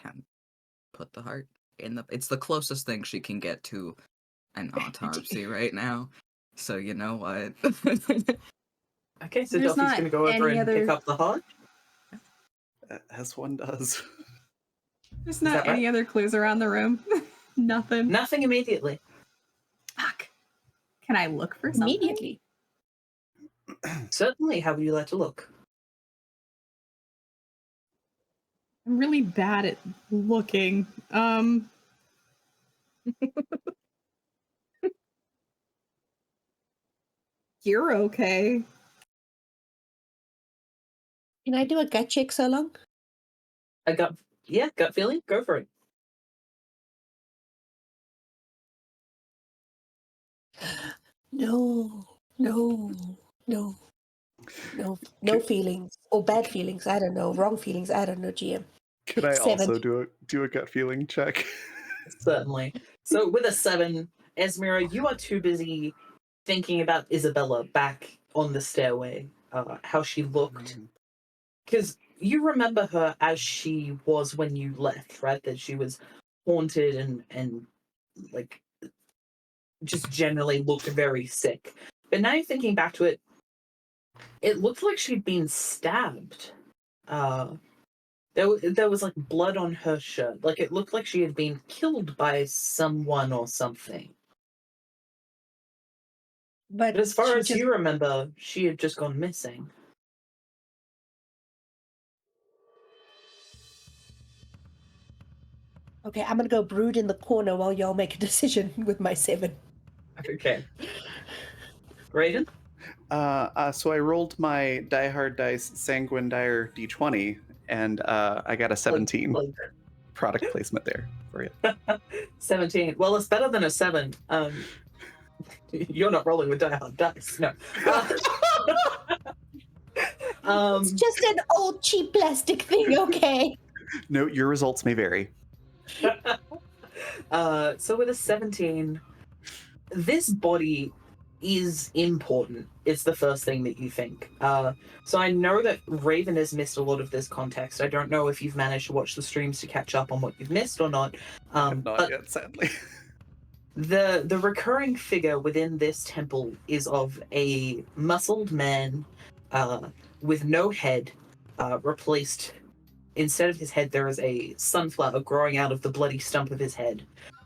can't put the heart in the... It's the closest thing she can get to an autopsy right now. So you know what? Okay, so There's Delphi's not going to go over any and other- pick up the heart. As one does. There's that not right? any other clues around the room. Nothing. Nothing immediately. Fuck. Can I look for something? Immediately. Certainly, how would you like to look? I'm really bad at looking. You're okay. Can I do a gut check so long? Gut feeling? Go for it. No feelings or bad feelings. I don't know. Wrong feelings. I don't know. GM. Could I 7. also do a gut feeling check? Certainly. So with a 7, Esmira, you are too busy thinking about Isabella back on the stairway, how she looked. Because you remember her as she was when you left, right? That she was haunted and like just generally looked very sick. But now you're thinking back to it, it looked like she'd been stabbed. There was like blood on her shirt. Like it looked like she had been killed by someone or something. But as far as you remember, she had just gone missing. Okay, I'm gonna go brood in the corner while y'all make a decision with my 7. Okay. Raiden? So I rolled my Die Hard Dice Sanguine Dire D20, and I got a 17. Product placement there for you. 17. Well, it's better than a 7. You're not rolling with Die Hard Dice, no. It's just an old cheap plastic thing, okay? No, your results may vary. So with a 17, this body is important. It's the first thing that you think. So I know that Raven has missed a lot of this context. I don't know if you've managed to watch the streams to catch up on what you've missed or not. I have not yet, sadly. The recurring figure within this temple is of a muscled man with no head, replaced. Instead of his head, there is a sunflower growing out of the bloody stump of his head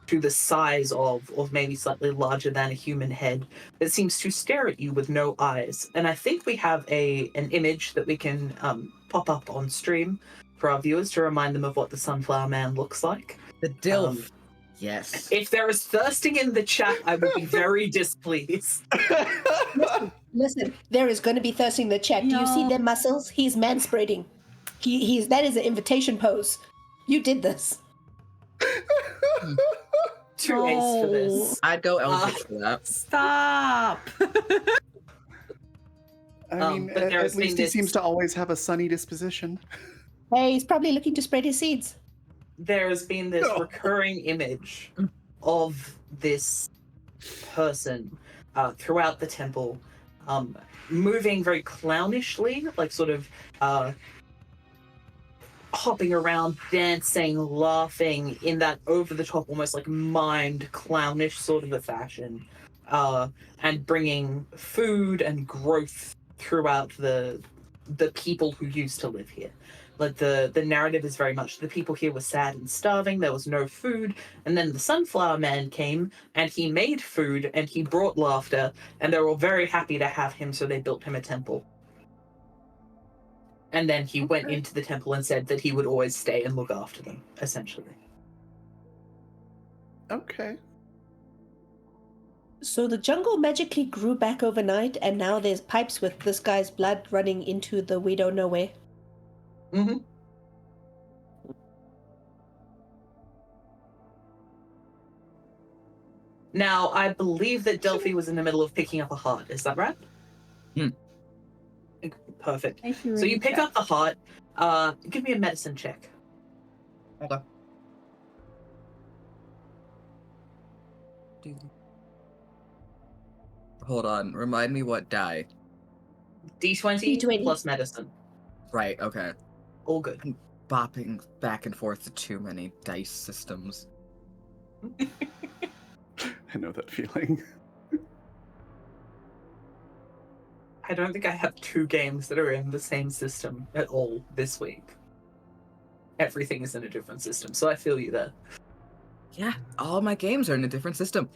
to the size of, or maybe slightly larger than a human head, that seems to stare at you with no eyes. And I think we have an image that we can pop up on stream for our viewers to remind them of what the sunflower man looks like. The DILF. Yes. If there is thirsting in the chat, I would be very displeased. Listen, there is going to be thirsting in the chat. Do you see them muscles? He's manspreading. That is an invitation pose. You did this. 2 ace for this. I'd go eldritch for that. Stop. I mean, at least he seems to always have a sunny disposition. Hey, he's probably looking to spread his seeds. There's been this recurring image of this person throughout the temple, moving very clownishly, like sort of hopping around, dancing, laughing in that over-the-top, almost like mimed, clownish sort of a fashion, and bringing food and growth throughout the people who used to live here. Like the narrative is very much the people here were sad and starving, there was no food, and then the sunflower man came and he made food and he brought laughter, and they were all very happy to have him, so they built him a temple. And then he went into the temple and said that he would always stay and look after them, essentially. Okay. So the jungle magically grew back overnight, and now there's pipes with this guy's blood running into the we don't know where. Mm-hmm. Now, I believe that Delphi was in the middle of picking up a heart. Is that right? Perfect. So you pick up the heart. Give me a medicine check. Okay. Hold on. Remind me what die. D20 D20 plus medicine. Right, okay. All good. bopping back and forth to too many dice systems. I know that feeling. I don't think I have 2 games that are in the same system at all this week. Everything is in a different system, so I feel you there. Yeah, all my games are in a different system.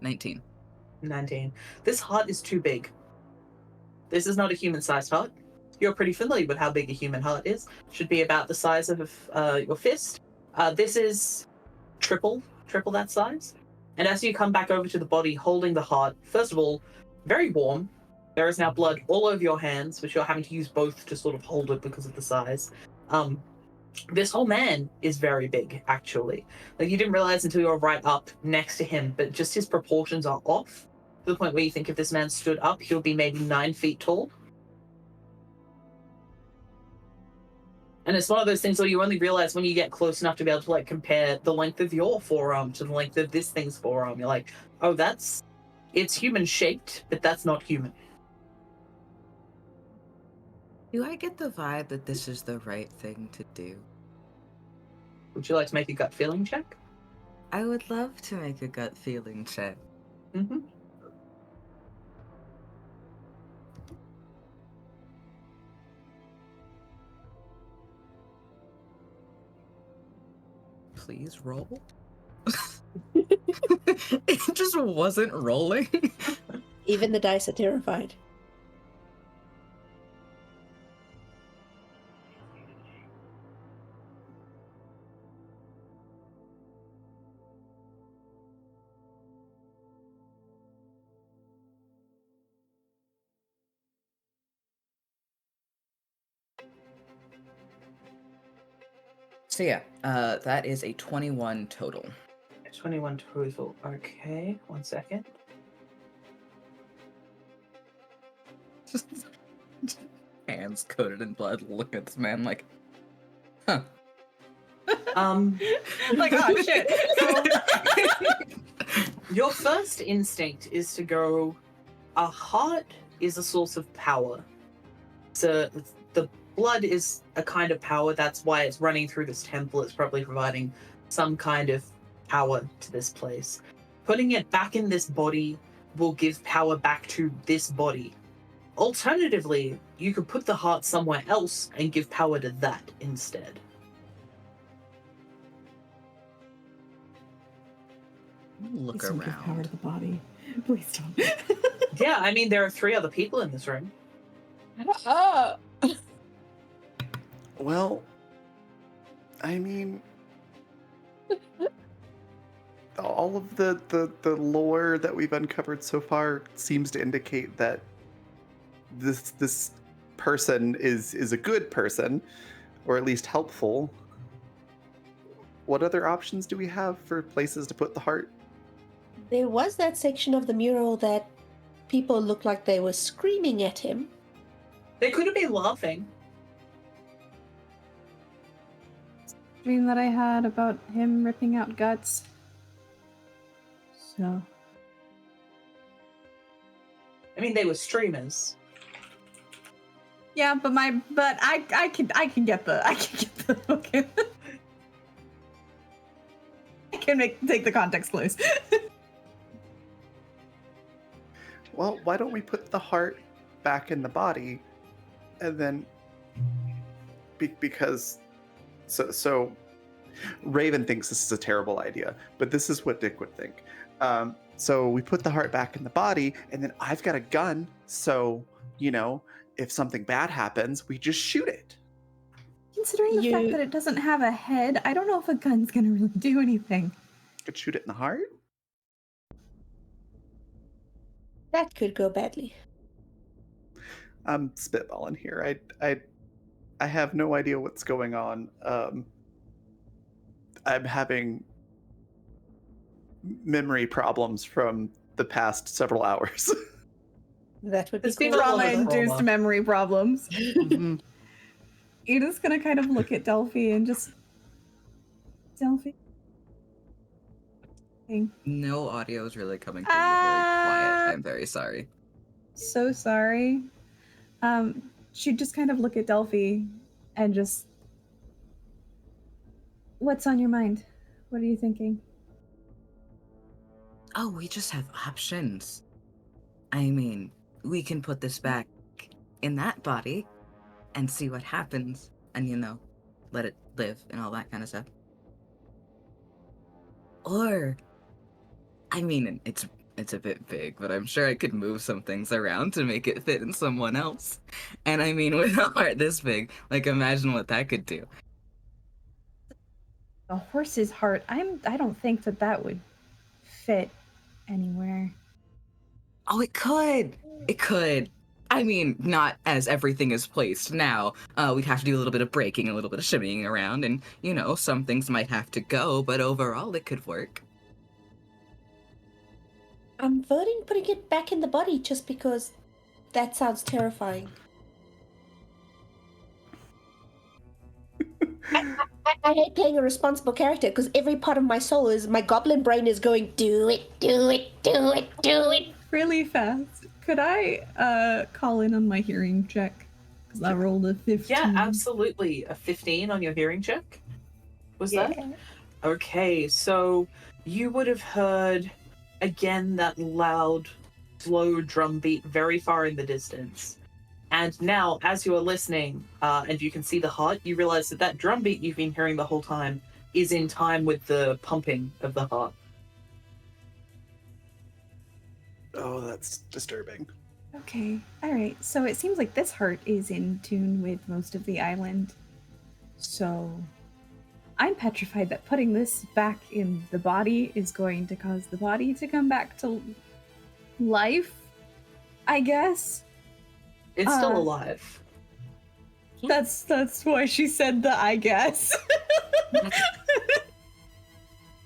19. 19. This heart is too big. This is not a human-sized heart. You're pretty familiar with how big a human heart is. Should be about the size of your fist. This is triple that size. And as you come back over to the body holding the heart, first of all, very warm. There is now blood all over your hands, which you're having to use both to sort of hold it because of the size. This whole man is very big, actually. Like, you didn't realize until you were right up next to him, but just his proportions are off to the point where you think if this man stood up, he'll be maybe 9 feet tall. And it's one of those things where you only realize when you get close enough to be able to, like, compare the length of your forearm to the length of this thing's forearm. You're like, oh, it's human-shaped, but that's not human. Do I get the vibe that this is the right thing to do? Would you like to make a gut feeling check? I would love to make a gut feeling check. Mm-hmm. Please roll. It just wasn't rolling. Even the dice are terrified. So yeah, that is a 21 total. 21 total. Okay, 1 second. Hands coated in blood. Look at this man like, huh. Like, oh shit. Your first instinct is to go, a heart is a source of power. So the blood is a kind of power. That's why it's running through this temple. It's probably providing some kind of power to this place. Putting it back in this body will give power back to this body. Alternatively, you could put the heart somewhere else and give power to that instead. Look Please don't give power around. to the body. Please don't. Yeah, I mean, there are 3 other people in this room. Well, I mean, all of the lore that we've uncovered so far seems to indicate that this person is a good person, or at least helpful. What other options do we have for places to put the heart? There was that section of the mural that people looked like they were screaming at him. They could have been laughing. Dream that I had about him ripping out guts. So. I mean, they were streamers. Yeah, but I can get the okay. I can take the context clues. Well, why don't we put the heart back in the body, and then because so Raven thinks this is a terrible idea, but this is what Dick would think. So we put the heart back in the body, and then I've got a gun, so if something bad happens, we just shoot it. Considering the fact that it doesn't have a head, I don't know if a gun's gonna really do anything. Could shoot it in the heart. That could go badly. I'm spitballing here. I have no idea what's going on. I'm having memory problems from the past several hours. That would be It's been cool. a lot of Trauma-induced trauma. memory problems. Mhm. You're just gonna kind of look at Delphi and just... Delphi? No audio is really coming through. You're very quiet. I'm very sorry. so sorry. She'd just kind of look at Delphi and just, what's on your mind? What are you thinking? Oh, we just have options. I mean, we can put this back in that body and see what happens and, let it live and all that kind of stuff. Or, I mean, it's a bit big, but I'm sure I could move some things around to make it fit in someone else. And I mean, with a heart this big, like, imagine what that could do. A horse's heart. I don't think that would fit anywhere. Oh, it could. It could. I mean, not as everything is placed now. We'd have to do a little bit of breaking, a little bit of shimmying around, and, some things might have to go, but overall it could work. I'm voting putting it back in the body just because that sounds terrifying. I hate playing a responsible character because every part of my soul is, my goblin brain is going, do it, do it, do it, do it. Really fast. Could I call in on my hearing check? Because I rolled a 15. Yeah, absolutely. A 15 on your hearing check? Was that? Okay, so you would have heard, again, that loud, slow drum beat very far in the distance. And now, as you are listening, and you can see the heart, you realize that drum beat you've been hearing the whole time is in time with the pumping of the heart. Oh, that's disturbing. Okay, alright. So it seems like this heart is in tune with most of the island. So I'm petrified that putting this back in the body is going to cause the body to come back to life, I guess. It's still alive. That's why she said the I guess.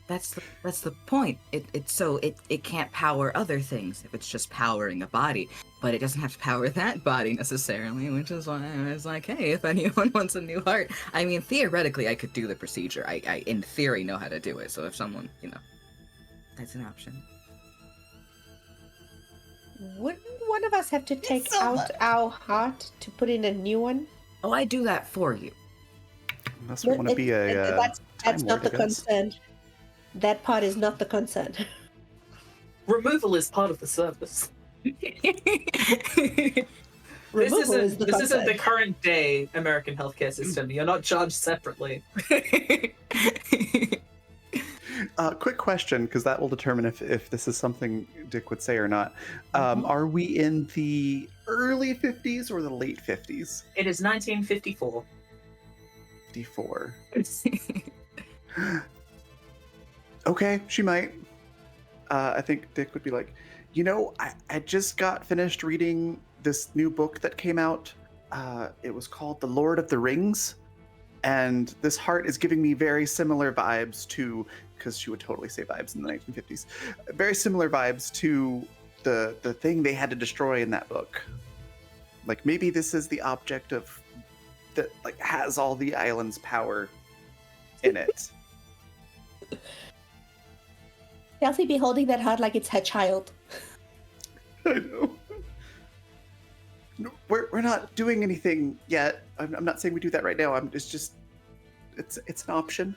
That's the point. It can't power other things if it's just powering a body, but it doesn't have to power that body necessarily, which is why I was like, hey, if anyone wants a new heart, I mean, theoretically, I could do the procedure. I in theory know how to do it. So if someone, that's an option. Wouldn't one of us have to take out our heart to put in a new one? Oh, I do that for you. Unless we want to be a that's not the concern. That part is not the concern. Removal is part of the service. Removal is the this isn't concern. the current day American healthcare system. You're not charged separately. Quick question, because that will determine if this is something Dick would say or not. Are we in the early 50s or the late 50s? It is 1954. 54. Okay, she might. I think Dick would be like, I just got finished reading this new book that came out. It was called The Lord of the Rings. And this heart is giving me very similar vibes to, because she would totally say vibes in the 1950s, very similar vibes to the thing they had to destroy in that book. Like, maybe this is the object of that, like, has all the island's power in it. Delphi be holding that heart like it's her child. I know. No, we're not doing anything yet. I'm not saying we do that right now. It's an option.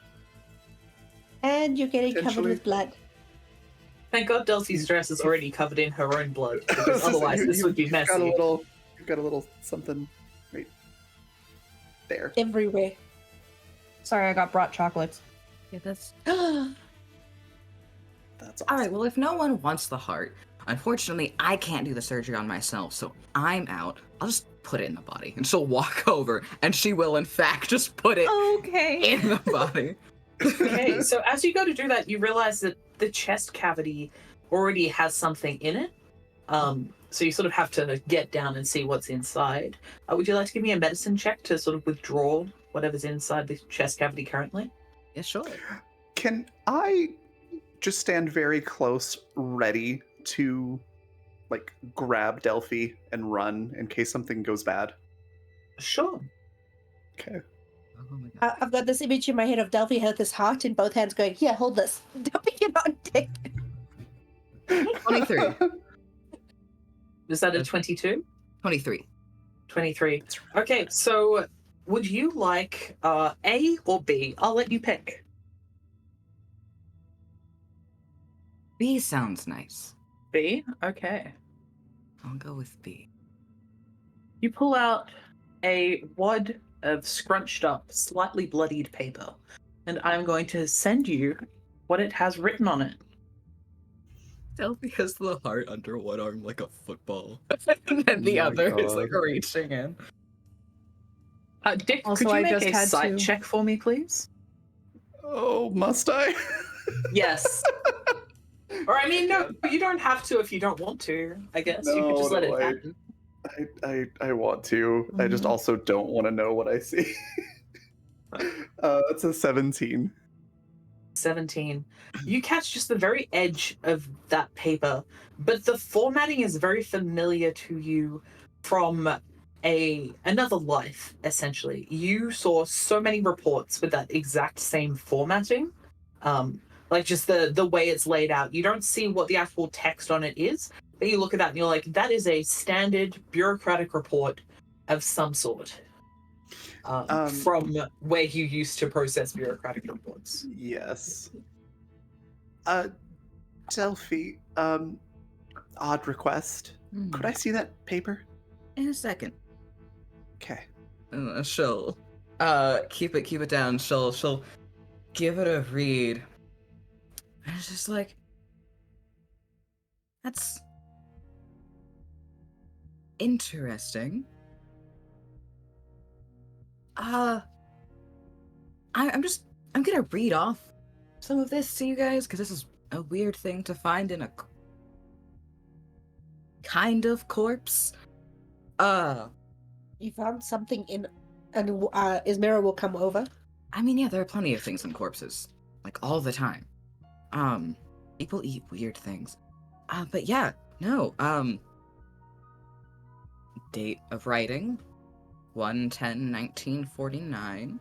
And you're getting covered with blood. Thank God Delphi's dress is already covered in her own blood, because otherwise this would be messy. You've got a little something right there. Everywhere. Sorry, I got brought chocolates. Yeah, that's That's awesome. all right. Well, if no one wants the heart, unfortunately, I can't do the surgery on myself, so I'm out. I'll just put it in the body, and she'll walk over, and she will, in fact, just put it Okay. in the body. Okay, so as you go to do that, you realize that the chest cavity already has something in it. So you sort of have to get down and see what's inside. Would you like to give me a medicine check to sort of withdraw whatever's inside the chest cavity currently? Yeah, sure. Can I just stand very close, ready to, like, grab Delphi and run in case something goes bad? Sure. Okay. Oh my God. I've got this image in my head of Delphi with this heart in both hands going, here, hold this. Delphi, you're not dick. 23. Is that a 22? 23. 23. Okay, so would you like A or B? I'll let you pick. B sounds nice. B? Okay. I'll go with B. You pull out a wad of scrunched up, slightly bloodied paper, and I'm going to send you what it has written on it. Delphi has the heart under one arm like a football, and then the Oh my other is like God. reaching in. Dick, Also, could you I make just a had sight to- check for me, please? Oh, must I? Yes. Or I mean, no, you don't have to if you don't want to. I guess you could just let it happen. I want to. I just Mhm. also don't want to know what I see. It's a 17. 17. You catch just the very edge of that paper, but the formatting is very familiar to you from another life, essentially. You saw so many reports with that exact same formatting. Like just the way it's laid out. You don't see what the actual text on it is, but you look at that and you're like, that is a standard bureaucratic report of some sort. From where you used to process bureaucratic reports. Yes. Delphi, odd request. Could I see that paper? In a second. Okay. She'll keep it down. She'll give it a read. And it's just like, that's interesting. I'm gonna read off some of this to you guys because this is a weird thing to find in a kind of corpse. You found something in, and Ismira will come over. I mean, yeah, there are plenty of things in corpses, like all the time. People eat weird things. But yeah, no. Date of writing, 1/10/1949.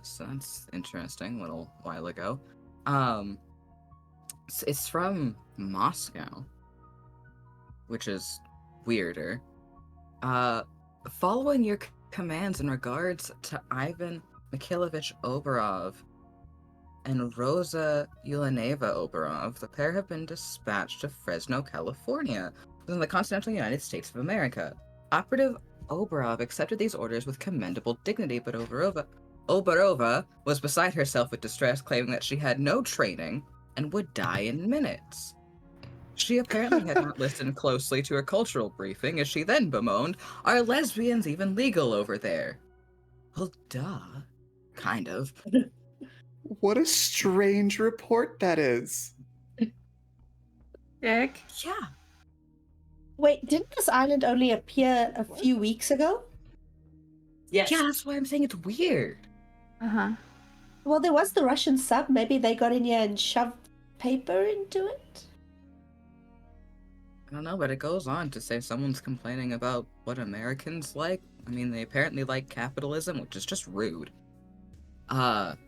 So that's interesting. A little while ago. It's from Moscow, which is weirder. Following your commands in regards to Ivan Mikhailovich Oborov and Rosa Ulaneva Oborov, the pair have been dispatched to Fresno, California, within the continental United States of America. Operative Oborov accepted these orders with commendable dignity, but Oborova was beside herself with distress, claiming that she had no training and would die in minutes. She apparently had not listened closely to her cultural briefing, as she then bemoaned, "Are lesbians even legal over there?" Well, duh. Kind of. What a strange report that is. Dick? Yeah. Wait, didn't this island only appear a few weeks ago? Yes. Yeah, that's why I'm saying it's weird. Uh-huh. Well, there was the Russian sub. Maybe they got in here and shoved paper into it? I don't know, but it goes on to say someone's complaining about what Americans like. I mean, they apparently like capitalism, which is just rude. Pop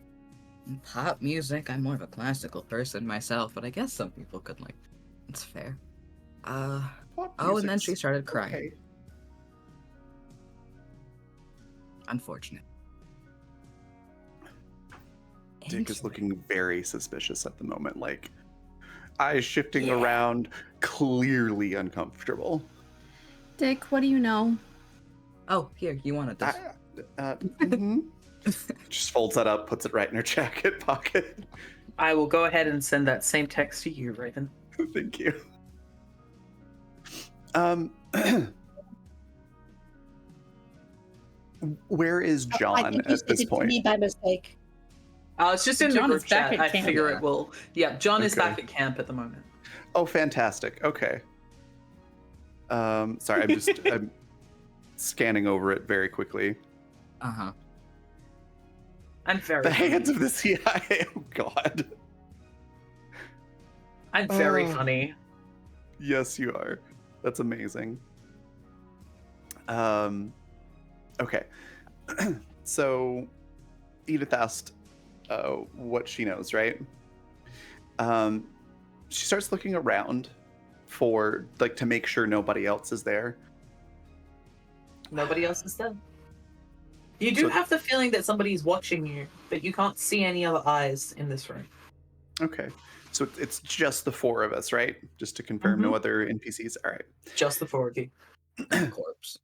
music, I'm more of a classical person myself, but I guess some people could like. It's fair. Pop Oh, and then music's she started crying. okay. Unfortunate. Dick is looking very suspicious at the moment, like eyes shifting around, clearly uncomfortable. Dick, what do you know? Oh, here, you wanted this. Just folds that up, puts it right in her jacket pocket. I will go ahead and send that same text to you, Raven. Thank you. Where is I John think you at sent this it to point? me by mistake. It's just in John the is group back chat. at I camp. figure Yeah. it will. Yeah, John is Okay. back at camp at the moment. Oh, fantastic. Okay. Sorry, I'm scanning over it very quickly. Uh-huh. I'm very The funny. hands of the CIA. Oh God. I'm very Oh. funny. Yes, you are. That's amazing. Okay. So Edith asked what she knows, right? She starts looking around for like to make sure nobody else is there. Nobody else is there. You do have the feeling that somebody's watching you, but you can't see any other eyes in this room. Okay. So it's just the four of us, right? Just to confirm, no other NPCs. All right. Just the four of you. And a corpse.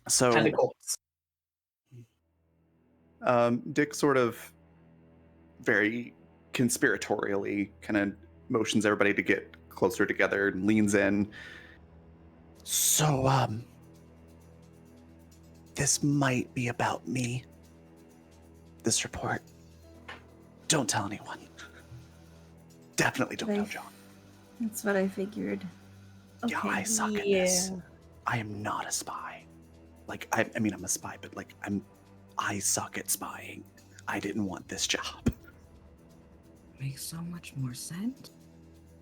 So And a corpse. Dick sort of very conspiratorially kind of motions everybody to get closer together and leans in. So, this might be about me. This report. Don't tell anyone. Definitely don't tell John. That's what I figured. Yeah, I suck at this. I am not a spy. Like, I mean, I'm a spy, but like, I suck at spying. I didn't want this job. Makes so much more sense.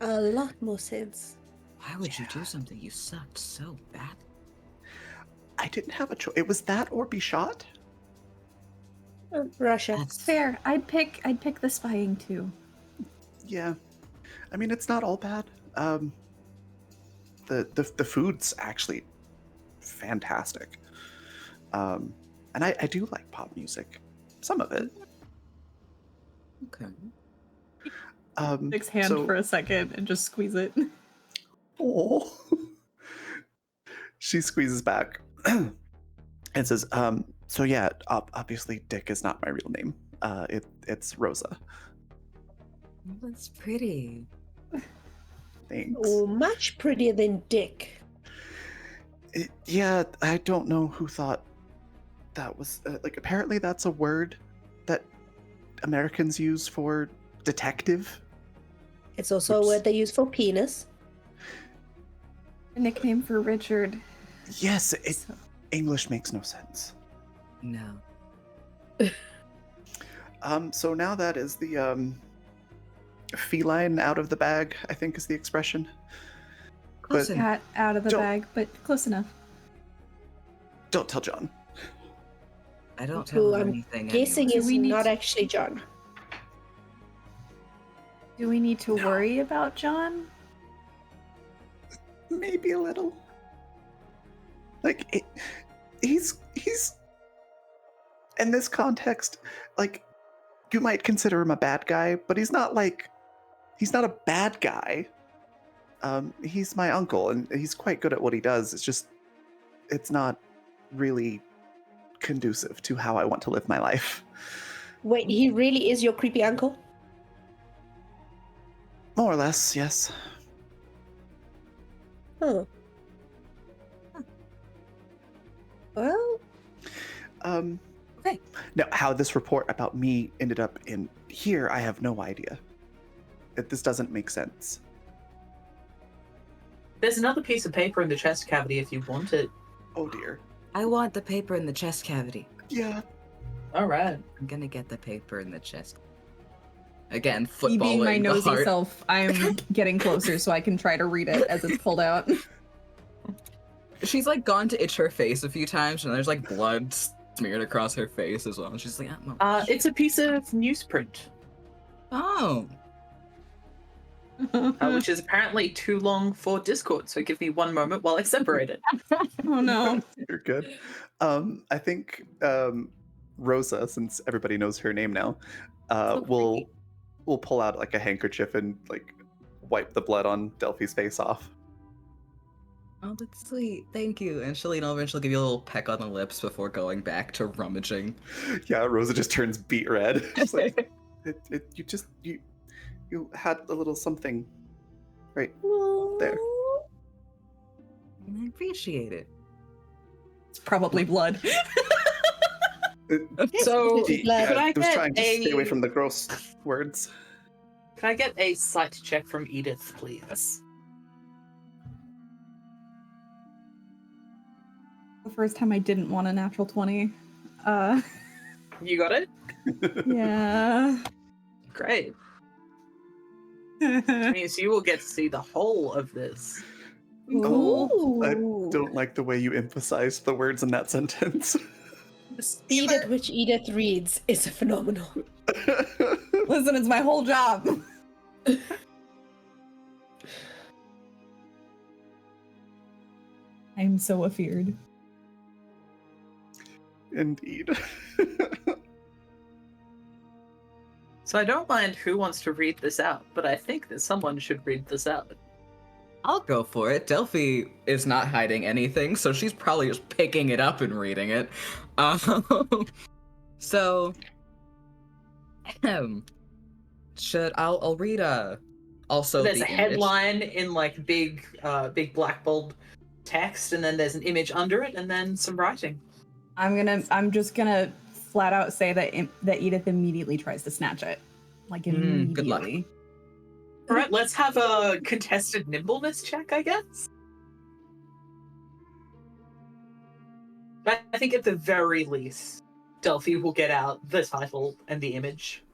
A lot more sense. Why would you do something you sucked so bad? I didn't have a choice. It was that or be shot. Russia. That's Fair. I'd pick the spying too. Yeah, I mean, it's not all bad. The food's actually fantastic. And I do like pop music. Some of it. okay. Nick's hand for a second and just squeeze it. Oh. She squeezes back and says, so yeah, obviously Dick is not my real name. It's Rosa. That's pretty. Thanks. Oh, much prettier than Dick. Yeah, I don't know who thought that was, like, apparently that's a word that Americans use for detective. It's also a word they use for penis. A nickname for Richard. Yes, English makes no sense. No. So now that is the feline out of the bag, I think is the expression. Close But- enough. Cat out of the Don't- bag, but close enough. Don't tell John. I don't Who tell him I'm anything. Guessing anyway. is we need not to- actually John. Do we need to No. worry about John? Maybe a little. Like, he's in this context, like, you might consider him a bad guy, but he's not a bad guy. He's my uncle, and he's quite good at what he does. It's not really conducive to how I want to live my life. Wait, he really is your creepy uncle? More or less, yes. Huh. Well, Okay. Now, how this report about me ended up in here, I have no idea. This doesn't make sense. There's another piece of paper in the chest cavity if you want it. Oh dear. I want the paper in the chest cavity. Yeah. All right. I'm gonna get the paper in the chest. Again, Me being my footballing the nosy heart. self, I'm getting closer so I can try to read it as it's pulled out. She's like gone to itch her face a few times, and there's like blood smeared across her face as well. And she's like, It's a piece of newsprint, oh, which is apparently too long for Discord. So give me one moment while I separate it. Oh no. You're good. I think Rosa, since everybody knows her name now, will pull out like a handkerchief and like wipe the blood on Delphi's face off. oh, that's sweet. Thank you. And she'll lean over and she'll give you a little peck on the lips before going back to rummaging. Yeah, Rosa just turns beet red. She's like, you had a little something right there. I appreciate it. It's probably blood. So, It's blood. could I was get trying to stay away from the gross words. Can I get a sight check from Edith, please? The first time I didn't want a natural 20. You got it? Yeah. Great. Which means you will get to see the whole of this. Oh, I Ooh. don't like the way you emphasized the words in that sentence. The speed at which Edith reads is phenomenal. Listen, it's my whole job. I'm so afeared. Indeed. So I don't mind who wants to read this out, but I think that someone should read this out. I'll go for it. Delphi is not hiding anything, so she's probably just picking it up and reading it. So, I'll read also There's the a image. headline in like big black bold text, and then there's an image under it, and then some writing. I'm just gonna flat out say that Edith immediately tries to snatch it. Like immediately. Good luck. All right, let's have a contested nimbleness check, I guess. I think at the very least, Delphi will get out the title and the image.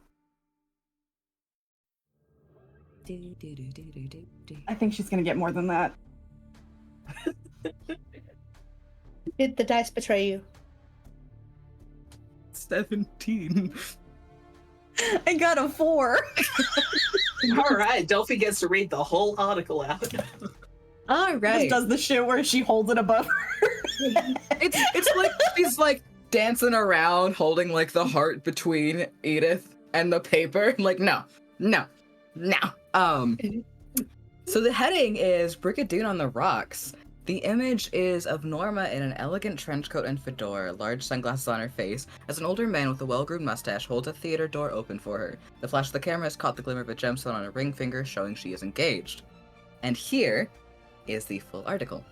I think she's gonna get more than that. Did the dice betray you? 17. I got a 4. All right, Delphi gets to read the whole article out. All Just right. does the shit where she holds it above her. It's like she's like dancing around, holding like the heart between Edith and the paper. Like no. So the heading is Brigadoon on the Rocks. The image is of Norma in an elegant trench coat and fedora, large sunglasses on her face, as an older man with a well-groomed mustache holds a theater door open for her. The flash of the camera has caught the glimmer of a gemstone on a ring finger, showing she is engaged. And here is the full article.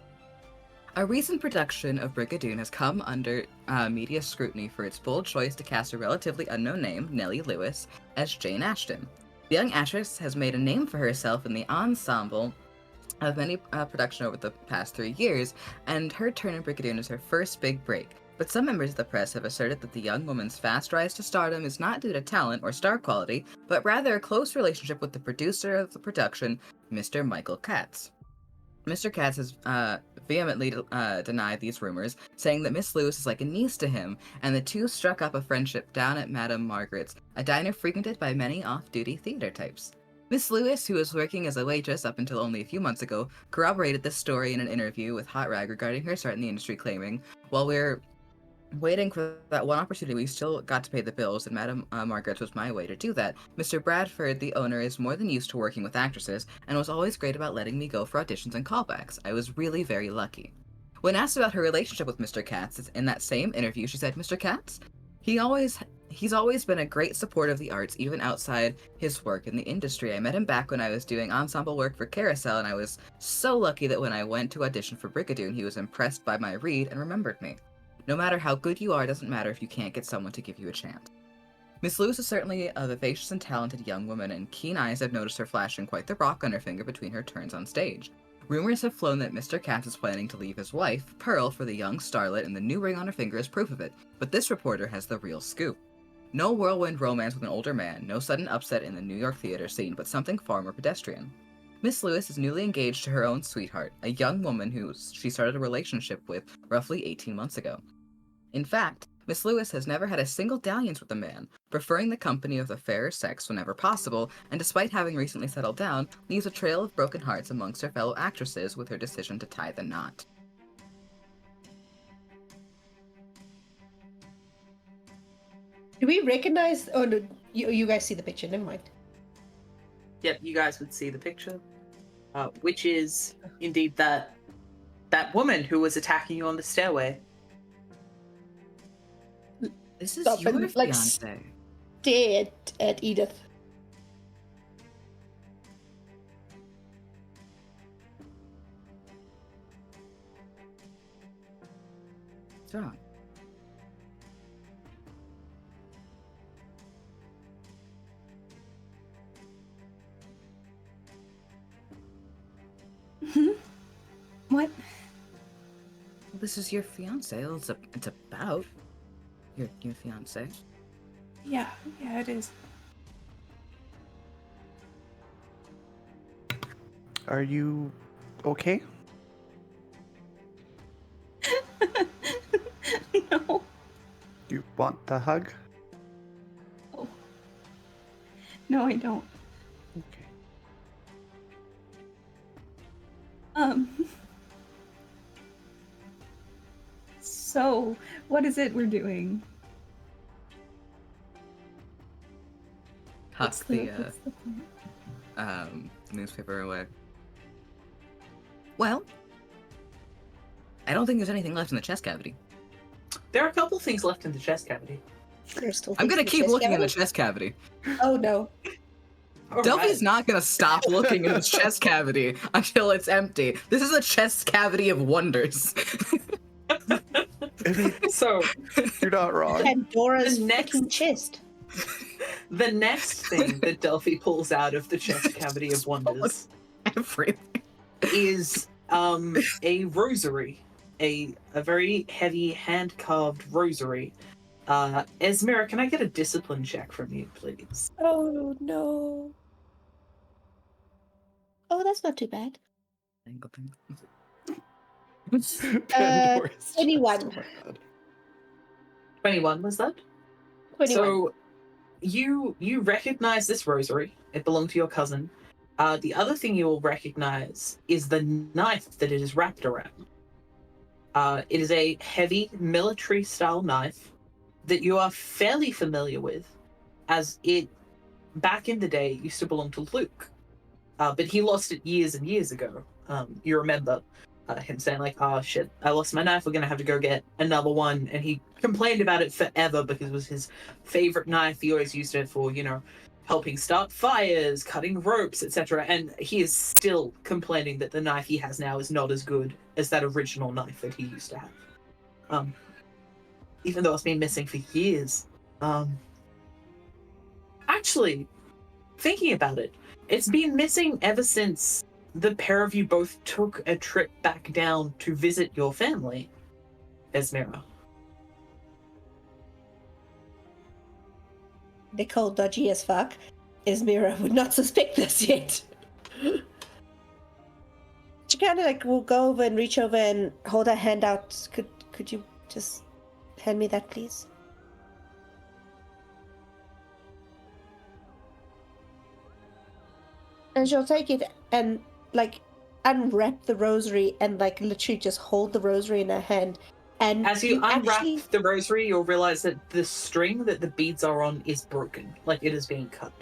A recent production of Brigadoon has come under media scrutiny for its bold choice to cast a relatively unknown name, Nellie Lewis, as Jane Ashton. The young actress has made a name for herself in the ensemble of many production over the past 3 years, and her turn in Brigadoon is her first big break. But some members of the press have asserted that the young woman's fast rise to stardom is not due to talent or star quality, but rather a close relationship with the producer of the production, Mr. Michael Katz. Mr. Katz has vehemently denied these rumors, saying that Miss Lewis is like a niece to him, and the two struck up a friendship down at Madame Margaret's, a diner frequented by many off-duty theater types. Miss Lewis, who was working as a waitress up until only a few months ago, corroborated this story in an interview with Hot Rag regarding her start in the industry, claiming, "While we're waiting for that one opportunity, we still got to pay the bills, and Madame Margaret's was my way to do that. Mr. Bradford, the owner, is more than used to working with actresses, and was always great about letting me go for auditions and callbacks. I was really very lucky." When asked about her relationship with Mr. Katz in that same interview, she said, "Mr. Katz? He's always been a great supporter of the arts, even outside his work in the industry. I met him back when I was doing ensemble work for Carousel, and I was so lucky that when I went to audition for Brigadoon, he was impressed by my read and remembered me. No matter how good you are, it doesn't matter if you can't get someone to give you a chance." Miss Lewis is certainly a vivacious and talented young woman, and keen eyes have noticed her flashing quite the rock on her finger between her turns on stage. Rumors have flown that Mr. Katz is planning to leave his wife, Pearl, for the young starlet, and the new ring on her finger is proof of it, but this reporter has the real scoop. No whirlwind romance with an older man, no sudden upset in the New York theater scene, but something far more pedestrian. Miss Lewis is newly engaged to her own sweetheart, a young woman who she started a relationship with roughly 18 months ago. In fact, Miss Lewis has never had a single dalliance with a man, preferring the company of the fairer sex whenever possible, and despite having recently settled down, leaves a trail of broken hearts amongst her fellow actresses with her decision to tie the knot. Do we recognize? Oh no, you guys see the picture. Never mind. Yep, you guys would see the picture, which is indeed that woman who was attacking you on the stairway. This is Stop your and, like, fiancé. Stare at Edith. What's wrong? What? Well, this is your fiancé. Well, it's about your fiancé. Yeah, it is. Are you okay? No. You want the hug? Oh. No, I don't. Okay. So, what is it we're doing? Toss What's the plan? newspaper away. Well, I don't think there's anything left in the chest cavity. There are a couple things left in the chest cavity. There's still I'm things gonna in the keep chest looking in the cavity? chest cavity. Oh no. All Delphi's right. not gonna stop looking in his chest cavity until it's empty. This is a chest cavity of wonders. I mean, So you're not wrong. Pandora's The next- fucking chest. the next thing that Delphi pulls out of the chest cavity of wonders Everything. is a rosary, a very heavy hand-carved rosary. Esmira, can I get a discipline check from you, please? Oh no. Oh, that's not too bad. Pandora's 21. chest, oh my God. 21 was that? 21. So you recognize this rosary. It belonged to your cousin. The other thing you will recognize is the knife that it is wrapped around. It is a heavy military-style knife that you are fairly familiar with, as it, back in the day, used to belong to Luke. But he lost it years and years ago. You remember him saying, like, oh shit, I lost my knife, we're gonna have to go get another one. And he complained about it forever because it was his favorite knife. He always used it for, helping start fires, cutting ropes, etc. And he is still complaining that the knife he has now is not as good as that original knife that he used to have. Even though it's been missing for years. Actually, thinking about it, it's been missing ever since the pair of you both took a trip back down to visit your family, Esmira. Nicole dodgy as fuck. Esmira would not suspect this yet. She kind of will go over and reach over and hold her hand out. Could you just hand me that, please? And she'll take it and unwrap the rosary and literally just hold the rosary in her hand. And As you unwrap actually... the rosary, you'll realize that the string that the beads are on is broken, like it is being cut.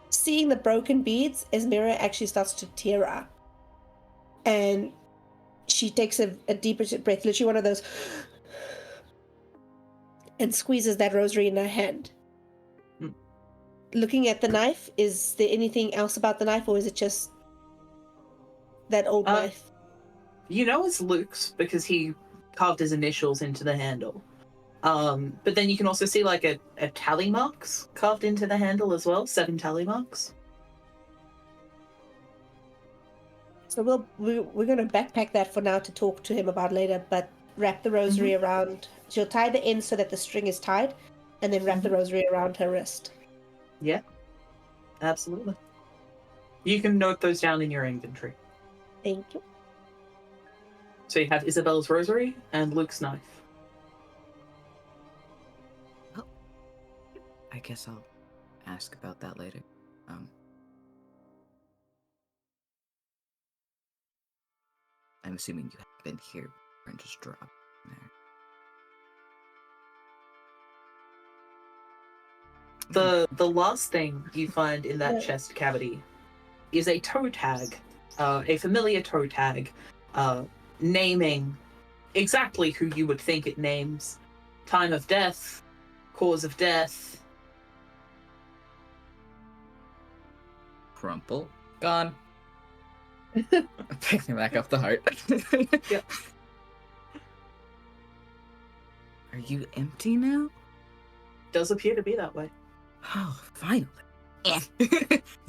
Seeing the broken beads, Esmira actually starts to tear up. And she takes a deeper breath, literally one of those, and squeezes that rosary in her hand. Looking at the knife, is there anything else about the knife, or is it just that old knife? You know it's Luke's because he carved his initials into the handle. But then you can also see a tally marks carved into the handle as well, 7 tally marks. So we're going to backpack that for now to talk to him about later, but wrap the rosary around. She'll tie the end so that the string is tied, and then wrap the rosary around her wrist. Yeah, absolutely. You can note those down in your inventory. Thank you. So you have Isabella's rosary and Luke's knife. I guess I'll ask about that later. I'm assuming you have been here and just dropped there. The last thing you find in that chest cavity is a toe tag, a familiar toe tag, naming exactly who you would think it names, time of death, cause of death. Crumple. Gone. Pick me back up the heart. Yep. Are you empty now? Does appear to be that way. Oh, finally.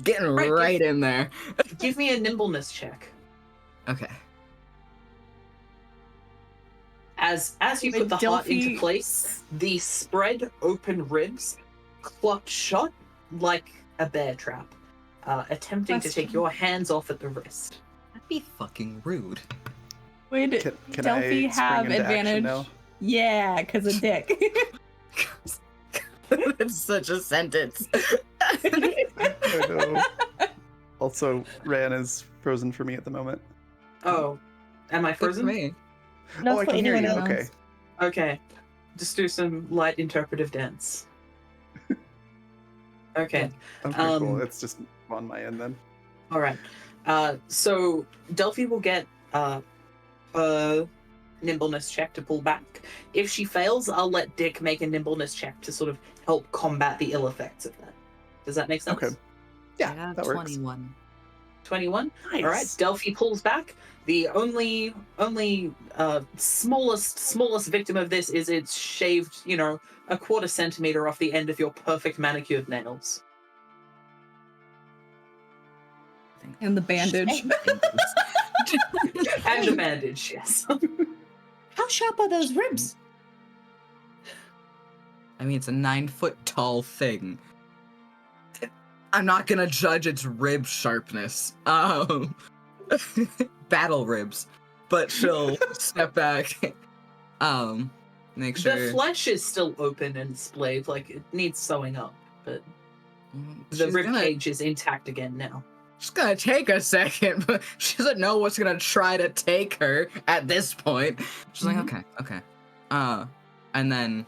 Getting Right, right in there. Give me a nimbleness check. Okay. As you put the heart into place, the spread open ribs clutch shut like a bear trap, attempting to take your hands off at the wrist. That'd be fucking rude. Would Can Delphi I spring have into action advantage? now? Yeah, because of Dick. That's such a sentence. I know. Also, Ran is frozen for me at the moment. Oh, am I Good for frozen? me. Not I for can hear anyone you. else. Okay. Okay. Just do some light interpretive dance. Okay. Okay, cool. It's just on my end then. All right. So Delphi will get a nimbleness check to pull back. If she fails, I'll let Dick make a nimbleness check to sort of help combat the ill effects of that. Does that make sense? Okay. I Yeah, have that works. 21. 21. Nice. All right. Delphi pulls back. The only smallest victim of this is it's shaved, a quarter centimeter off the end of your perfect manicured nails. And the bandage. And a bandage, yes. How sharp are those ribs? I mean, it's a 9-foot tall thing. I'm not gonna judge its rib sharpness. Battle ribs. But she'll step back. Make sure. The flesh is still open and splayed, like it needs sewing up, but the She's rib gonna- cage is intact again now. It's gonna take a second, but she doesn't know what's gonna try to take her at this point. She's like, okay. And then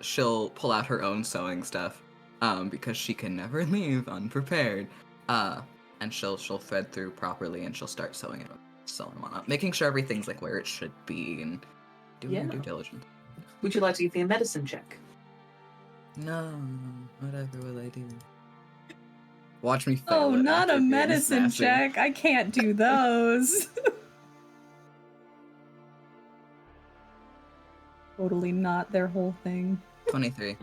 she'll pull out her own sewing stuff, because she can never leave unprepared. And she'll thread through properly and she'll start sewing one up, making sure everything's like where it should be and doing her due diligence. Would you like to give me a medicine check? No, whatever will I do? Watch me fail. Oh, it not after a being medicine sassy. check. I can't do those. Totally not their whole thing. 23.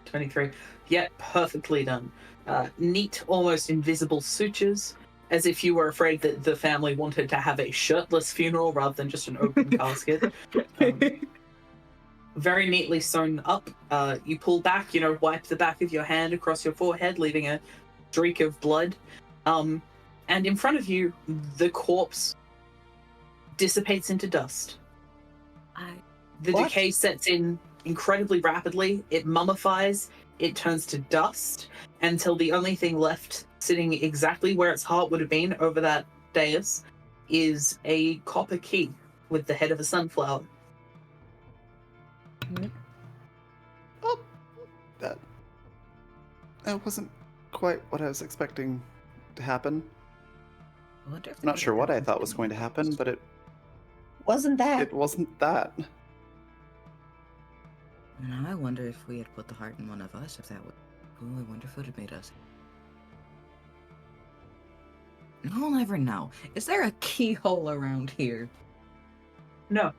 23. Yeah, perfectly done. Neat, almost invisible sutures, as if you were afraid that the family wanted to have a shirtless funeral rather than just an open casket. Very neatly sewn up. You pull back, wipe the back of your hand across your forehead, leaving a streak of blood. And in front of you, the corpse dissipates into dust. The What? decay sets in incredibly rapidly. It mummifies. It turns to dust until the only thing left sitting exactly where its heart would have been over that dais is a copper key with the head of a sunflower. That wasn't quite what I was expecting to happen. I wonder if I'm not sure what I thought was going to happen, but it Wasn't that? wasn't that. Now I wonder if we had put the heart in one of us, if that would. Ooh, I wonder if it would have made us. No one will ever know. Is there a keyhole around here? No.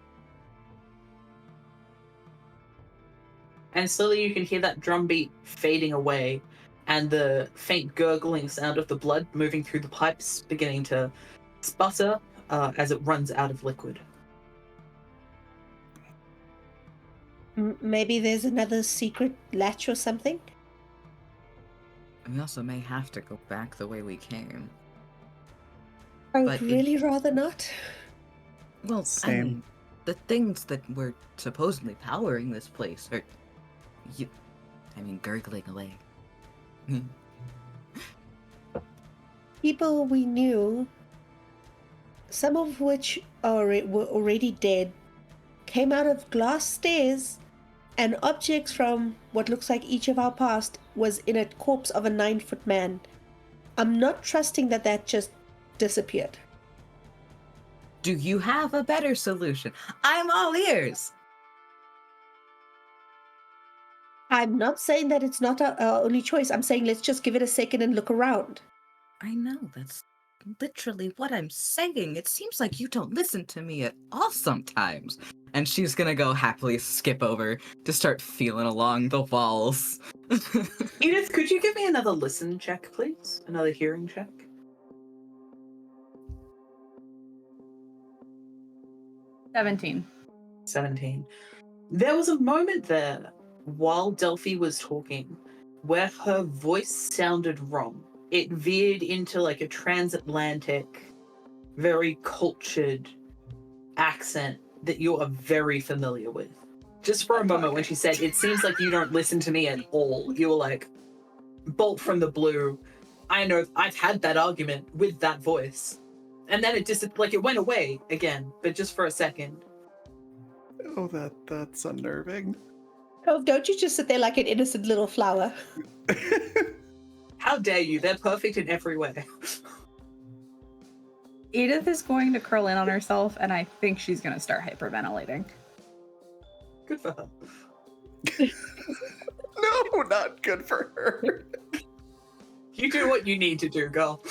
And slowly you can hear that drum beat fading away and the faint gurgling sound of the blood moving through the pipes beginning to sputter as it runs out of liquid. Maybe there's another secret latch or something? We also may have to go back the way we came. I would But really rather not. Well, Same. The things that were supposedly powering this place are... gurgling away. People we knew, some of which were already dead, came out of glass stairs, and objects from what looks like each of our past was in a corpse of a 9-foot man. I'm not trusting that just disappeared. Do you have a better solution? I'm all ears! I'm not saying that it's not our only choice. I'm saying let's just give it a second and look around. I know, that's literally what I'm saying. It seems like you don't listen to me at all sometimes. And she's gonna go happily skip over to start feeling along the walls. Edith, could you give me another listen check, please? Another hearing check? 17. 17. There was a moment there while Delphi was talking where her voice sounded wrong. It veered into like a transatlantic, very cultured accent that you are very familiar with. Just for a moment when she said, "It seems like you don't listen to me at all," you were like, bolt from the blue. I know I've had that argument with that voice. and then it just it went away again, but just for a second. Oh, that's unnerving. Oh, don't you just sit there like an innocent little flower? How dare you? They're perfect in every way. Edith is going to curl in on herself, and I think she's going to start hyperventilating. Good for her. No, not good for her. You do what you need to do, girl.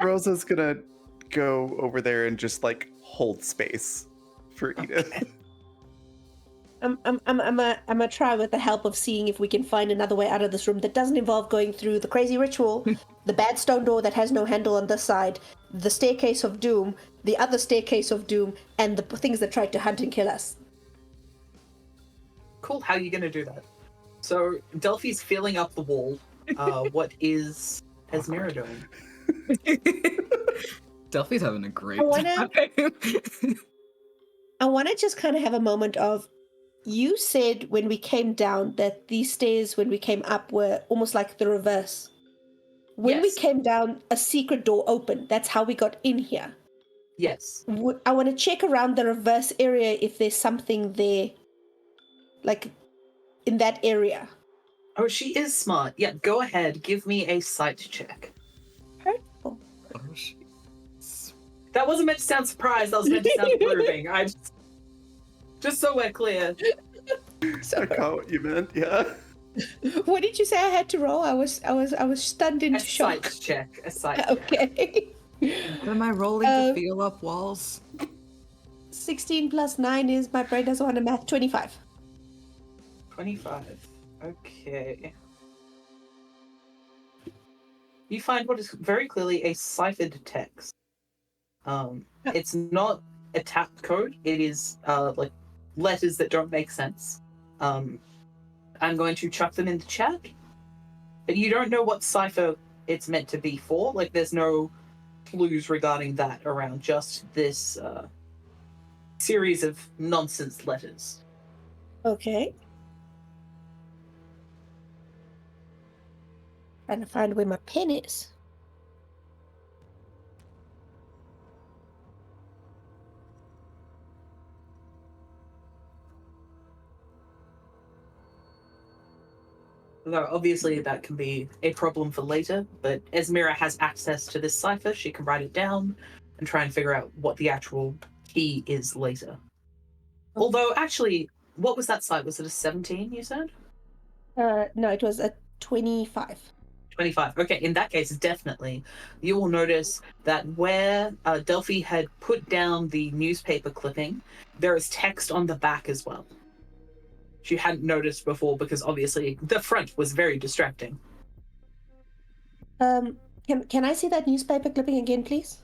Rosa's gonna go over there and just like hold space for Edith. Okay. I'm gonna try with the help of seeing if we can find another way out of this room that doesn't involve going through the crazy ritual, the bad stone door that has no handle on this side, the staircase of doom, the other staircase of doom, and the things that tried to hunt and kill us. Cool. How are you gonna do that? So Delphi's filling up the wall. What is Esmera doing? Delphi's having a great I wanna- time. I want to just kind of have a moment of, you said when we came down that these stairs when we came up were almost like the reverse. When we Yes. came down, a secret door opened. That's how we got in here. Yes. I want to check around the reverse area if there's something there, like in that area. Oh, she is smart. Yeah, go ahead. Give me a sight check. Hurtful. Oh, shit. That wasn't meant to sound surprised. That was meant to sound approving. Just so we're clear. I caught what you meant, yeah. What did you say I had to roll? I was stunned A into shock. sight check. A sight check. Okay. What am I rolling to feel up walls? 16 plus 9 is, my brain doesn't want to math, 25. 25. Okay. You find what is very clearly a ciphered text. It's not a tapped code. It is like letters that don't make sense. I'm going to chuck them in the chat. But you don't know what cipher it's meant to be for. Like, there's no clues regarding that around. Just this series of nonsense letters. Okay. Trying to find where my pen is. Though obviously that can be a problem for later, but Esmera has access to this cipher. She can write it down and try and figure out what the actual key is later. Although, actually, what was that site? Was it a 17, you said? No, it was a 25. 25. Okay, in that case, definitely. You will notice that where Delphi had put down the newspaper clipping, there is text on the back as well. She hadn't noticed before because obviously the front was very distracting. Can I see that newspaper clipping again, please?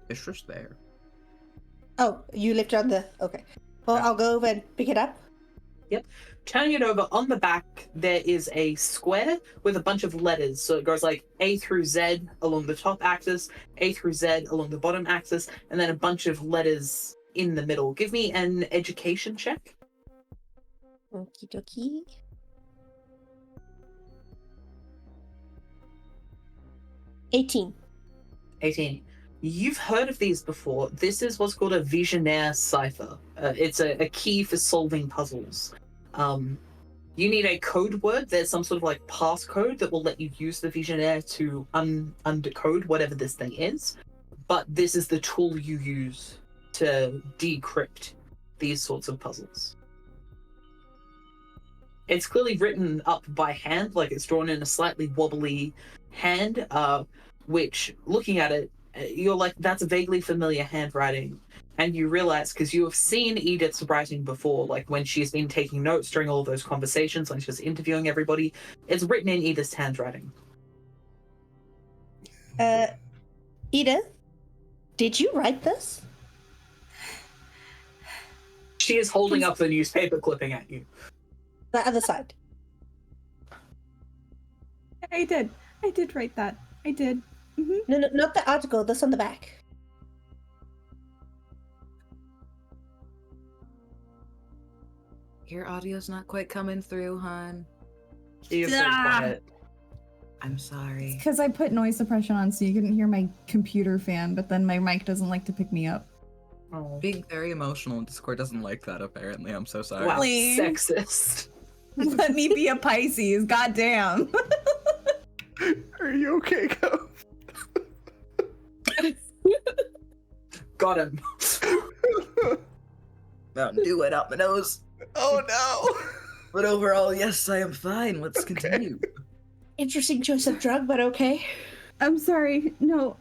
It's just there. Oh, you left it on the... Okay. Well, Yeah. I'll go over and pick it up. Turning it over, on the back, there is a square with a bunch of letters. So it goes like A through Z along the top axis, A through Z along the bottom axis, and then a bunch of letters in the middle. Give me an education check. Okie dokie. 18. 18. You've heard of these before. This is what's called a visionaire cipher. It's a key for solving puzzles. You need a code word. There's some sort of like passcode that will let you use the visionaire to undecode whatever this thing is. But this is the tool you use to decrypt these sorts of puzzles. It's clearly written up by hand, like it's drawn in a slightly wobbly hand, which, looking at it, you're like, that's vaguely familiar handwriting. And you realize, because you have seen Edith's writing before, like when she's been taking notes during all those conversations, when she was interviewing everybody, it's written in Edith's handwriting. Edith, did you write this? She is holding up the newspaper clipping at you. The other side. I did write that. I did. Mm-hmm. No, not the article. This on the back. Your audio's not quite coming through, hon. She is so quiet. I'm sorry. Because I put noise suppression on so you couldn't hear my computer fan, but then my mic doesn't like to pick me up. Oh. Being very emotional, Discord doesn't like that, apparently. I'm so sorry. Wow, Please. sexist. Let me be a Pisces, goddamn. Are you okay, Go? Got him. Mountain Dew went out my nose. Oh no! But overall, yes, I am fine. Let's continue. Interesting choice of drug, but okay. I'm sorry. No,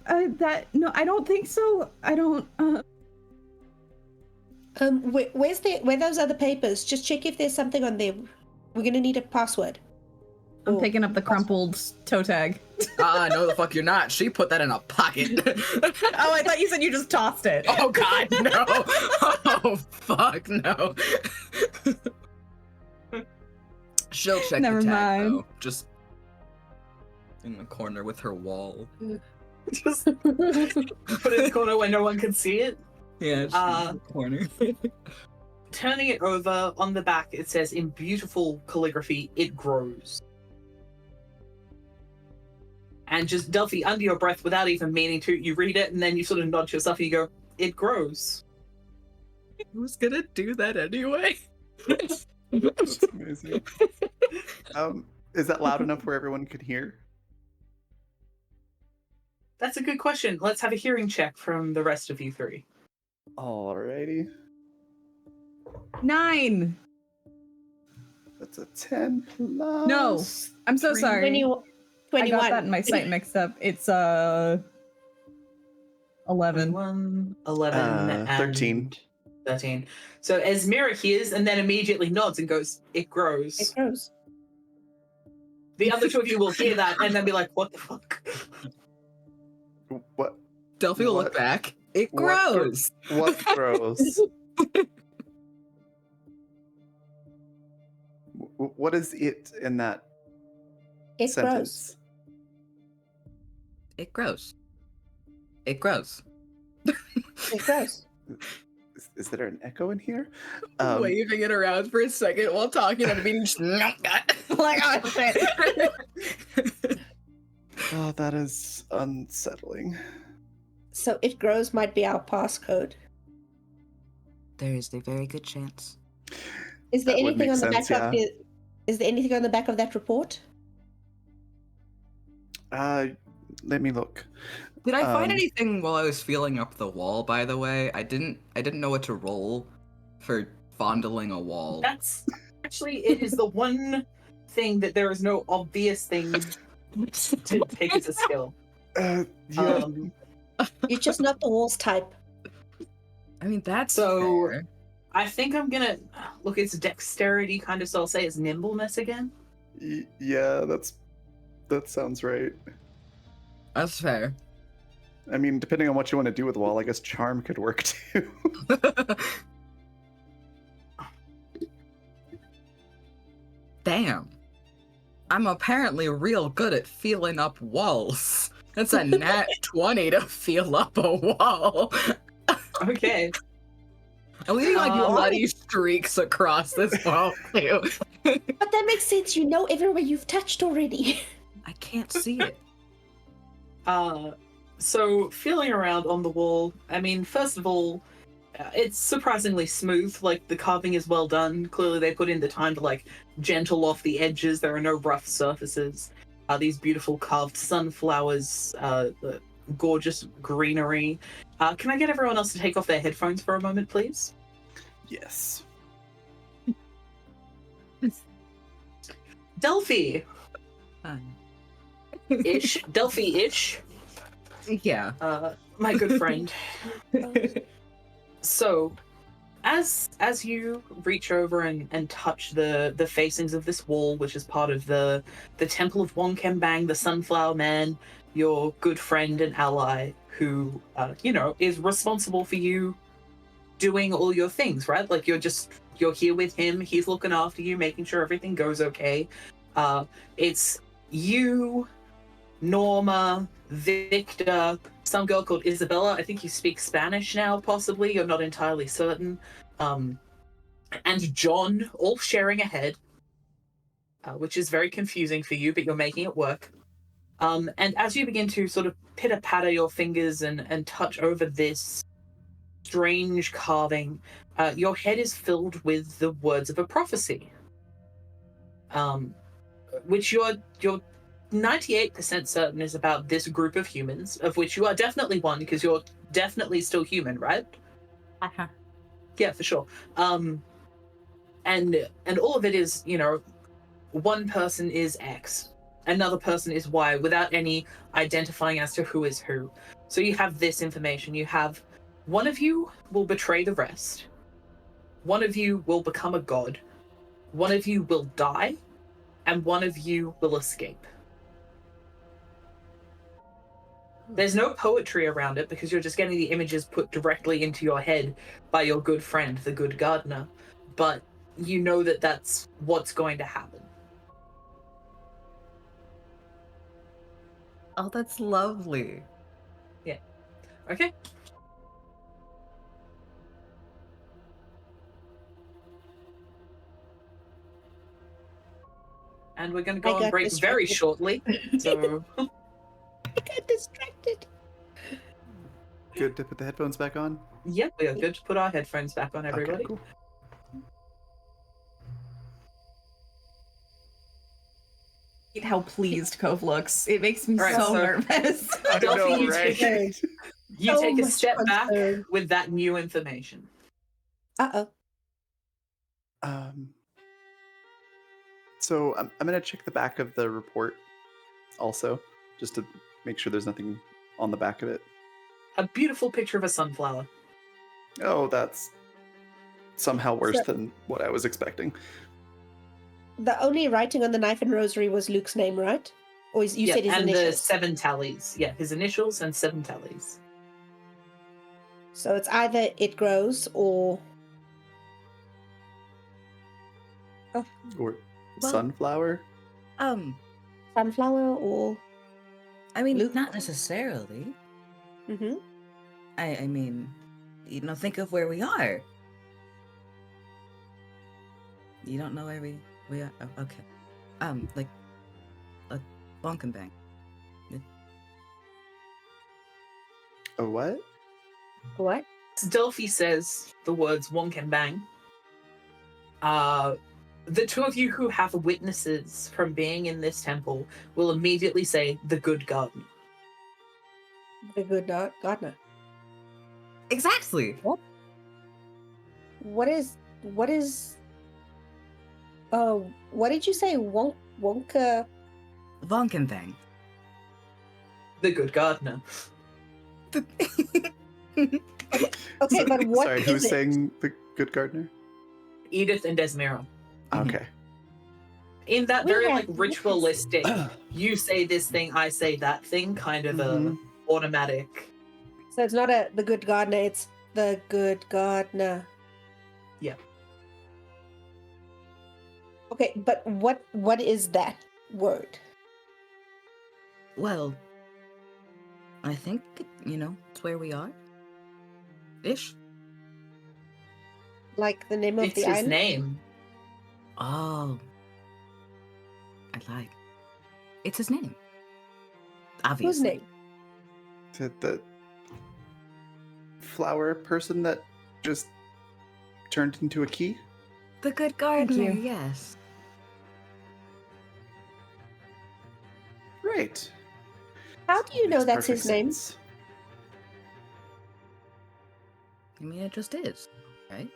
no, I don't think so. I don't, Where those other papers? Just check if there's something on them. We're gonna need a password. I'm Oh, picking up the crumpled toe tag. No, the fuck you're not. She put that in a pocket. Oh, I thought you said you just tossed it. Oh god, no. Oh fuck, no. She'll check Never the tag, mind. though. Just in the corner with her wall. Just put it in the corner where no one can see it. Yeah, just in the corner. Turning it over, on the back it says in beautiful calligraphy, "It grows." And just Delphi, under your breath, without even meaning to, you read it and then you sort of nod to yourself and you go, "It grows." Who's gonna do that anyway? That's amazing. Is that loud enough where everyone could hear? That's a good question. Let's have a hearing check from the rest of you three. Alrighty. 9. That's a 10 plus. No, I'm so three. sorry. 21. I got that in my sight mixed up. It's 11. 11, and 13. 13. So Esmira hears and then immediately nods and goes, "It grows." It grows. The other two of you will hear that and then be like, "What the fuck?" What? Delphi will look What? back. It What grows. What grows? What is it in that It grows. sentence? It grows. It grows. It grows. Is there an echo in here? Waving it around for a second while talking at a meeting. Just like, oh shit. Oh, that is unsettling. So it grows might be our passcode. There is a very good chance. Is there That would anything on make the sense, back of the? Is there anything on the back of that report? Let me look. Did I find Um, anything while I was feeling up the wall, by the way? I didn't know what to roll for fondling a wall. That's actually, it is the one thing that there is no obvious thing to take as a skill. Yeah. You're just not the walls type. I mean, that's So- fair. I think I'm gonna look. It's dexterity, kind of. So I'll say it's nimbleness again. Yeah, that sounds right. That's fair. I mean, depending on what you want to do with the wall, I guess charm could work too. Damn. I'm apparently real good at feeling up walls. That's a nat 20 to feel up a wall. Okay. I'm leaving like Oh. bloody streaks across this wall too. But that makes sense. You know everywhere you've touched already. I can't see it. So feeling around on the wall. I mean, first of all, it's surprisingly smooth. Like the carving is well done. Clearly, they put in the time to like gentle off the edges. There are no rough surfaces. These beautiful carved sunflowers, gorgeous greenery. Can I get everyone else to take off their headphones for a moment, please? Yes. Delphi. Ish. Delphi-ish. Yeah. My good friend. So, as you reach over and touch the facings of this wall, which is part of the Temple of Wonkembang, the Sunflower Man, your good friend and ally, who is responsible for you doing all your things, right? Like you're here with him. He's looking after you, making sure everything goes okay. It's you, Norma, Victor, some girl called Isabella. I think you speak Spanish now, possibly. You're not entirely certain. And John, all sharing a head, which is very confusing for you, but you're making it work. And as you begin to sort of pitter-patter your fingers and touch over this strange carving, your head is filled with the words of a prophecy, which you're 98% certain is about this group of humans, of which you are definitely one, because you're definitely still human, right? Uh-huh. Yeah, for sure. And all of it is, one person is X, another person is Y, without any identifying as to who is who. So you have this information. You have one of you will betray the rest. One of you will become a god. One of you will die. And one of you will escape. There's no poetry around it because you're just getting the images put directly into your head by your good friend, the good gardener. But you know that that's what's going to happen. Oh, that's lovely. Okay? And we're going to I go on got break very distracted. shortly. So, I got distracted. Good to put the headphones back on. yeah, we are good to put our headphones back on, everybody. Okay, cool. How pleased Cove looks. It makes me Alright, so so- nervous. I Delphi, know, you right? take You So take a much step back concern. with that new information. Uh-oh. So I'm going to check the back of the report also, just to make sure there's nothing on the back of it. A beautiful picture of a sunflower. Oh, that's somehow worse So- than what I was expecting. The only writing on the knife and rosary was Luke's name, right? Or you said his and the initials. 7 tallies. Yeah, his initials and 7 tallies. So it's either it grows or Or Well- sunflower? sunflower or. I mean, Luke? not necessarily. Mm-hmm. I mean, think of where we are. You don't know where we are? Oh, okay. Like a Bonken Bang. A what? What? Delphi says the words Wonk and Bang. The two of you who have witnesses from being in this temple will immediately say the good garden. The good gardener. Exactly. What is? What did you say? Wonka. Bonken Bang. The good gardener. Okay, but what Sorry, is who's it? saying the good gardener? Edith and Desmira. Okay. In that We very have like ritualistic, you say this thing, I say that thing, kind of Mhm. a automatic. So it's not the good gardener. It's the good gardener. Yeah. Okay, but what is that word? Well, I think, it's where we are. Ish. Like the name of It's the his island? name. Oh. I lied. It's his name. Obviously. Whose name? The flower person that just turned into a key? The good gardener, you. yes. Right. How do you know Makes that's his perfect name? sense. I mean, it just is, right?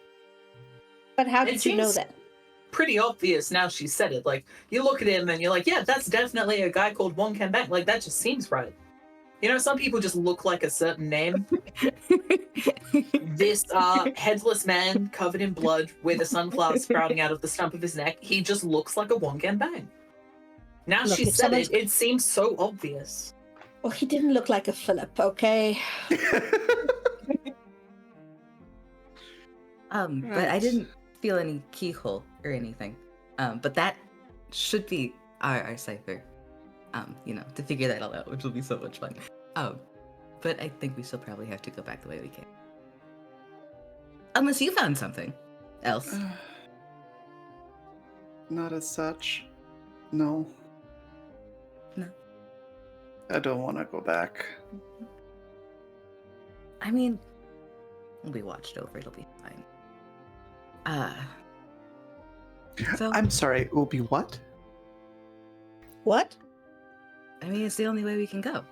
But how It did you know seems- that? Pretty obvious now she said it. Like, you look at him and you're like, yeah, that's definitely a guy called Wong Kan Bang. Like, that just seems right. Some people just look like a certain name. This headless man covered in blood with a sunflower sprouting out of the stump of his neck, he just looks like a Wong Kan Bang. Now Look, she if said someone's- it seems so obvious. Well, he didn't look like a Philip, okay? But I didn't feel any keyhole or anything. But that should be our cipher. To figure that all out, which will be so much fun. But I think we still probably have to go back the way we came. Unless you found something else. Not as such. No. No. I don't want to go back. I mean, we'll be watched over. It'll be fine. So I'm sorry, it will be what? What? I mean, it's the only way we can go.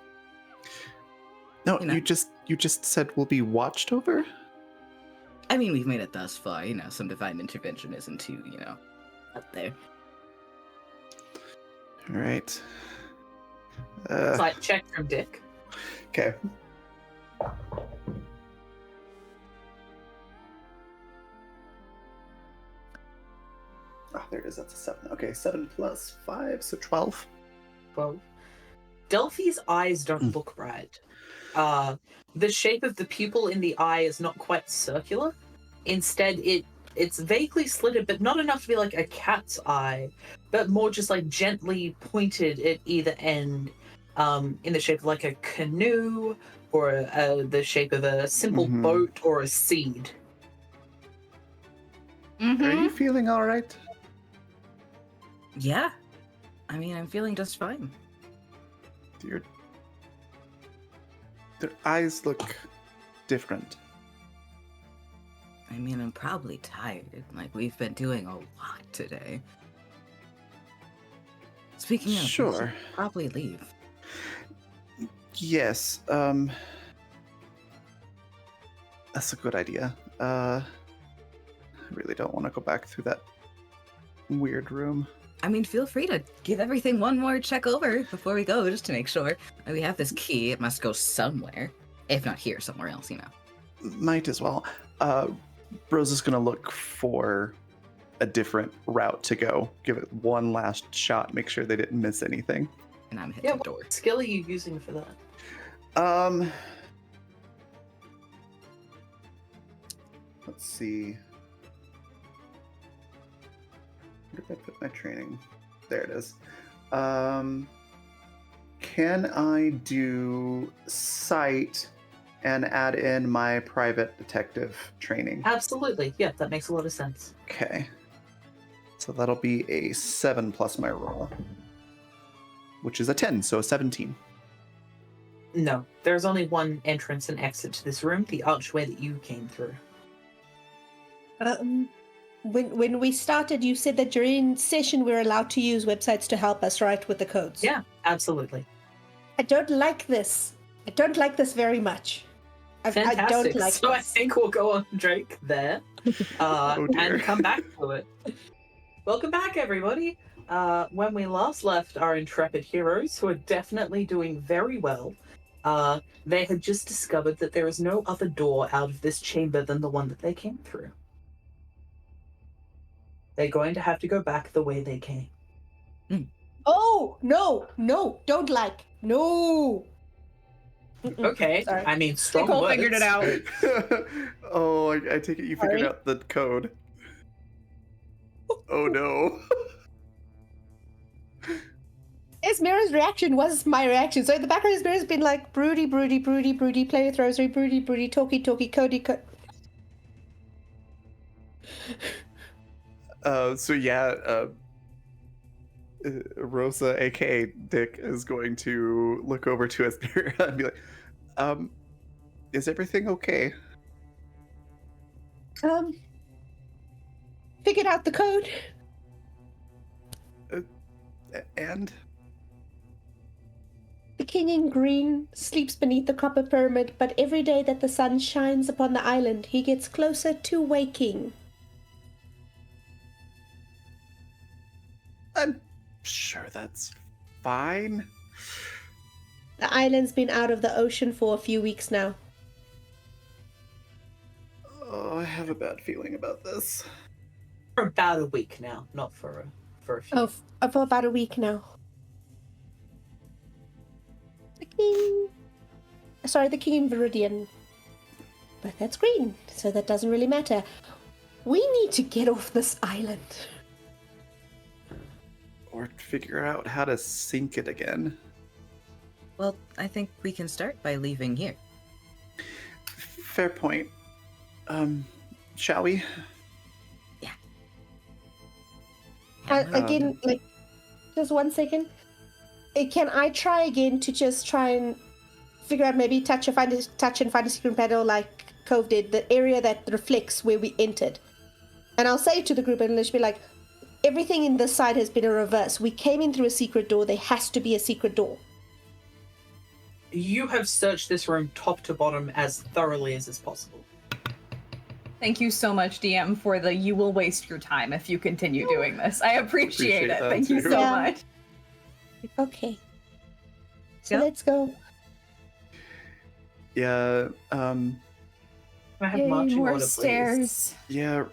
No, You know. you just said we'll be watched over? I mean, we've made it thus far. Some divine intervention isn't too, up there. All right. Slight check from Dick. Okay. Oh, there it is. That's a 7. Okay, 7 plus 5, so 12. Well, Delphi's eyes don't look right. The shape of the pupil in the eye is not quite circular. Instead, it's vaguely slitted, but not enough to be like a cat's eye, but more just like gently pointed at either end, in the shape of like a canoe or the shape of a simple boat or a seed. Mm-hmm. Are you feeling all right? Yeah. I mean, I'm feeling just fine. Their eyes look different. I mean, I'm probably tired. Like, we've been doing a lot today. Speaking of, we should Sure. probably leave. Yes, that's a good idea. I really don't want to go back through that weird room. I mean, feel free to give everything one more check over before we go, just to make sure. We have this key. It must go somewhere. If not here, somewhere else, Might as well. Rose is going to look for a different route to go. Give it one last shot. Make sure they didn't miss anything. And I'm hitting Yeah, the what door. skill are you using for that? Let's see. Where did I put my training? There it is. Can I do sight and add in my private detective training? Absolutely. Yeah, that makes a lot of sense. Okay. So that'll be a 7 plus my roll, which is a 10, so a 17. No, there's only one entrance and exit to this room, the archway that you came through. When we started, you said that during session we're allowed to use websites to help us, right, with the codes? Yeah, absolutely. I don't like this. I don't like this very much. Fantastic. I don't like so this. I think we'll go on Drake there Oh, dear. and come back to it. Welcome back, everybody. When we last left our intrepid heroes, who are definitely doing very well, they had just discovered that there is no other door out of this chamber than the one that they came through. They're going to have to go back the way they came. Oh, no, don't like. No. Okay, Sorry. I mean, strong Nicole words. figured it out. Oh, I take it you figured Sorry. out the code. Oh no. Esmera's reaction was my reaction. So in the background, Esmera's been like, broody, play with Rosary, broody, talky, Cody. Rosa, aka Dick, is going to look over to us and be like, is everything okay? Figured out the code. And The king in green sleeps beneath the copper pyramid, but every day that the sun shines upon the island, he gets closer to waking. I'm sure that's fine. The island's been out of the ocean for a few weeks now. Oh, I have a bad feeling about this. For about a week now, not for a few. Oh, for about a week now. The king in Viridian. But that's green, so that doesn't really matter. We need to get off this island. Or figure out how to sink it again. Well, I think we can start by leaving here. Fair point. Shall we? Again, just 1 second. Can I try again to just try and figure out maybe touch and find a secret panel like Cove did, the area that reflects where we entered. And I'll say to the group and let's be like, everything in this side has been a reverse. We came in through a secret door. There has to be a secret door. You have searched this room top to bottom as thoroughly as is possible. Thank you so much, DM, for the you will waste your time if you continue doing this. I appreciate it. that Thank you too. so Yeah. much. Okay. So Yep. let's go. Yeah, I have Yay, marching more order, please. stairs. yeah.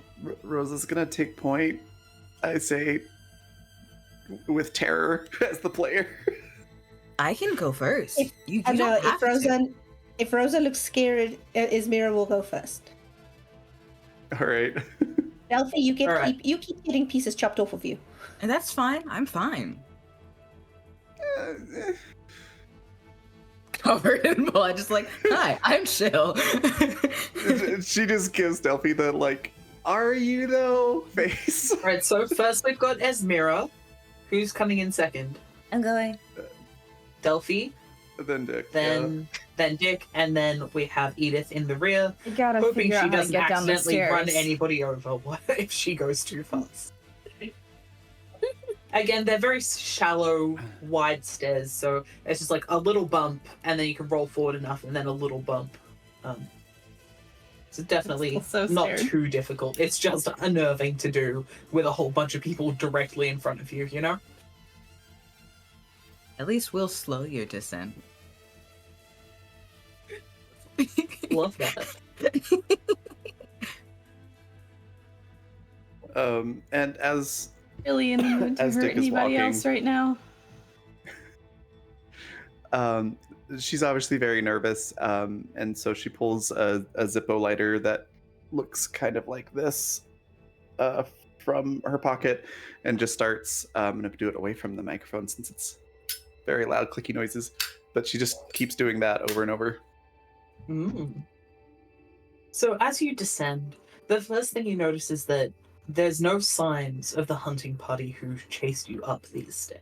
Rosa's gonna take point. I say, with terror as the player. I can go first. If- you I don't know have to. if Rosa looks scared, Ismira will go first. All right. Delphi, you All right. keep getting pieces chopped off of you. And that's fine. I'm fine. Covered in blood, just like, hi, I'm chill. She just gives Delphi the like, "Are you though?" face. All right, so first we've got Esmira. Who's coming in second? I'm going. Delphi, Then Dick. then Dick, and then we have Edith in the rear, You gotta hoping figure she out how to doesn't get down the accidentally stairs. run anybody over if she goes too fast. Again, they're very shallow, wide stairs, so it's just like a little bump, and then you can roll forward enough, and then a little bump. So definitely I'm so not scared. too difficult. It's just unnerving to do with a whole bunch of people directly in front of you, you know? At least we'll slow your descent. Love that. And as Really in the mood to As hurt Dick is anybody walking. else right now. she's obviously very nervous, and so she pulls a Zippo lighter that looks kind of like this from her pocket, and just starts. I'm gonna do it away from the microphone since it's very loud, clicky noises. But she just keeps doing that over and over. Mm. So as you descend, the first thing you notice is that there's no signs of the hunting party who chased you up these stairs.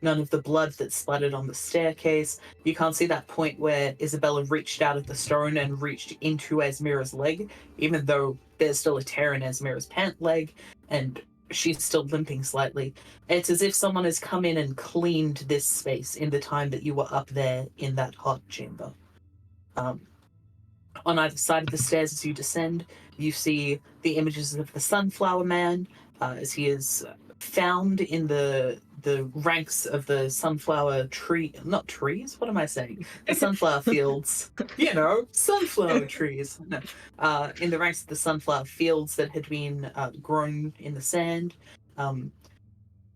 None of the blood that splattered on the staircase. You can't see that point where Isabella reached out at the stone and reached into Esmira's leg, even though there's still a tear in Esmira's pant leg, and she's still limping slightly. It's as if someone has come in and cleaned this space in the time that you were up there in that hot chamber. On either side of the stairs as you descend, you see the images of the Sunflower Man, as he is found in the ranks of the sunflower tree, not trees, what am I saying? The sunflower fields, you know, sunflower trees. No. In the ranks of the sunflower fields that had been grown in the sand.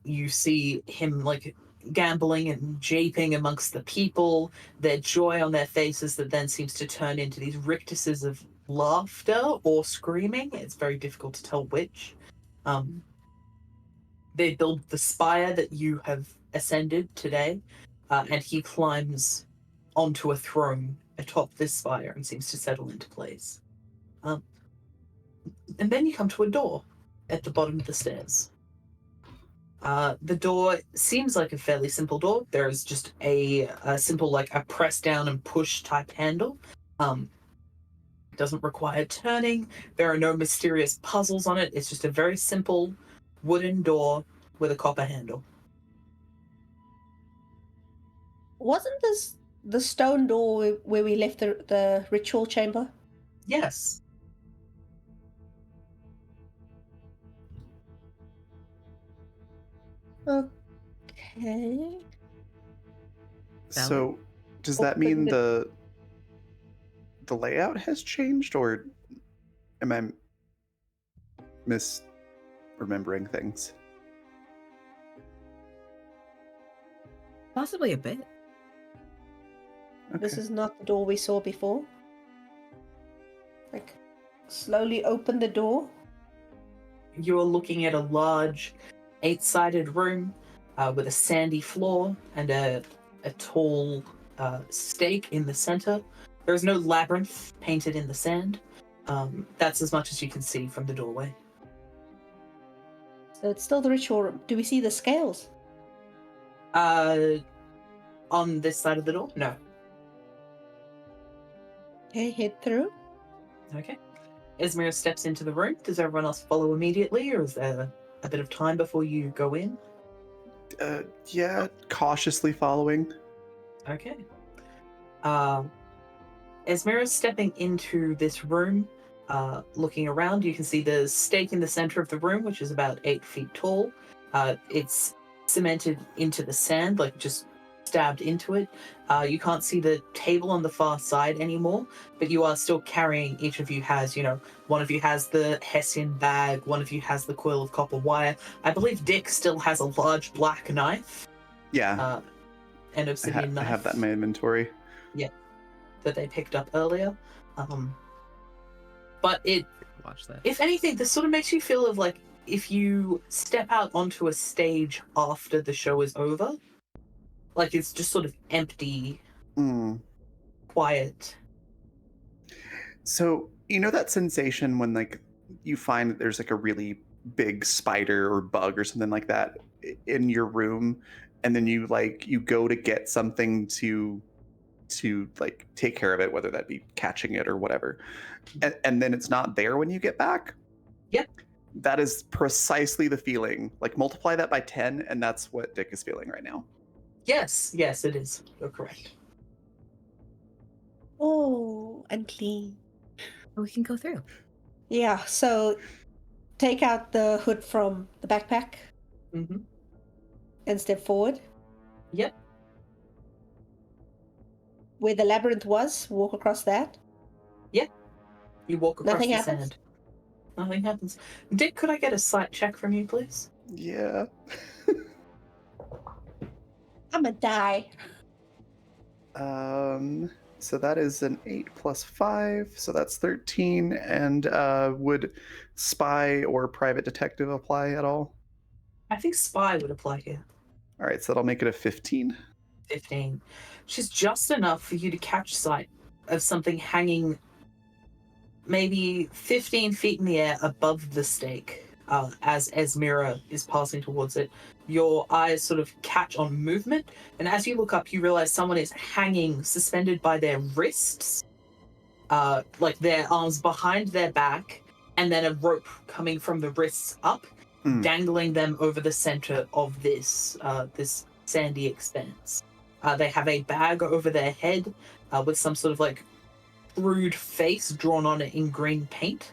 You see him like gambling and japing amongst the people, their joy on their faces that then seems to turn into these rictuses of laughter or screaming. It's very difficult to tell which. They build the spire that you have ascended today, and he climbs onto a throne atop this spire and seems to settle into place. And then you come to a door at the bottom of the stairs. The door seems like a fairly simple door. There is just a simple, like a press down and push type handle. It doesn't require turning. There are no mysterious puzzles on it. It's just a very simple wooden door with a copper handle. Wasn't this the stone door where we left the ritual chamber? Yes. Okay. So, does that mean the layout has changed, or am I misremembering things? Possibly a bit. This Okay. is not the door we saw before. Like, slowly open the door. You're looking at a large 8-sided room with a sandy floor and a tall stake in the center. There is no labyrinth painted in the sand. That's as much as you can see from the doorway. So it's still the ritual room. Do we see the scales? On this side of the door? No. Okay, head through. Okay. Esmira steps into the room. Does everyone else follow immediately, or is there a bit of time before you go in? Yeah, cautiously following. Okay. Esmira's stepping into this room, looking around. You can see the stake in the center of the room, which is about 8 feet tall. It's cemented into the sand, like just stabbed into it. You can't see the table on the far side anymore, but you are still carrying, each of you has, one of you has the Hessian bag, one of you has the coil of copper wire. I believe Dick still has a large black knife. Yeah. An obsidian knife. I have that in my inventory. Yeah. That they picked up earlier. But Watch that. if anything, this sort of makes you feel of like if you step out onto a stage after the show is over, like it's just sort of empty, quiet. So, that sensation when like you find that there's like a really big spider or bug or something like that in your room, and then you go to get something to like take care of it, whether that be catching it or whatever, and then it's not there when you get back. Yep. That is precisely the feeling. Like multiply that by 10, and that's what Dick is feeling right now. Yes, it is. You're correct. Oh, unclean. We can go through. Yeah, so take out the hood from the backpack Mm-hmm. and step forward. Yep. Where the labyrinth was, walk across that. You walk across Nothing the happens? sand. Nothing happens. Dick, could I get a sight check from you, please? Yeah. I'ma die. So that is an 8 plus 5, so that's 13. And would spy or private detective apply at all? I think spy would apply here. All right, so that'll make it a 15. 15. She's just enough for you to catch sight of something hanging maybe 15 feet in the air above the stake. As Esmira is passing towards it, your eyes sort of catch on movement, and as you look up, you realize someone is hanging, suspended by their wrists, like their arms behind their back, and then a rope coming from the wrists up, dangling them over the center of this sandy expanse. They have a bag over their head with some sort of like crude face drawn on it in green paint.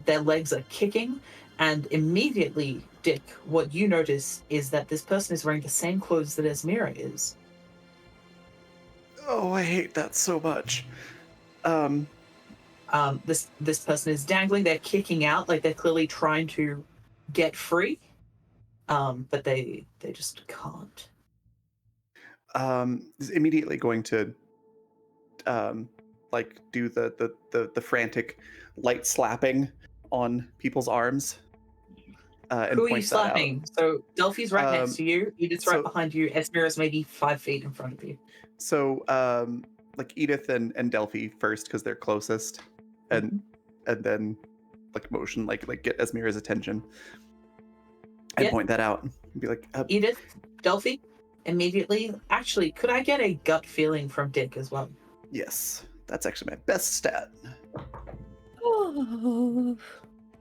Their legs are kicking, and immediately, Dick, what you notice is that this person is wearing the same clothes that Esmira is. Oh, I hate that so much. This person is dangling, they're kicking out, like they're clearly trying to get free, but they just can't. Is immediately going to like do the frantic light slapping on people's arms. And who are you point that out. slapping? So Delphi's right next to you, Edith's right so- behind you, Esmira's maybe 5 feet in front of you. So like Edith and Delphi first because they're closest, and then like motion like get Esmira's attention and point that out and be like, Edith, Delphi, immediately. Actually, could I get a gut feeling from Dick as well? yes, that's actually my best stat. Oh.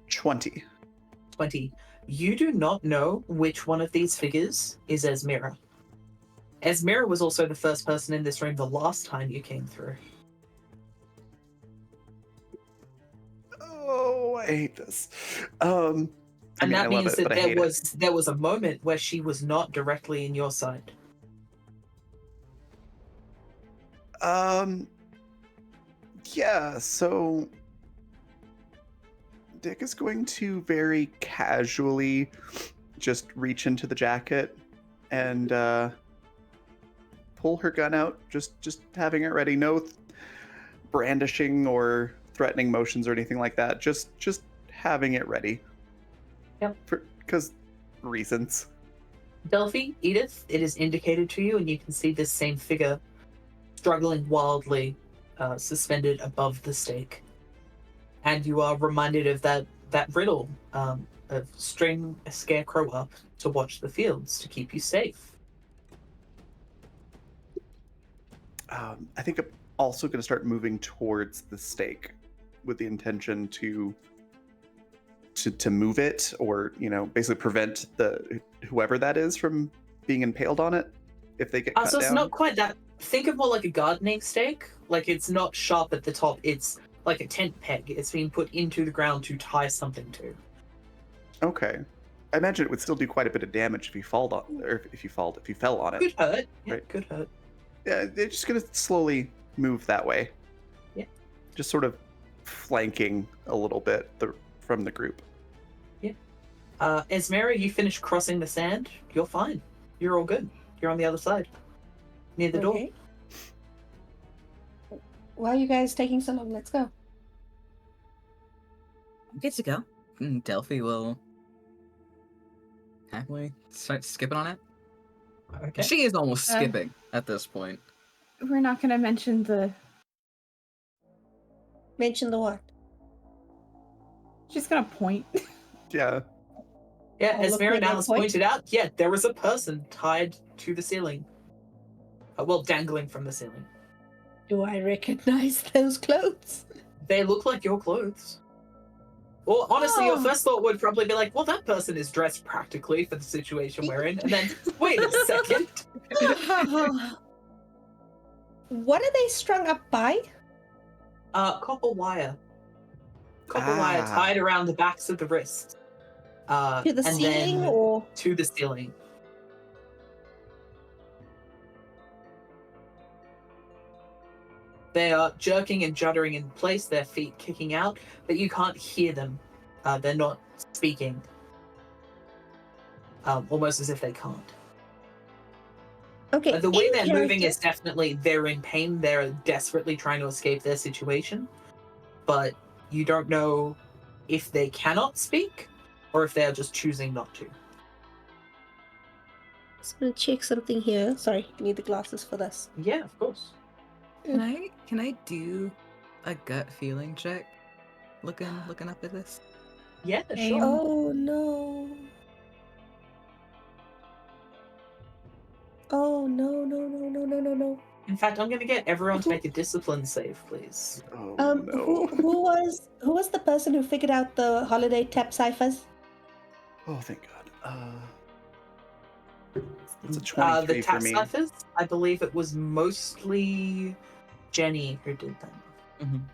20. 20. You do not know which one of these figures is Esmira. Esmira was also the first person in this room the last time you came through. Oh, I hate this. And that means that there was a moment where she was not directly in your side. Yeah, so Dick is going to very casually just reach into the jacket and pull her gun out, just having it ready. No brandishing or threatening motions or anything like that. Just having it ready. Yep. Because reasons. Delphi, Edith, it is indicated to you, and you can see this same figure struggling wildly, suspended above the stake. And you are reminded of that riddle of string a scarecrow up to watch the fields to keep you safe. I think I'm also going to start moving towards the stake with the intention to move it, or basically prevent whoever that is from being impaled on it if they get cut So it's down. not quite that. Think of more like a gardening stake. Like, it's not sharp at the top. It's like a tent peg. It's being put into the ground to tie something to. Okay. I imagine it would still do quite a bit of damage if you fell on it. Could hurt. Yeah, Right. could hurt. Yeah, they're just gonna slowly move that way. Yeah. Just sort of flanking a little bit from the group. Yeah. Esmera, you finish crossing the sand. You're fine. You're all good. You're on the other side, near the door. Okay. Why are you guys taking so long? Let's go. Good to go. Delphi will happily start skipping on it. Okay. She is almost skipping at this point. We're not going to mention the... Mention the what? She's going to point. Yeah. Yeah, Oh, as look Mara where now they has point. pointed out, yeah, there was a person tied to the ceiling. Well, dangling from the ceiling. Do I recognize those clothes? They look like your clothes. Well, honestly, your Oh. first thought would probably be like, well, that person is dressed practically for the situation we're in. And then, wait a second. What are they strung up by? Copper wire. Copper wire tied around the backs of the wrists. To the and ceiling, then or to the ceiling. They are jerking and juddering in place, their feet kicking out, but you can't hear them. They're not speaking. Almost as if they can't. okay? The way in they're moving character- is definitely they're in pain. They're desperately trying to escape their situation, but you don't know if they cannot speak or if they are just choosing not to. Just gonna check something here. Sorry, I need the glasses for this. Yeah, of course. Can I do a gut feeling check? Looking up at this. Yeah, Same. sure. Oh no! Oh no! In fact, I'm going to get everyone to make a discipline save, please. Oh Who was the person who figured out the holiday tap ciphers? Oh, thank God. It's a 23 The for tap me. ciphers, I believe it was mostly Jenny who did them.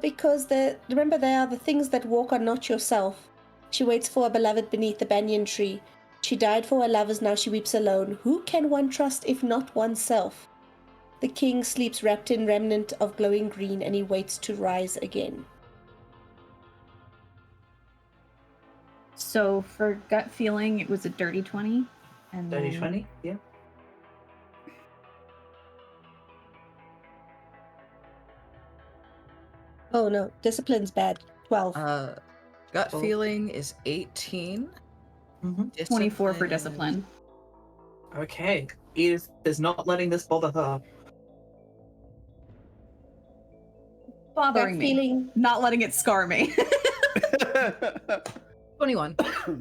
Because remember, they are the things that walk are not yourself. She waits for a beloved beneath the banyan tree. She died for her lovers, now she weeps alone. Who can one trust if not oneself? The king sleeps wrapped in remnant of glowing green, and he waits to rise again. So for gut feeling, it was a dirty 20. And Dirty then 20, yeah. Oh no, discipline's bad. 12. Gut Oh. feeling is 18. Mm-hmm. 24 for discipline. Okay. Edith is not letting this bother her. Bothering Gut me. feeling. Not letting it scar me. 21.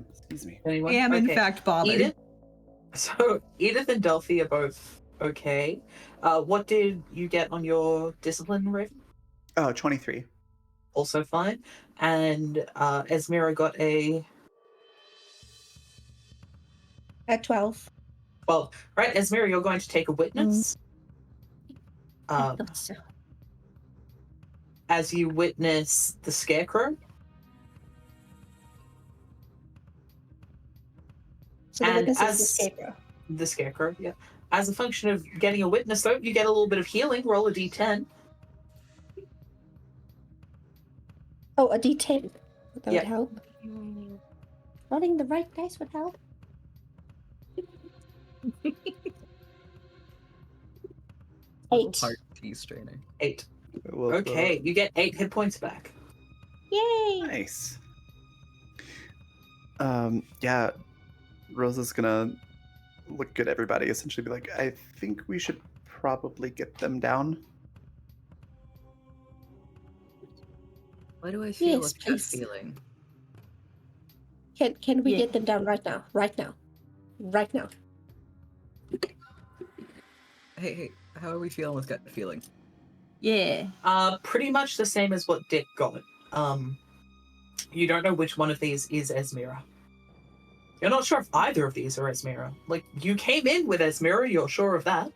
Excuse me. I Anyone? am, in Okay. fact, bothered. Edith? So, Edith and Delphi are both okay. What did you get on your discipline, Raven? Oh, 23. Also fine. And Esmera got a... At 12. Well, right, Esmera, you're going to take a witness. I thought so. As you witness the Scarecrow. So the And witness is the as- scarecrow. The Scarecrow, yeah. As a function of getting a witness, though, you get a little bit of healing. Roll a d10. Oh, a d10. That Yeah. would help. Rolling the right dice would help. 8. Heart tea strainer. 8. Well, Okay, you get 8 hit points back. Yay! Nice. Yeah, Rosa's gonna look at everybody, essentially be like, I think we should probably get them down. Why do I feel Yes, a gut please. feeling? Can we Yeah. get them down right now? Right now. Right now. Hey, how are we feeling with gut feeling? Yeah. Pretty much the same as what Dick got. You don't know which one of these is Esmira. You're not sure if either of these are Esmira. Like, you came in with Esmira, you're sure of that.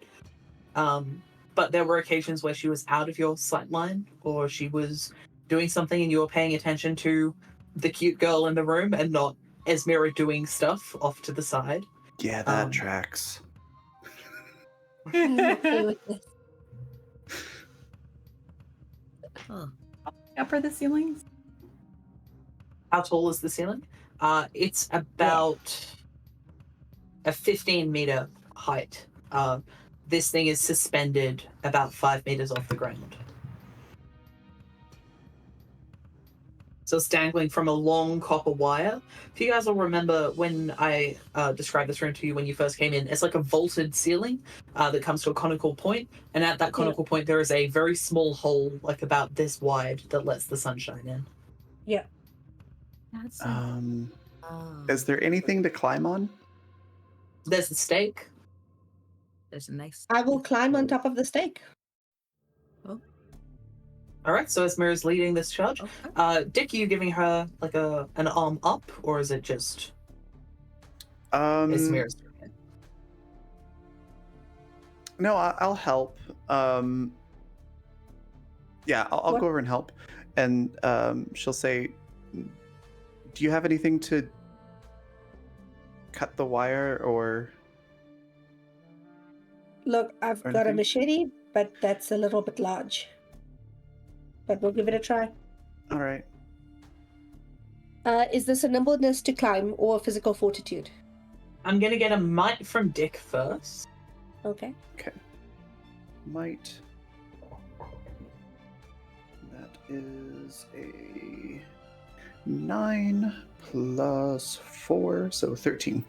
But there were occasions where she was out of your sight line, or she was doing something and you were paying attention to the cute girl in the room and not Esmira doing stuff off to the side. Yeah, that tracks. I'm okay with this. Oh. Up are the ceilings? How tall is the ceiling? It's about a 15-meter height. This thing is suspended about 5 meters off the ground. So it's dangling from a long copper wire. If you guys will remember when I described this room to you when you first came in, it's like a vaulted ceiling that comes to a conical point, and at that conical point there is a very small hole, like about this wide, that lets the sunshine in. Yeah. That's Is there anything to climb on? There's the stake. there's a nice. I will climb on top of the stake. All right, so Esmira's leading this charge. Okay. Dick, are you giving her like an arm up, or is it just Esmira's doing it? No, I'll help. Yeah, I'll go over and help. And she'll say, do you have anything to cut the wire or... Look, I've got a anything? machete, but that's a little bit large. But we'll give it a try. All right. Is this a nimbleness to climb or physical fortitude? I'm gonna get a might from Dick first. Okay. Okay. Might. That is a 9 plus 4, so 13.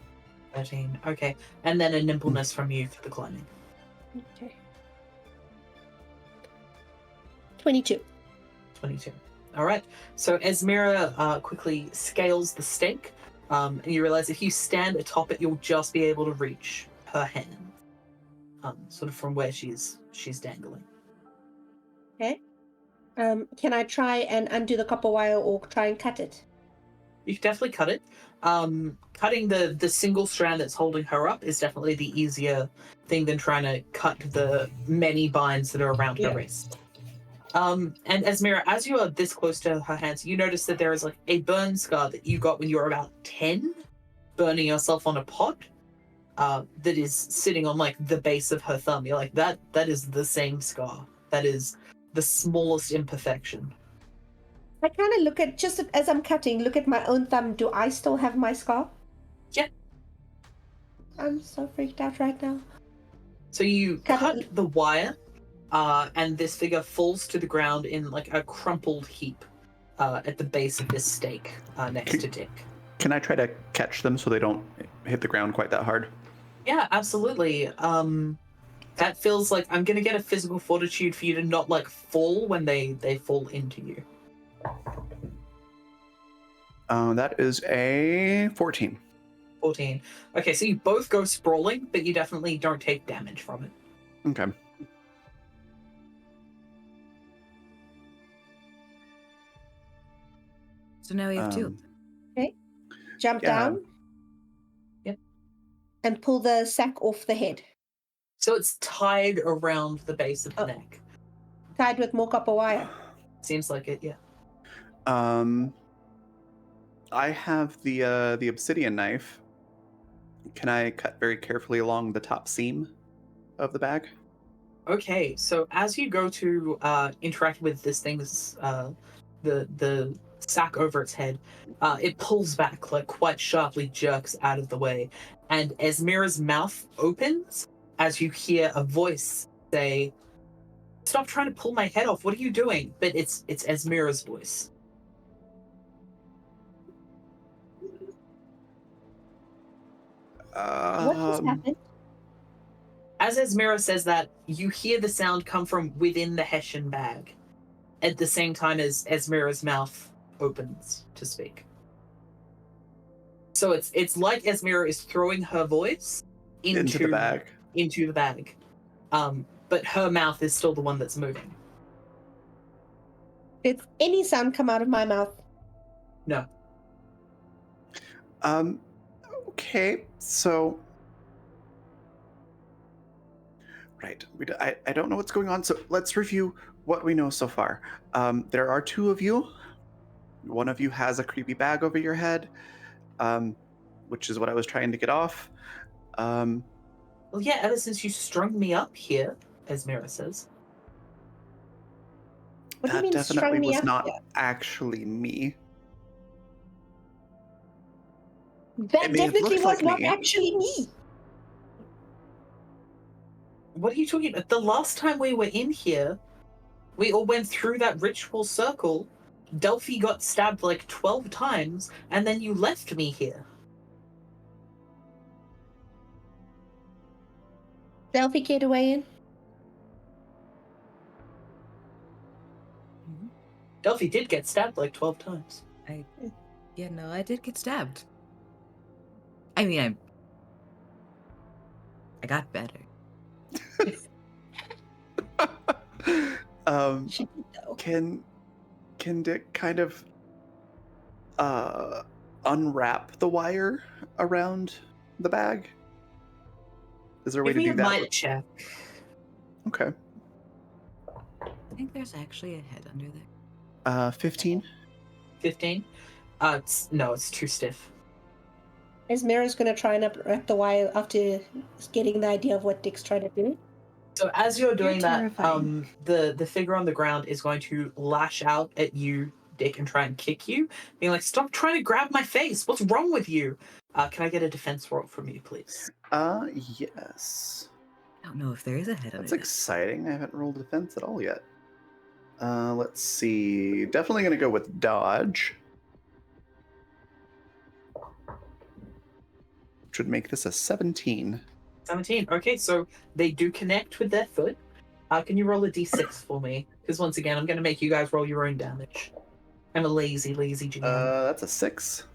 13. Okay, and then a nimbleness from you for the climbing. Okay. 22. 22. All right. So Esmira quickly scales the stake, and you realize if you stand atop it, you'll just be able to reach her hand, sort of from where she's dangling. Okay. Can I try and undo the copper wire or try and cut it? You can definitely cut it. Cutting the single strand that's holding her up is definitely the easier thing than trying to cut the many binds that are around her wrist. And Esmira, as you are this close to her hands, you notice that there is like a burn scar that you got when you were about 10, burning yourself on a pot, that is sitting on like the base of her thumb. You're like, that is the same scar. That is the smallest imperfection. I kind of look at, just as I'm cutting, look at my own thumb. Do I still have my scar? Yeah. I'm so freaked out right now. So you Cut cut it. the wire, and this figure falls to the ground in like a crumpled heap at the base of this stake next to Dick. Can I try to catch them so they don't hit the ground quite that hard? Yeah, absolutely. That feels like I'm gonna get a physical fortitude for you to not like fall when they fall into you. That is a 14. 14. Okay, so you both go sprawling, but you definitely don't take damage from it. Okay. So now we have two. Jump Yeah. down. Yep. And pull the sack off the head. So it's tied around the base of the neck. Tied with more copper wire. Seems like it, yeah. I have the obsidian knife. Can I cut very carefully along the top seam of the bag? Okay, so as you go to interact with this thing's the sack over its head, it pulls back, like quite sharply jerks out of the way, and Esmira's mouth opens as you hear a voice say, "Stop trying to pull my head off. What are you doing?" But it's Esmira's voice. What just happened? As Esmira says that, you hear the sound come from within the Hessian bag, at the same time as Esmira's mouth opens to speak. So it's like Esmira is throwing her voice into the bag. Into the bag. but her mouth is still the one that's moving. Did any sound come out of my mouth? No. Okay, so right, I don't know what's going on, so let's review what we know so far. There are two of you. One of you has a creepy bag over your head, which is what I was trying to get off. Well, yeah, ever since you strung me up here, as Mira says. What do you That mean definitely strung me was up not here? actually me. That It may have definitely looked was like not me. actually me. What are you talking about? The last time we were in here, we all went through that ritual circle. Delphi got stabbed like 12 times, and then you left me here. Delphi get away in. Delphi did get stabbed like 12 times. I did get stabbed. I mean, I got better. She did though. Can Dick kind of unwrap the wire around the bag? Is there a way Give to me do a that? might check. Okay. I think there's actually a head under there. 15. 15? It's too stiff. Esmera's gonna try and wrap the wire after getting the idea of what Dick's trying to do. So as you're doing that, terrifying. the figure on the ground is going to lash out at you, Dick, and try and kick you, being like, "Stop trying to grab my face! What's wrong with you?" Can I get a defense roll from you, please? Yes. I don't know if there is a head That's under there. exciting. I haven't rolled defense at all yet. Let's see. Definitely gonna go with dodge. Should make this a 17. 17. Okay, so they do connect with their foot. Can you roll a d6 for me? Because once again, I'm going to make you guys roll your own damage. I'm a lazy GM. That's a 6.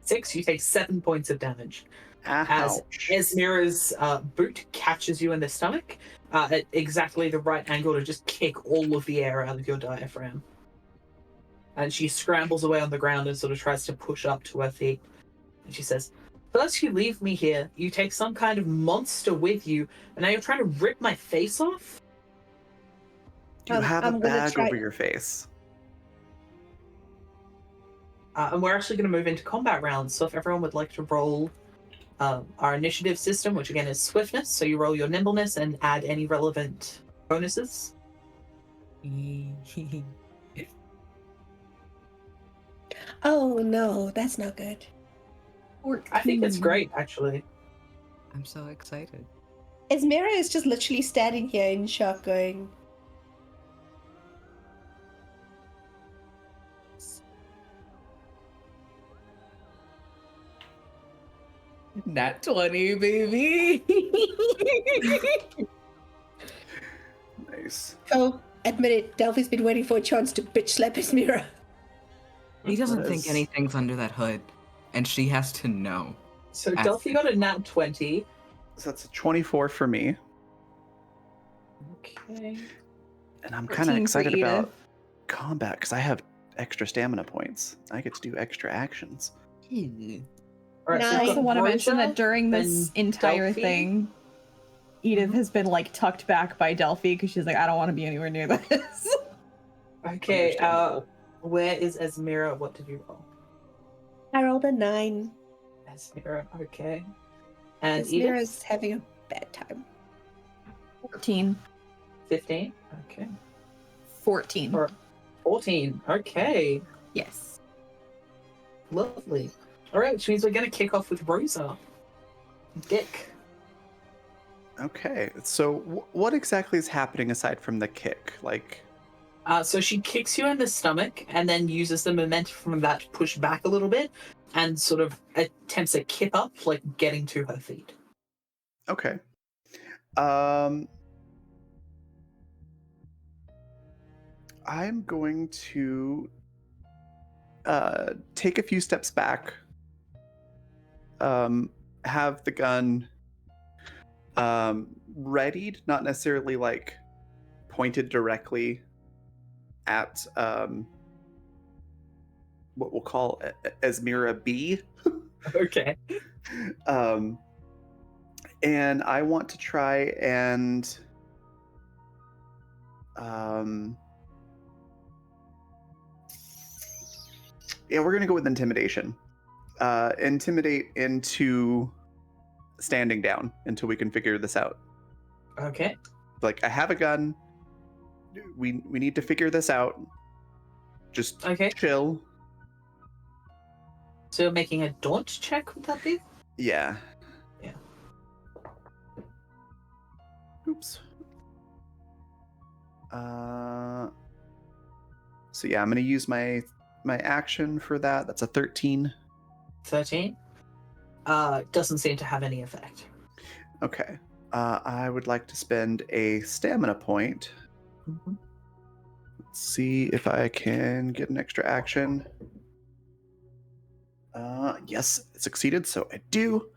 6, you take 7 points of damage. As Ouch. Esmera's boot catches you in the stomach at exactly the right angle to just kick all of the air out of your diaphragm. And she scrambles away on the ground and sort of tries to push up to her feet. And she says, "First you leave me here, you take some kind of monster with you, and now you're trying to rip my face off?" You have a I'm gonna bag try- over your face. And we're actually going to move into combat rounds. So if everyone would like to roll our initiative system, which again is swiftness, so you roll your nimbleness and add any relevant bonuses. Oh no, that's not good. I think it's great, actually. I'm so excited. Esmera is just literally standing here in shock, going, Nat 20, baby. Nice. "Oh, admit it, Delphi's been waiting for a chance to bitch slap Esmera." He doesn't That think is- anything's under that hood, and she has to know. So Ask Delphi it. got a nat 20. So that's a 24 for me. Okay. And I'm 14 kind of for excited Edith. about combat because I have extra stamina points. I get to do extra actions. All right, Nice. so I we've also got want to mention Rosa, that during this then entire Delphi. thing, Edith has been like tucked back by Delphi because she's like, I don't want to be anywhere near this. Okay, Understandable. where is Esmera? What did you roll? I rolled a 9. Esmera, okay. And Edith? Esmera's having a bad time. 14. 15? Okay. 14. Or 14, okay. Yes. Lovely. Alright, which means we're going to kick off with Rosa. Dick. Okay, so what exactly is happening aside from the kick? Like, So she kicks you in the stomach and then uses the momentum from that to push back a little bit and sort of attempts a kip up, like getting to her feet. okay. I'm going to take a few steps back. Have the gun readied, not necessarily like pointed directly at what we'll call Esmira B. Okay. And I want to try and yeah, we're gonna go with intimidation. Intimidate into standing down until we can figure this out. Okay. Like, I have a gun. We need to figure this out. Just Okay. chill. So making a daunt check, would that be? Yeah. Yeah. Oops. So yeah, I'm gonna use my action for that. That's a 13. 13. Doesn't seem to have any effect. Okay. I would like to spend a stamina point. Mhm. Let's see if I can get an extra action. Yes, it succeeded, so I do.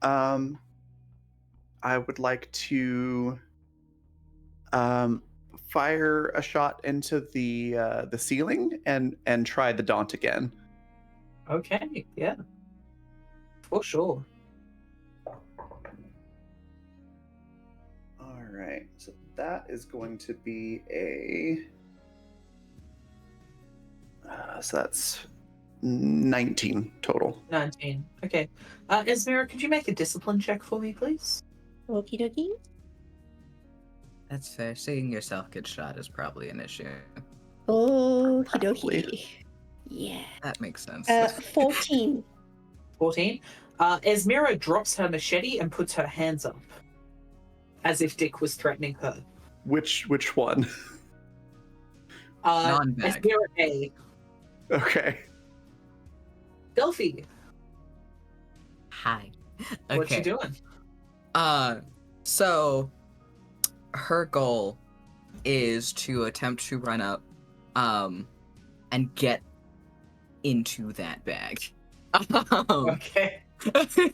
I would like to fire a shot into the ceiling and try the daunt again. Okay, yeah. For sure. All right, so that is going to be a. So that's 19 total. 19. Okay. Esmira, could you make a discipline check for me, please? Okie dokie. That's fair. Seeing yourself get shot is probably an issue. Okie Probably. dokie. Yeah. That makes sense. 14. 14. Esmira drops her machete and puts her hands up, as if Dick was threatening her. Which one? Non-bag. Esmira A. Okay. Delphi, Hi. what you doing? So her goal is to attempt to run up, and get into that bag. Okay.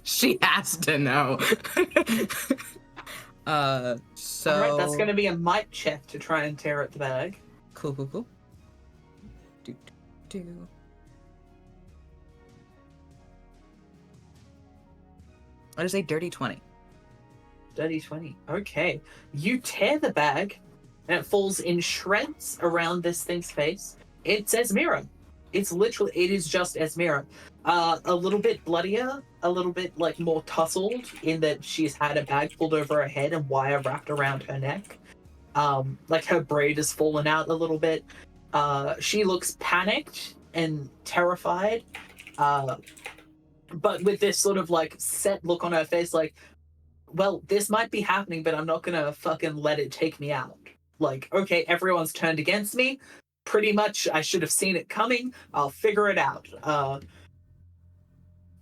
She has to know. So. Alright, that's going to be a might check to try and tear at the bag. Cool. Do. What is a dirty 20? Dirty 20. Okay. You tear the bag, and it falls in shreds around this thing's face. It's Esmira. It is just Esmira. A little bit bloodier, a little bit like more tussled in that she's had a bag pulled over her head and wire wrapped around her neck. Like her braid has fallen out a little bit. She looks panicked and terrified. But with this sort of like set look on her face, like, well, this might be happening, but I'm not gonna fucking let it take me out. Like, okay, everyone's turned against me. Pretty much, I should have seen it coming. I'll figure it out.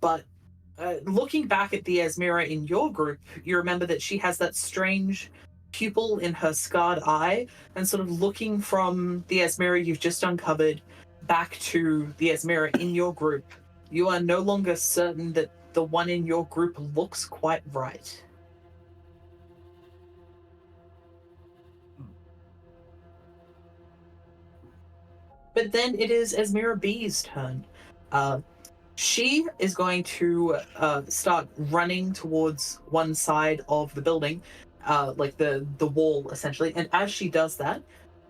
But looking back at the Esmira in your group, you remember that she has that strange pupil in her scarred eye, and sort of looking from the Esmira you've just uncovered back to the Esmira in your group, you are no longer certain that the one in your group looks quite right. But then it is Esmira B's turn. She is going to start running towards one side of the building, like the wall, essentially. And as she does that,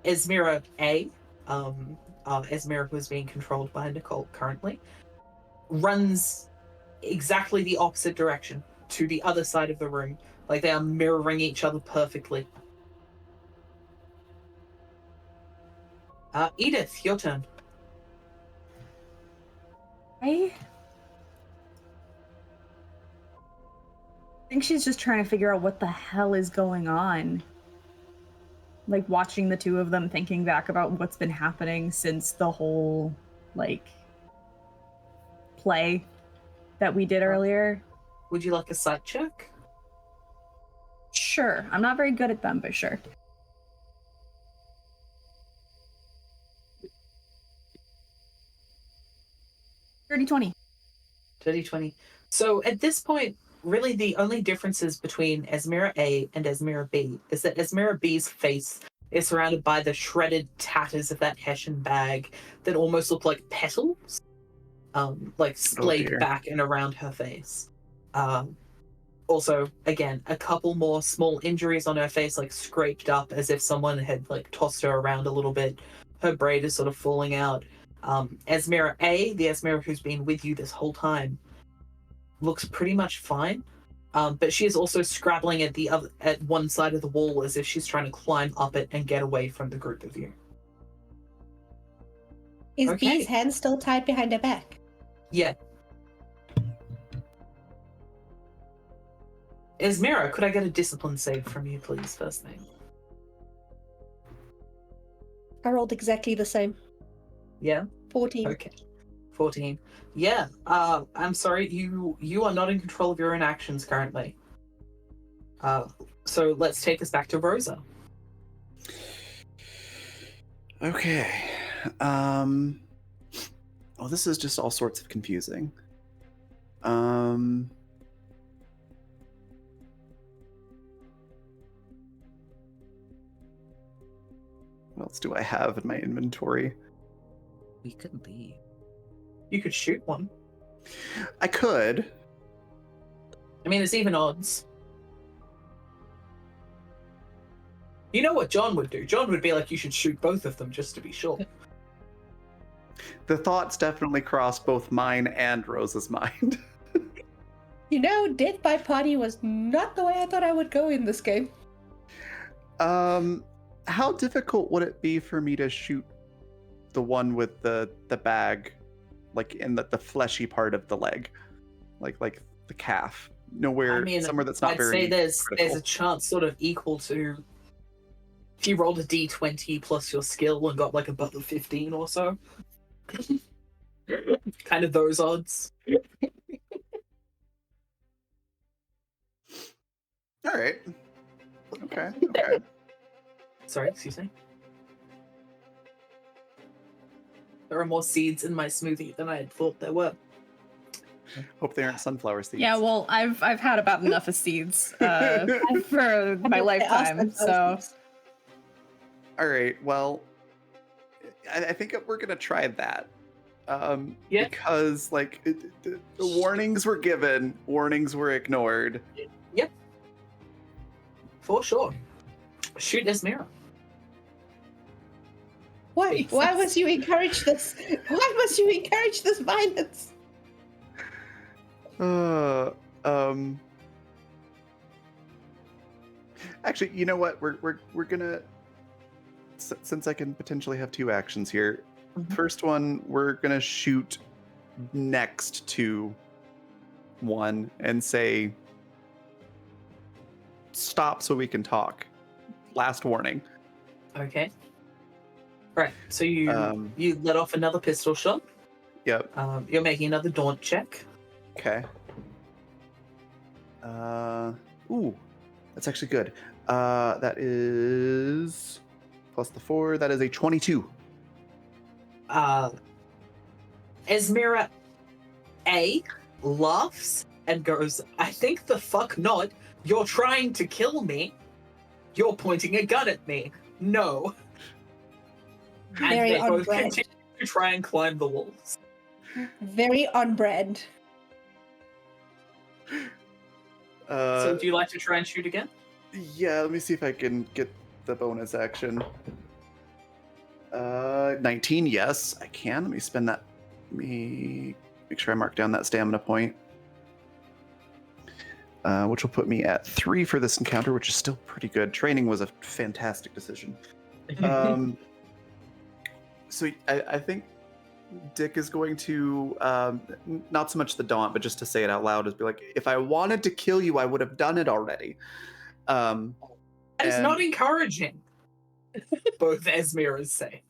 Esmira A, Esmira, who is being controlled by Nicole currently, runs exactly the opposite direction to the other side of the room. Like they are mirroring each other perfectly. Edith, your turn. I think she's just trying to figure out what the hell is going on. Like watching the two of them, thinking back about what's been happening since the whole like play that we did earlier. Would you like a sight check? Sure. I'm not very good at them, but sure. Dirty 20. Dirty 20. So at this point, really the only differences between Esmera A and Esmera B is that Esmera B's face is surrounded by the shredded tatters of that Hessian bag that almost look like petals, like splayed dear. back and around her face. Also, again, a couple more small injuries on her face, like scraped up as if someone had like tossed her around a little bit. Her braid is sort of falling out. Esmera A, the Esmera who's been with you this whole time, looks pretty much fine. But she is also scrabbling at one side of the wall as if she's trying to climb up it and get away from the group of you. Is Okay. Bee's hand still tied behind her back? Yeah. Esmera, could I get a discipline save from you, please, first thing? I rolled exactly the same. Yeah? 14. Okay. 14. Yeah, I'm sorry, you are not in control of your own actions currently. So let's take us back to Rosa. Okay. Oh, this is just all sorts of confusing. What else do I have in my inventory? We could leave. You could shoot one. I could. I mean, it's even odds. You know what John would do? John would be like, you should shoot both of them just to be sure. The thoughts definitely crossed both mine and Rosa's mind. You know, death by party was not the way I thought I would go in this game. How difficult would it be for me to shoot the one with the bag, like in the fleshy part of the leg, like the calf? Nowhere, I mean, somewhere that's not I'd very. say there's critical. a chance sort of equal to if you rolled a d20 plus your skill and got like above a 15 or so. Kind of those odds. All right. Okay. Okay. Sorry, excuse me. There are more seeds in my smoothie than I had thought there were. Hope they aren't sunflower seeds. Yeah, well, I've had about enough of seeds for my lifetime, so All right. Well, I think we're gonna try that. Yeah. Because like the warnings were given, warnings were ignored. Yep. For sure. Shoot Esmera. Why? Why must you encourage this? Why must you encourage this violence? Actually, you know what? We're gonna, since I can potentially have two actions here. Mhm. First one, we're gonna shoot next to one and say, "Stop, so we can talk." Last warning. Okay. Right. So you let off another pistol shot. Yep. You're making another daunt check. Okay. Ooh, that's actually good. That is plus the 4. That is a 22. Esmera A laughs and goes, "I think the fuck not. You're trying to kill me. You're pointing a gun at me. No." And Very they on both brand. continue to try and climb the walls. Very on brand. So do you like to try and shoot again? Yeah, let me see if I can get the bonus action. 19, yes, I can. Let me spend that. Let me make sure I mark down that stamina point. Which will put me at 3 for this encounter, which is still pretty good. Training was a fantastic decision. So I think Dick is going to, not so much the daunt, but just to say it out loud, is be like, if I wanted to kill you, I would have done it already. That is and- not encouraging. Both Esmeras say.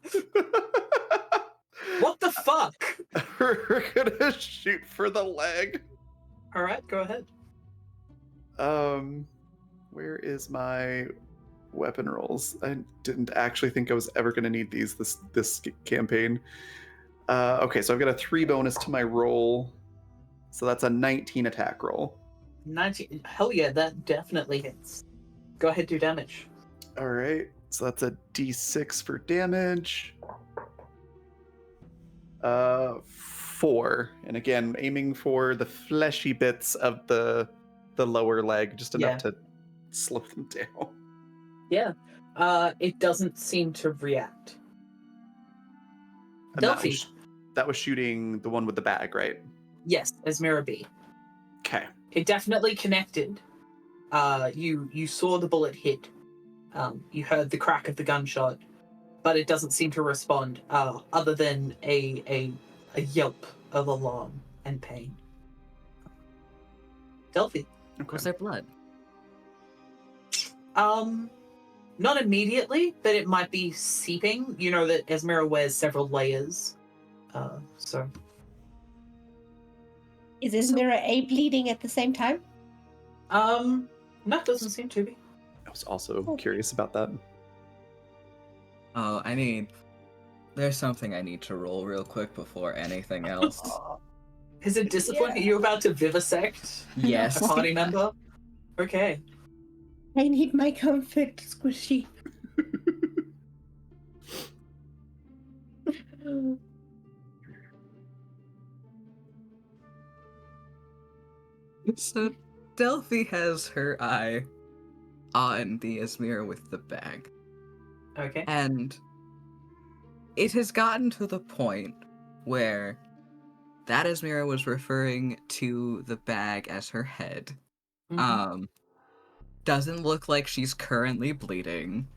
What the fuck? We're gonna shoot for the leg. All right, go ahead. Where is my weapon rolls? I didn't actually think I was ever gonna need these this campaign. Okay, so I've got a 3 bonus to my roll, so that's a 19 attack roll. 19. Hell yeah, that definitely hits. Go ahead, do damage. All right, so that's a d6 for damage. 4, and again, aiming for the fleshy bits of the lower leg, just enough Yeah. to slow them down. Yeah. It doesn't seem to react. And Delphi. that was shooting the one with the bag, right? Yes, Esmera B. Okay. It definitely connected. You saw the bullet hit. You heard the crack of the gunshot, but it doesn't seem to respond, other than a yelp of alarm and pain. Delphi. Was there blood? Not immediately, but it might be seeping. You know that Esmera wears several layers. So Is Esmera A bleeding at the same time? no, it doesn't seem to be. I was also curious about that. Oh, there's something I need to roll real quick before anything else. Is it discipline? Are you about to vivisect Yes. a party member? Okay. I need my comfort, Squishy. So Delphi has her eye on the Esmera with the bag. Okay. And it has gotten to the point where that Esmera was referring to the bag as her head. Mhm. Doesn't look like she's currently bleeding.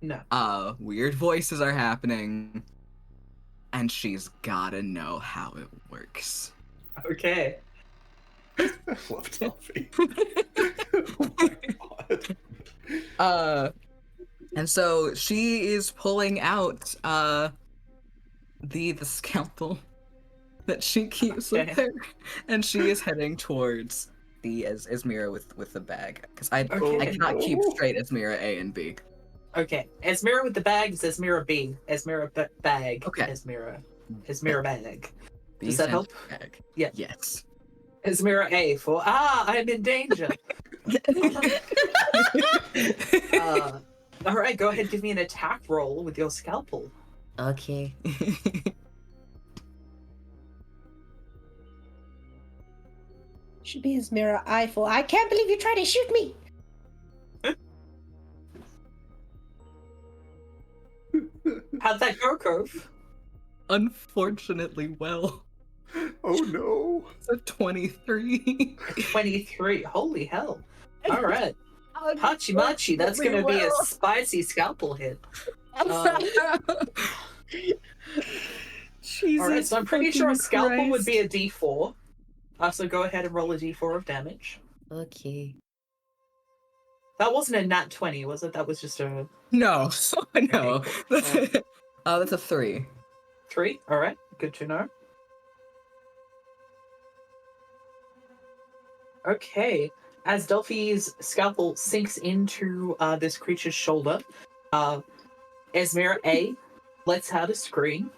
No. Weird voices are happening. And she's gotta know how it works. Okay. I love Delphi. Oh my god. And so she is pulling out the scalpel that she keeps with Okay. her, and she is heading towards the Esmera with the bag, because I Okay. cannot keep straight Esmera A and B. Okay. Esmera with the bag is Esmera B. Esmera bag. Okay. Esmera bag. B Does that help? Bag. Yeah. Yes. Esmera A for I'm in danger. All right, go ahead, give me an attack roll with your scalpel. Okay. Should be Esmera I for I can't believe you tried to shoot me. How'd that go, Cove? Unfortunately, well, Oh no. it's a 23. 23. Holy hell. All right. Hachi Machi, that's going to be a spicy scalpel hit. Jesus. All right, so I'm pretty sure a fucking scalpel would Christ. be a d4. So go ahead and roll a d4 of damage. Okay. That wasn't a nat 20, was it? That was just a No, no. Okay. That's a 3. 3. All right, good to know. Okay, as Delphi's scalpel sinks into this creature's shoulder, Esmera A lets out a scream,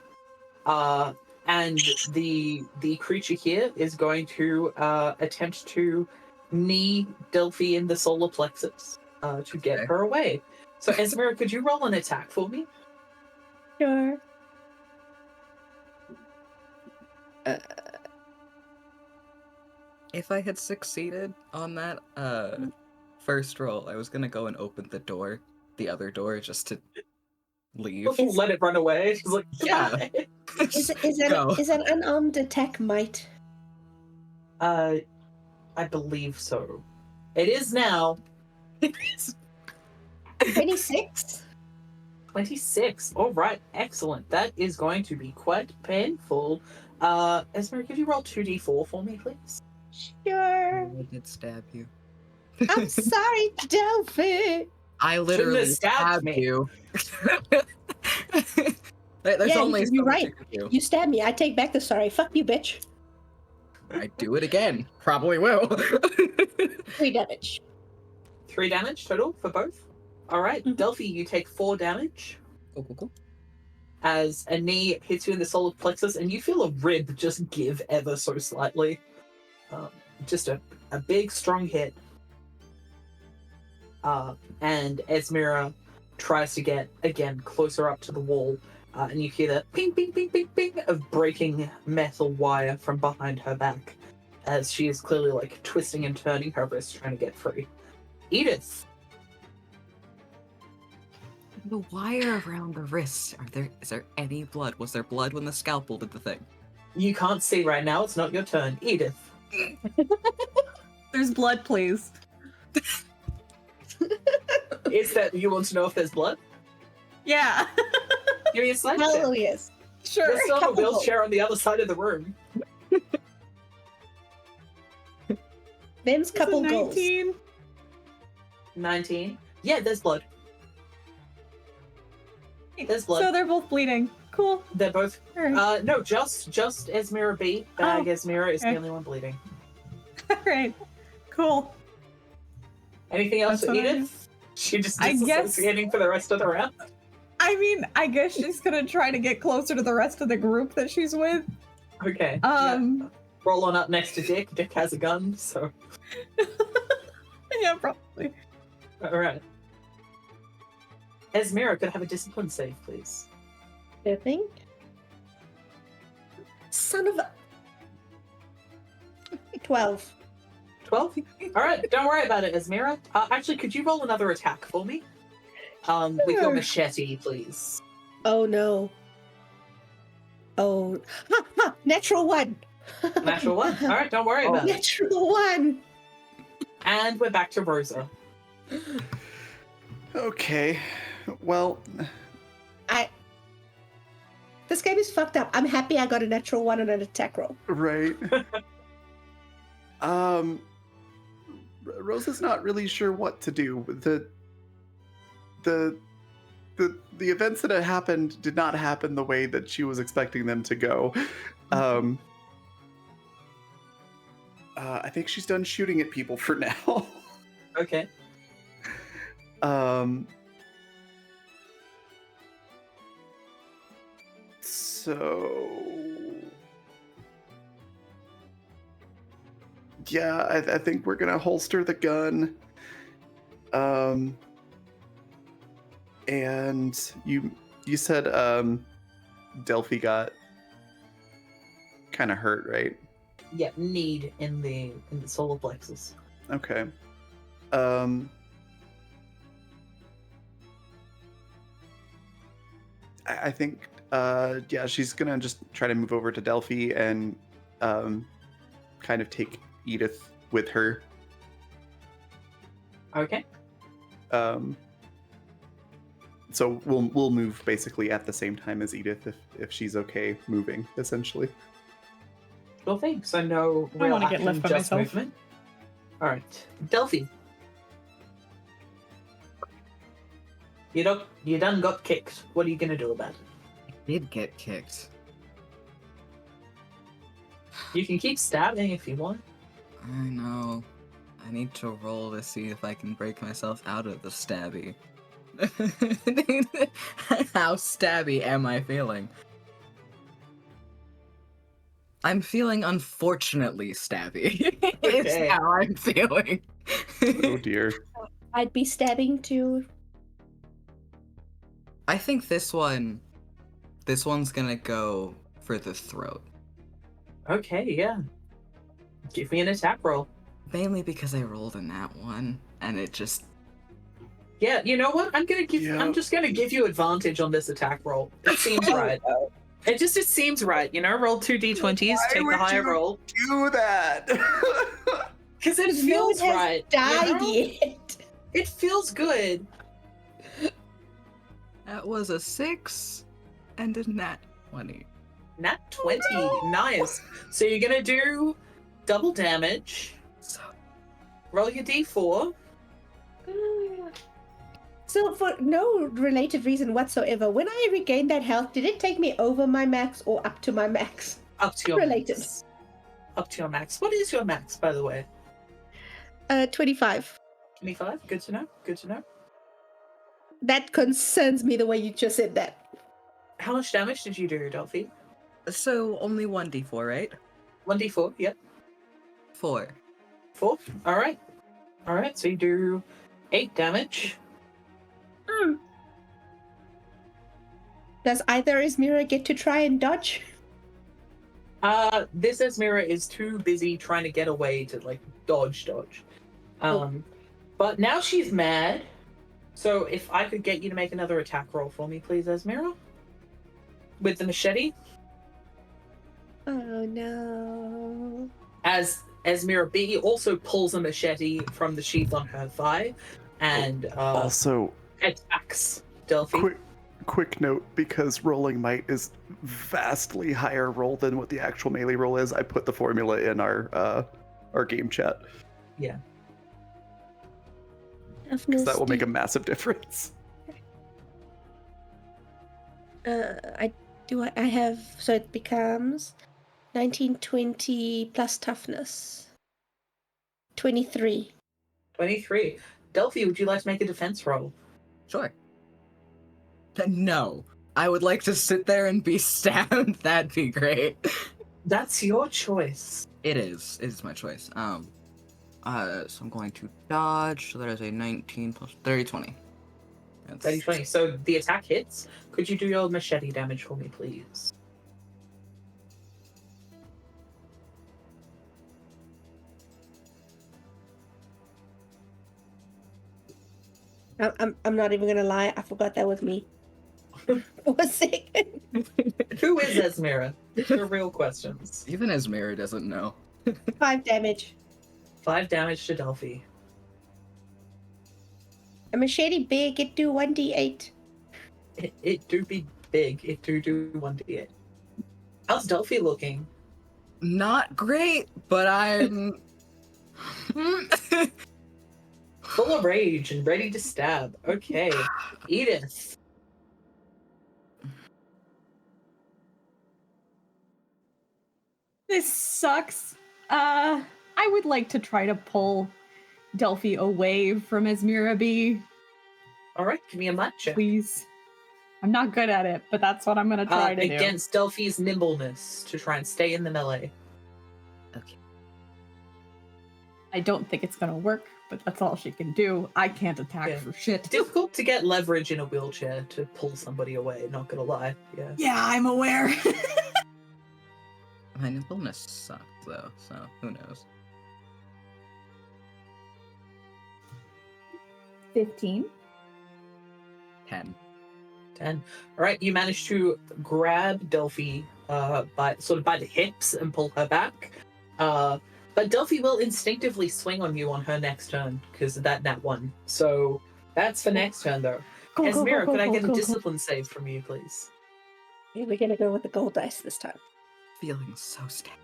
and the creature here is going to attempt to knee Delphi in the solar plexus to get Okay. her away. So Esmera, could you roll an attack for me? Sure. If I had succeeded on that first roll, I was gonna go and open the other door, just to leave. Let it run away. She's like, Yeah. Is Go. an unarmed attack might? I believe so. It is now. 26? 26. All right, excellent. That is going to be quite painful. Esmera, could you roll 2d4 for me, please? Sure. I did stab you. I'm sorry, Delphi. I literally have stabbed stabbed me. you. There's Yeah, only so you're much right. you can do. You stabbed me. I take back the sorry. Fuck you, bitch. I do it again. Probably will. 3 damage. 3 damage total for both. All right, Mhm. Delphi, you take 4 damage Cool. as a knee hits you in the solar plexus, and you feel a rib just give ever so slightly. just a big, strong hit. And Esmira tries to get, again, closer up to the wall. And you hear the ping, ping, ping, ping, ping of breaking metal wire from behind her back, as she is clearly, like, twisting and turning her wrist trying to get free. Edith! The wire around the wrist. Is there any blood? Was there blood when the scalpel did the thing? You can't see right now, it's not your turn. Edith. There's blood, please. Is that, you want to know if there's blood? Yeah. Give me a sleight Hell check. yes. Sure. There's still a Couple wheelchair on the other side of the room. Them's It's a couple goals. 19. 19. Yeah, there's blood. There's blood. So they're both bleeding. Cool. They're both... All right. no, just Esmira B. Bag Esmira is the okay. only one bleeding. All right. Cool. Anything else That's for what I Edith? She just I guess- disassociating for the rest of the round? I mean, I guess she's gonna try to get closer to the rest of the group that she's with. Okay. Yeah. Roll on up next to Dick. Dick has a gun, so... Yeah, probably. Alright. Esmira could have a discipline save, please. I think. Son of a... 12. 12? Alright, don't worry about it, Esmira. Actually, could you roll another attack for me? With your Sure. machete, please. Oh no. Oh. Ha, ha, natural 1. Natural 1. Alright, don't worry about it. Natural 1. And we're back to Rosa. Okay. Well, This game is fucked up. I'm happy I got a natural 1 on an attack roll. right. Rosa's not really sure what to do. The events that had happened did not happen the way that she was expecting them to go. I think she's done shooting at people for now. Okay. So yeah, I think we're gonna holster the gun. And you said Delphi got kind of hurt, right? Yeah, need in the solar plexus. Okay. I think yeah, she's gonna just try to move over to Delphi and kind of take Edith with her. Okay. So we'll move basically at the same time as Edith if she's okay moving, essentially. Well, thanks. I know I real wanna get action, left by just myself. movement. All right, Delphi. You done got kicked. What are you gonna do about it? Did get kicked. You can keep stabbing if you want. I know. I need to roll to see if I can break myself out of the stabby. How stabby am I feeling? I'm feeling unfortunately stabby. Is Okay. how I'm feeling. Oh dear. I'd be stabbing too. I think this one's gonna go for the throat. Okay, yeah. Give me an attack roll. Mainly because I rolled a nat 1, and it just... Yeah, you know what? I'm just gonna give you advantage on this attack roll. It seems right. It seems right, you know? Roll 2 d20s, take the higher roll. Do that. Because it feels no one has right. died you know? yet. It feels good. That was a 6 and a nat 20. Nat 20. Nice. So you're gonna do double damage. So Roll your d4. So for no related reason whatsoever, when I regained that health, did it take me over my max or up to my max? Up to your Related. max. Up to your max. What is your max, by the way? 25. 25? Good to know. Good to know. That concerns me the way you just said that. How much damage did you do, Delphi? only 1d4, right? 1d4, yep. 4. 4. All right. All right. So you do 8 damage. Does either Ismira get to try and dodge? This Esmira is too busy trying to get away to like dodge. But now she's mad. So if I could get you to make another attack roll for me, please, Esmira, with the machete. Oh no. As Esmira B also pulls a machete from the sheath on her thigh and Also, attacks Delphi. quick note, because rolling might is vastly higher roll than what the actual melee roll is. I put the formula in our game chat. Yeah. Because that will make a massive difference. I have, so it becomes 19, 20 plus toughness. 23. 23. Delphi, would you like to make a defense roll? Sure. No. I would like to sit there and be stabbed. That'd be great. That's your choice. It is. It is my choice. So I'm going to dodge. So that is a 19 plus 30, 20. That's 30, 20. So the attack hits. Could you do your machete damage for me, please? I'm not even gonna lie, I forgot that was me. For a second. Who is Esmira? They're real questions. Even Esmera doesn't know. 5 damage. 5 damage to Delphi. A machete big, it do 1d8. It do be big. It do 1d8. How's Delphi looking? Not great, but I'm Full of rage and ready to stab. Okay. Edith. This sucks. I would like to try to pull Delphi away from Esmira B, Alright, give me a might check. please. I'm not good at it, but that's what I'm gonna try to do. Against Delphi's nimbleness to try and stay in the melee. okay. I don't think it's gonna work, but that's all she can do. I can't attack Yeah. for shit. Difficult to get leverage in a wheelchair to pull somebody away, not gonna lie. Yeah. Yeah, I'm aware. My nimbleness sucks though, so who knows? 15. 10. 10. Alright, you manage to grab Delphi by the hips and pull her back. But Delphi will instinctively swing on you on her next turn, because of that one. So that's for next turn though. Esmira, could I get a discipline save from you, please? Okay, we're gonna go with the gold dice this time. Feeling so scared.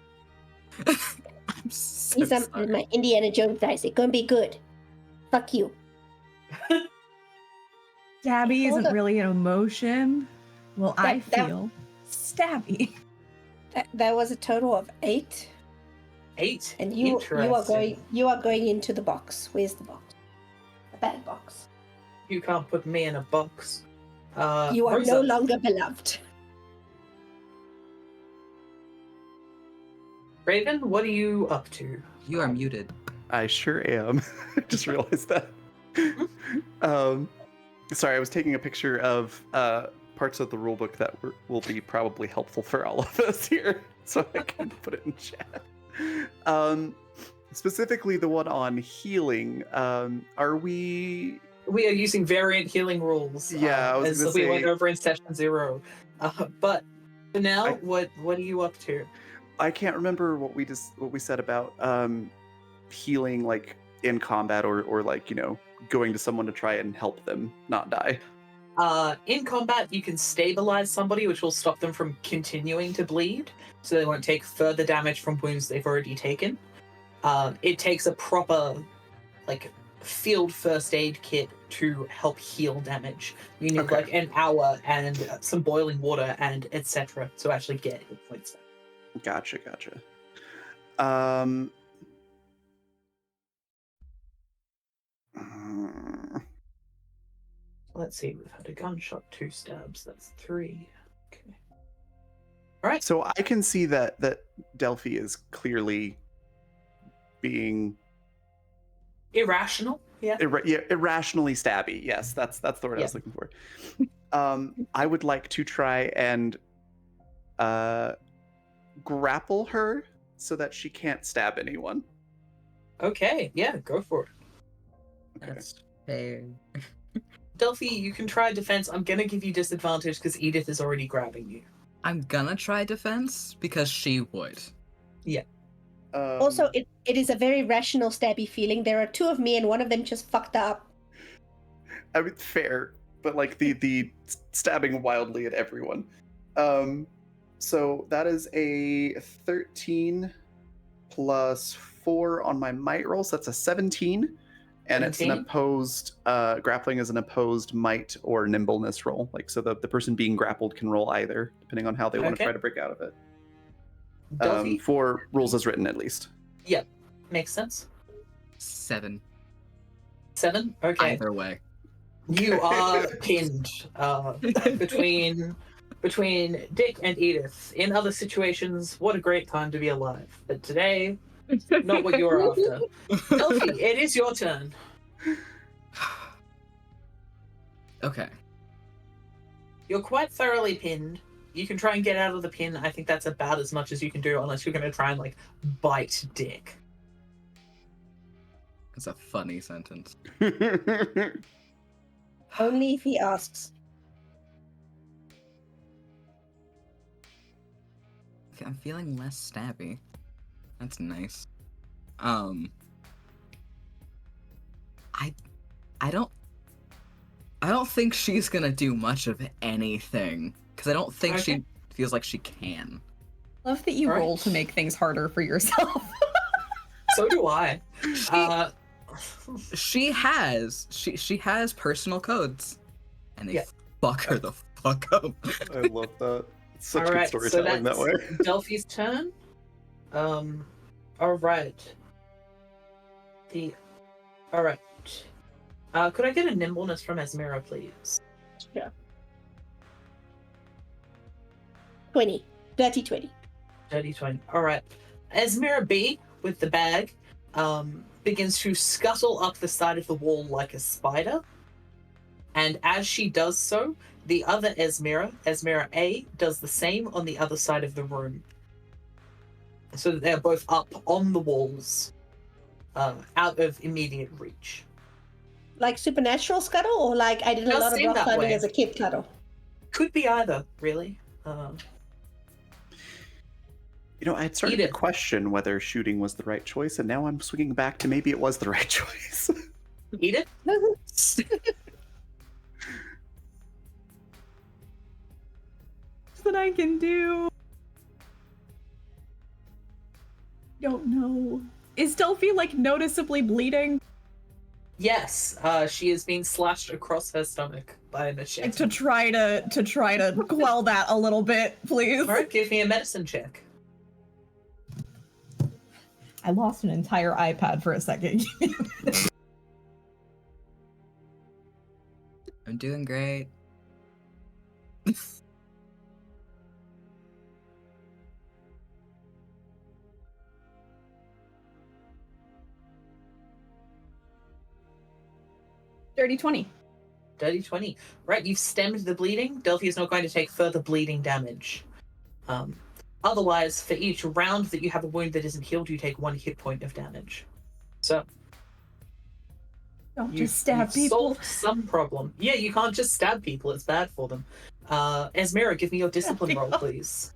I'm so These are sorry. my Indiana Jones dice. They're gonna be good. Fuck you. Stabby Hold isn't up. really an emotion. Well, I That- feel stabby. That was a total of 8. 8. And you are going into the box. Where's the box? The bad box. You can't put me in a box. You are Rosa, no longer beloved. Raven, what are you up to? You are muted. I sure am. Just realized that. Sorry, I was taking a picture of parts of the rulebook that will be probably helpful for all of us here, so I can put it in chat. Specifically, the one on healing. Are we? We are using variant healing rules. Yeah, I was as gonna we went say- over in session 0. But for now, what are you up to? I can't remember what we said about healing, like in combat, or like going to someone to try and help them not die. In combat, you can stabilize somebody, which will stop them from continuing to bleed, so they won't take further damage from wounds they've already taken. It takes a proper, field first aid kit to help heal damage. You need Okay. an hour and some boiling water and etc. to actually get hit points back. Gotcha. Let's see, we've had a gunshot, 2 stabs, that's 3. Okay. Alright. So I can see that Delphi is clearly being Irrational. Yeah. Irrationally stabby. Yes, that's the word I was looking for. I would like to try and grapple her so that she can't stab anyone. Okay. Yeah. Go for it. Okay. That's fair. Delphi, you can try defense. I'm gonna give you disadvantage because Edith is already grabbing you. I'm gonna try defense because she would. Also, it is a very rational stabby feeling. There are two of me and one of them just fucked up. I mean, fair, but like the stabbing wildly at everyone. So that is a 13 plus 4 on my might roll, so that's a 17. And it's an 17? opposed, grappling is an opposed might or nimbleness roll. Like, so the person being grappled can roll either, depending on how they want to Okay. try to break out of it. Delphi. For rules as written, at least. Yep. Makes sense. 7. 7. Okay. Either way. You are pinned between Dick and Edith. In other situations, what a great time to be alive. But today, not what you're after. Delphi, it is your turn. Okay. You're quite thoroughly pinned. You can try and get out of the pin. I think that's about as much as you can do, unless you're going to try and like bite Dick. It's a funny sentence. Only if he asks. Okay, I'm feeling less stabby. That's nice. I don't think she's gonna do much of anything because I don't think she feels like she can. Love that you All right. roll to make things harder for yourself. So do I. She has personal codes, and they Yeah. fuck her the fuck up. I love that. It's such good Alright, storytelling that way. Delphi's turn. Alright. Alright. Could I get a nimbleness from Esmera, please? Sure. 20. Dirty 20. Dirty 20. Alright. Esmera B, with the bag, begins to scuttle up the side of the wall like a spider. And as she does so, the other Esmera A, does the same on the other side of the room. So that they're both up on the walls, out of immediate reach. Like supernatural scuttle, or like I did a Does lot of seem rock that climbing way. as a kid cuddle? Could be either, really. You know, I had started to question whether shooting was the right choice, and now I'm swinging back to maybe it was the right choice. Edith? That I can do. Don't know. Is Delphi like noticeably bleeding? Yes, she is being slashed across her stomach by a machete. To try to quell that a little bit, please. Alright, give me a medicine check. I lost an entire iPad for a second. I'm doing great. Dirty 20. Dirty 20. Right, you've stemmed the bleeding. Delphi is not going to take further bleeding damage. Otherwise, for each round that you have a wound that isn't healed, you take 1 hit point of damage. So, Don't you've just stab people. solved some problem. Yeah, you can't just stab people, it's bad for them. Esmera, give me your discipline roll, please.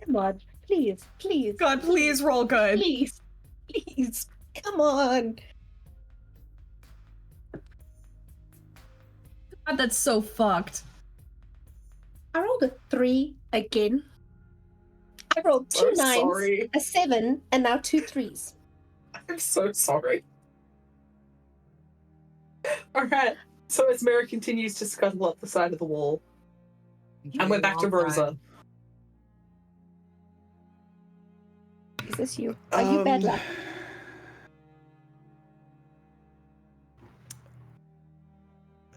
Come on. Please. Please. God, please roll good. Please. Please. Come on. God, that's so fucked. I rolled a 3 again. I rolled 2 So 9s, sorry. a 7, and now 2 3s. I'm so sorry. Alright, so Esmera continues to scuttle up the side of the wall. And we're back to Rosa. Is this you? Are you bad luck?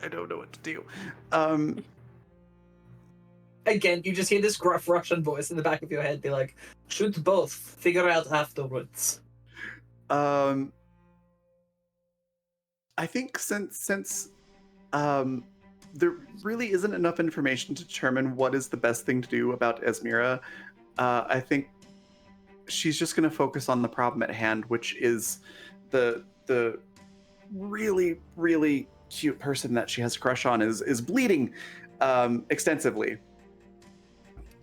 I don't know what to do. Again, you just hear this gruff Russian voice in the back of your head be like, shoot both, figure out afterwards. I think since there really isn't enough information to determine what is the best thing to do about Esmira, I think she's just going to focus on the problem at hand, which is the really, really cute person that she has a crush on is bleeding extensively.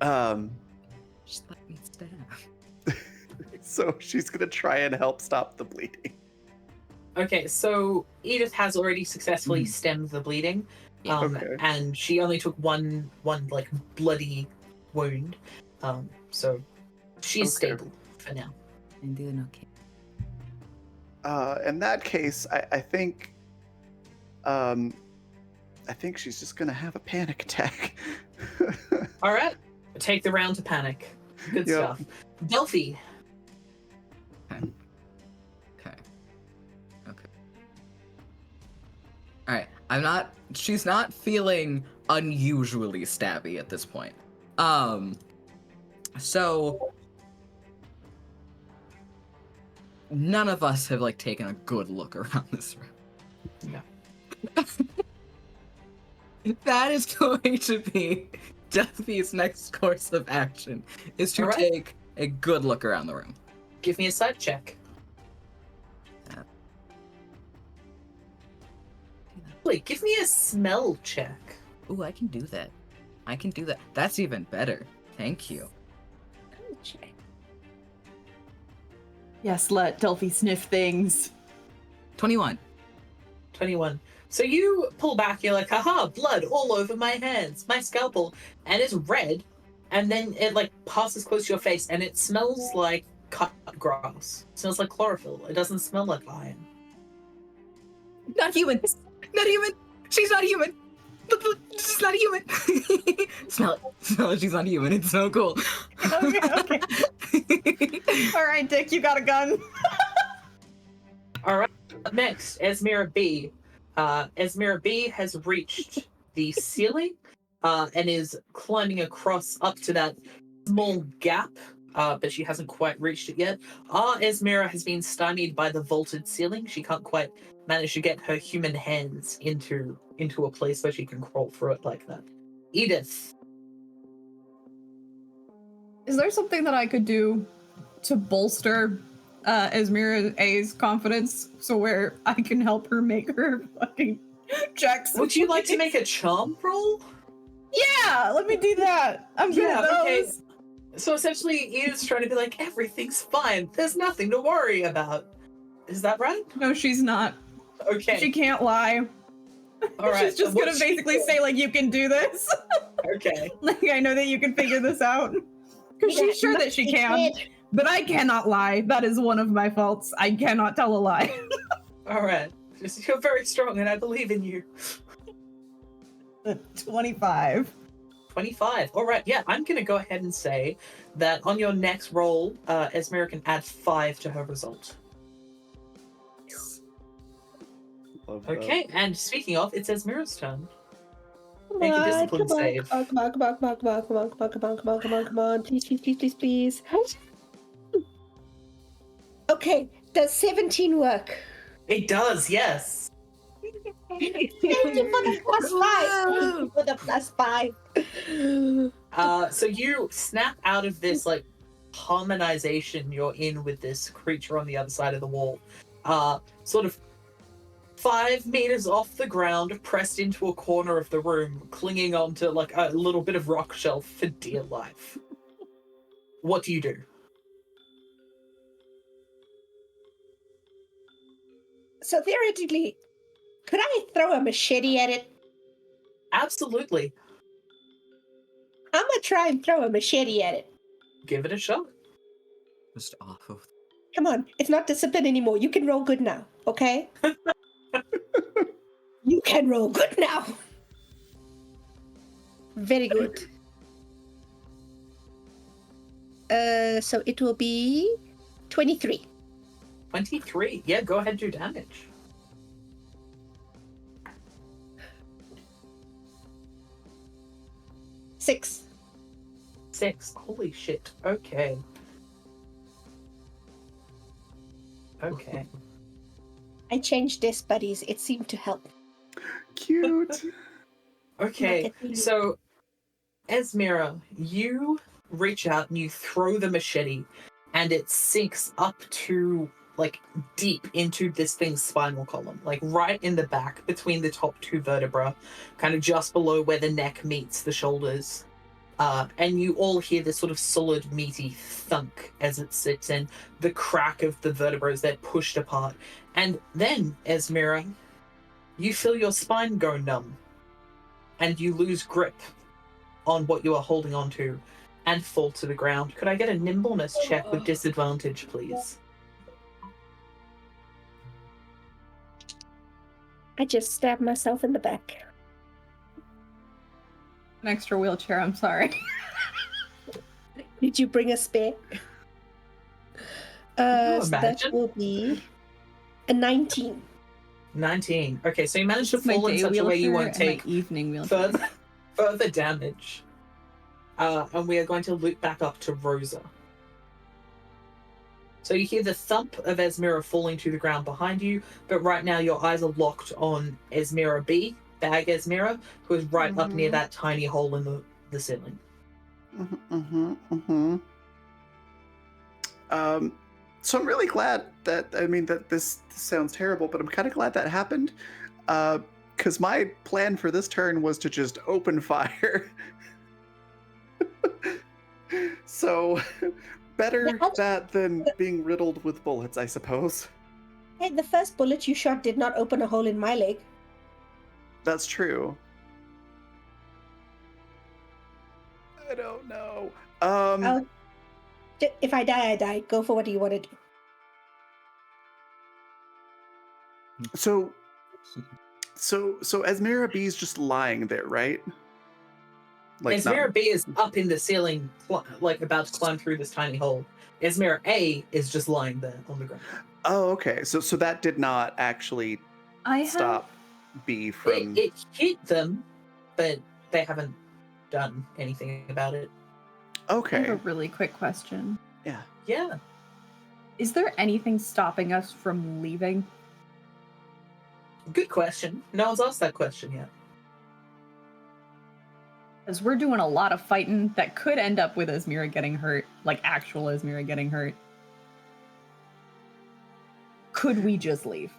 Just let me stab. So she's going to try and help stop the bleeding. Okay, so Edith has already successfully stemmed the bleeding, Okay. and she only took one like bloody wound, so she's Okay. stable for now. I'm doing okay. In that case, I think she's just going to have a panic attack. All right, take the round to panic. Good Yep. stuff. Delphi. Okay. Alright, she's not feeling unusually stabby at this point. So none of us have like taken a good look around this room. No. That is going to be Delphi's next course of action, is to All right. take a good look around the room. Give me a side check. Wait, give me a smell check. Ooh, I can do that. That's even better. Thank you. Yes, let Delphi sniff things. 21. 21. So you pull back, you're like, haha, blood all over my hands, my scalpel, and it's red, and then it like passes close to your face, and it smells like cut grass. It smells like chlorophyll. It doesn't smell like iron. Not human! Not human! She's not human! She's not human! Smell it, she's not human, it's so cool. Okay. All right, Dick, you got a gun. All right, up next, Esmira B. Esmira B has reached the ceiling and is climbing across up to that small gap, but she hasn't quite reached it yet. Esmira has been stymied by the vaulted ceiling. She can't quite manage to get her human hands into a place where she can crawl through it like that. Edith. Is there something that I could do to bolster Esmira A's confidence so where I can help her make her fucking checks? Would you like to make a charm roll? Yeah, let me do that. I'm good at those. Okay. So essentially, Edith's trying to be like, everything's fine. There's nothing to worry about. Is that right? No, she's not. Okay. She can't lie. All right. She's just gonna basically say, like, you can do this. Okay. Like, I know that you can figure this out. Because she's sure that she can. But I cannot lie. That is one of my faults. I cannot tell a lie. All right. You're very strong, and I believe in you. 25. 25. All right. Yeah, I'm going to go ahead and say that on your next roll, Esmira can add 5 to her result. Love that. Okay. And speaking of, it's Esmira's turn. Make a discipline save. Come on. Please. Okay, does 17 work? It does, yes. Thank you for the plus 5. So you snap out of this like harmonization you're in with this creature on the other side of the wall. Sort of 5 meters off the ground, pressed into a corner of the room, clinging onto like a little bit of rock shelf for dear life. What do you do? So theoretically, could I throw a machete at it? Absolutely. I'm gonna try and throw a machete at it. Give it a shot. Just off of. Come on, it's not discipline anymore. You can roll good now, okay? You can roll good now. Very good. So it will be 23. 23. Yeah, go ahead and do damage. 6. 6. Holy shit. Okay. Okay. I changed desk buddies. It seemed to help. Cute. Okay, Look at me. so Esmera, you reach out and you throw the machete, and it sinks up to, like, deep into this thing's spinal column, like right in the back between the top two vertebrae, kind of just below where the neck meets the shoulders. And you all hear this sort of solid, meaty thunk as it sits in, the crack of the vertebrae as they're pushed apart. And then, Esmera, you feel your spine go numb, and you lose grip on what you are holding on to and fall to the ground. Could I get a nimbleness check with disadvantage, please? I just stabbed myself in the back. An extra wheelchair, I'm sorry. Did you bring a spare? you So that imagine? will be a 19. 19. Okay, so you managed to It's my fall in day such a way you wheelchair won't and my take evening wheelchair. further damage. And we are going to loop back up to Rosa. So you hear the thump of Esmera falling to the ground behind you, but right now your eyes are locked on Esmera B, Bag Esmera, who is right up near that tiny hole in the ceiling. So I'm really glad that, that this sounds terrible, but I'm kind of glad that happened. Because my plan for this turn was to just open fire. So, better that than being riddled with bullets, I suppose. Hey, the first bullet you shot did not open a hole in my leg. That's true. I don't know. If I die, I die. Go for what you want to do. So Esmera B is just lying there, right? Esmera B is up in the ceiling, like about to climb through this tiny hole. Esmera A is just lying there on the ground. Oh, okay. So that did not actually stop B from. It hit them, but they haven't done anything about it. Okay. I have a really quick question. Yeah. Yeah. Is there anything stopping us from leaving? Good question. No one's asked that question yet. Because we're doing a lot of fighting that could end up with Esmera getting hurt, like actual Esmera getting hurt. Could we just leave?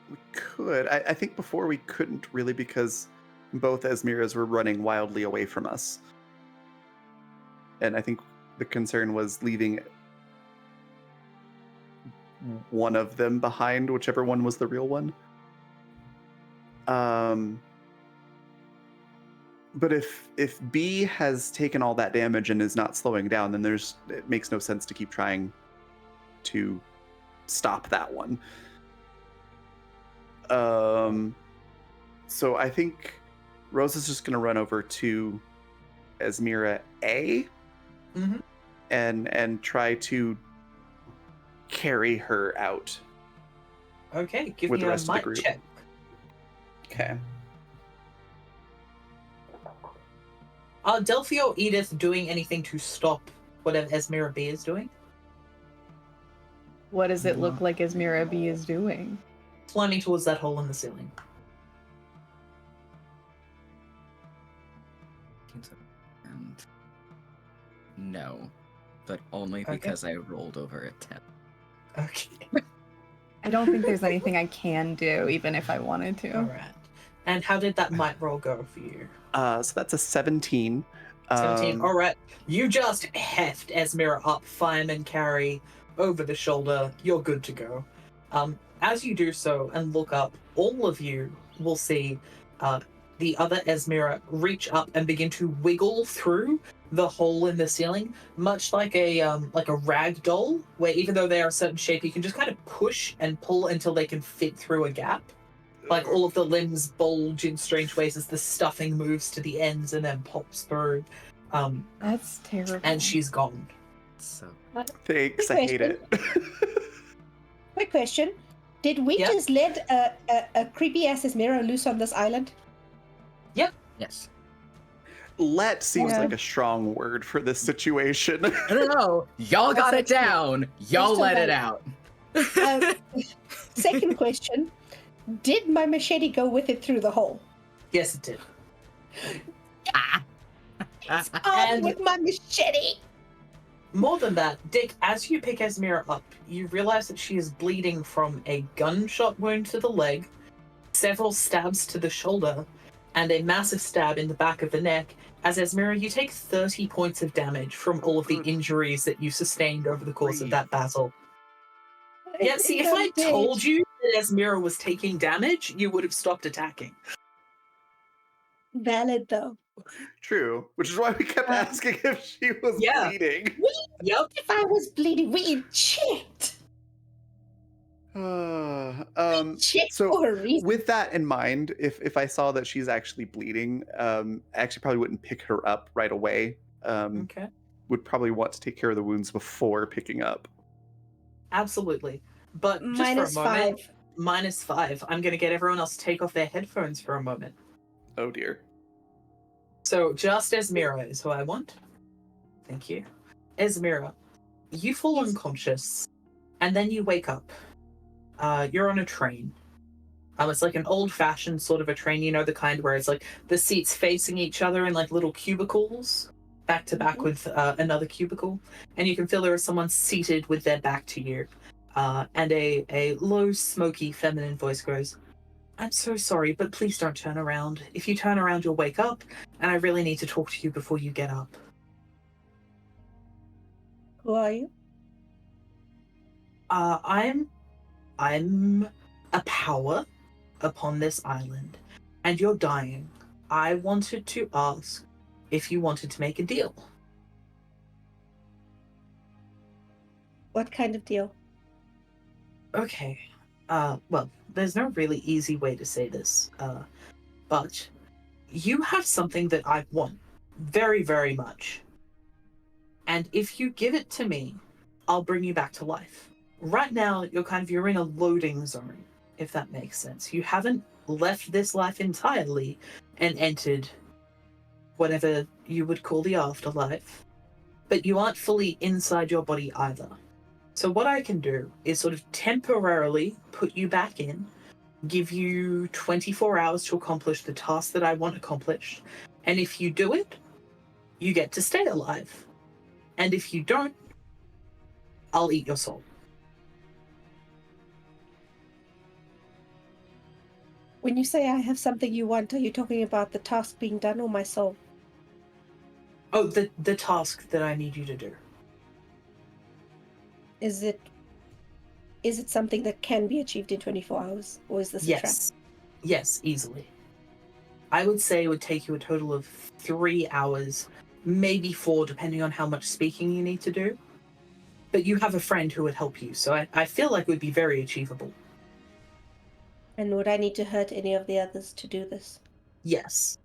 We could. I think before we couldn't really because both Esmeras were running wildly away from us. And I think the concern was leaving one of them behind, whichever one was the real one. But if B has taken all that damage and is not slowing down, then it makes no sense to keep trying to stop that one. So I think Rose is just going to run over to Esmera A and try to carry her out. Okay, give with me the a rest of the might group. check. Okay. Are Delphi or Edith doing anything to stop whatever Esmera B is doing? What does it look like Esmera B is doing? Climbing towards that hole in the ceiling. And no, but only Okay. because I rolled over a 10. Okay. I don't think there's anything I can do, even if I wanted to. All right. And how did that might roll go for you? So that's a 17. 17. All right. You just heft Esmera up, fireman carry over the shoulder. You're good to go. As you do so and look up, all of you will see the other Esmera reach up and begin to wiggle through the hole in the ceiling, much like a rag doll, where even though they are a certain shape, you can just kind of push and pull until they can fit through a gap. Like all of the limbs bulge in strange ways as the stuffing moves to the ends and then pops through. That's terrible. And she's gone. So Thanks, I hate it. Quick question. Did we Yep. just let a creepy ass Esmera loose on this island? yes. Let seems Yeah. like a strong word for this situation. No. Y'all got it down. Y'all Still let got it it. out. Second question. Did my machete go with it through the hole? Yes, it did. It's on And- with my machete! More than that, Dick, as you pick Esmira up, you realize that she is bleeding from a gunshot wound to the leg, several stabs to the shoulder, and a massive stab in the back of the neck. As Esmira, you take 30 points of damage from all of the injuries that you sustained over the course of that battle. Yeah, see, if I told you that Esmira was taking damage, you would have stopped attacking. Valid, though. True, which is why we kept asking if she was Yeah. bleeding. Yep. If I was bleeding, we checked! Checked So for a reason. with that in mind, if I saw that she's actually bleeding, I actually probably wouldn't pick her up right away. Okay. Would probably want to take care of the wounds before picking up. Absolutely. But just for a moment, -5. -5. I'm going to get everyone else to take off their headphones for a moment. Oh dear. So just Esmira is who I want. Thank you. Esmira, you fall unconscious, and then you wake up. You're on a train. It's like an old-fashioned sort of a train, you know, the kind where it's like the seats facing each other in like little cubicles, back to back with another cubicle, and you can feel there is someone seated with their back to you. And a low, smoky, feminine voice goes, "I'm so sorry, but please don't turn around. If you turn around, you'll wake up, and I really need to talk to you before you get up." Who are you? I'm a power upon this island, and you're dying. I wanted to ask if you wanted to make a deal. What kind of deal? Okay. Well, there's no really easy way to say this, but you have something that I want very, very much. And if you give it to me, I'll bring you back to life. Right now, you're in a loading zone, if that makes sense. You haven't left this life entirely and entered whatever you would call the afterlife, but you aren't fully inside your body either. So what I can do is sort of temporarily put you back in, give you 24 hours to accomplish the task that I want accomplished, and if you do it, you get to stay alive. And if you don't, I'll eat your soul. When you say I have something you want, are you talking about the task being done or my soul? Oh, the task that I need you to do. Is it something that can be achieved in 24 hours? Or is this a trap? Yes. Yes, easily. I would say it would take you a total of 3 hours, maybe 4, depending on how much speaking you need to do. But you have a friend who would help you, so I feel like it would be very achievable. And would I need to hurt any of the others to do this? Yes.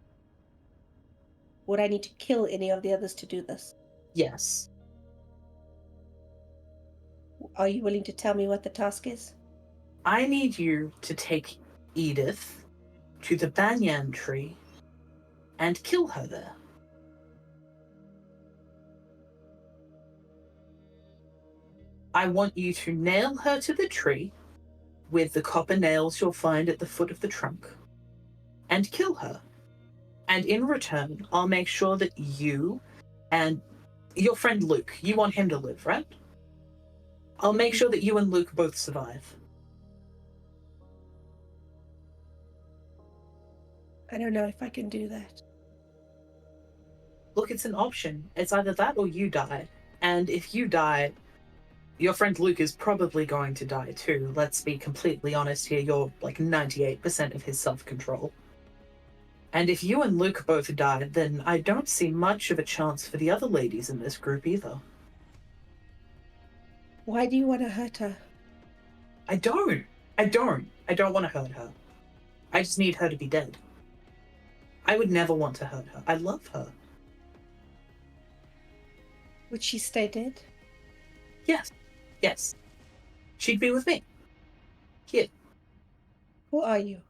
Would I need to kill any of the others to do this? Yes. Are you willing to tell me what the task is? I need you to take Edith to the Banyan tree and kill her there. I want you to nail her to the tree with the copper nails you'll find at the foot of the trunk and kill her. And in return, I'll make sure that you and your friend Luke, you want him to live, right? I'll make sure that you and Luke both survive. I don't know if I can do that. Look, it's an option. It's either that or you die. And if you die, your friend Luke is probably going to die too. Let's be completely honest here. You're like 98% of his self-control. And if you and Luke both die, then I don't see much of a chance for the other ladies in this group either. Why do you want to hurt her? I don't want to hurt her. I just need her to be dead. I would never want to hurt her. I love her. Would she stay dead? Yes. She'd be with me. Here. Who are you?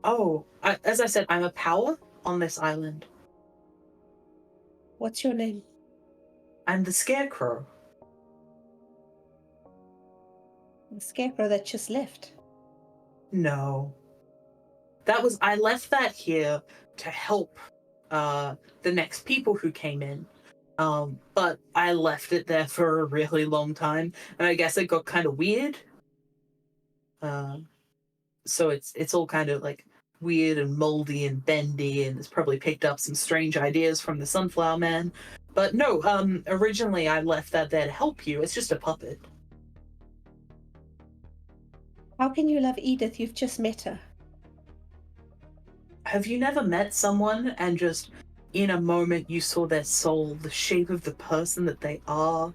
Oh, as I said, I'm a power on this island. What's your name? I'm the Scarecrow. The scarecrow that just left. No. I left that here to help the next people who came in. But I left it there for a really long time, and I guess it got kind of weird. So it's all kind of like weird and moldy and bendy, and it's probably picked up some strange ideas from the Sunflower Man. But no, originally I left that there to help you. It's just a puppet. How can you love Edith? You've just met her. Have you never met someone and just in a moment you saw their soul, the shape of the person that they are,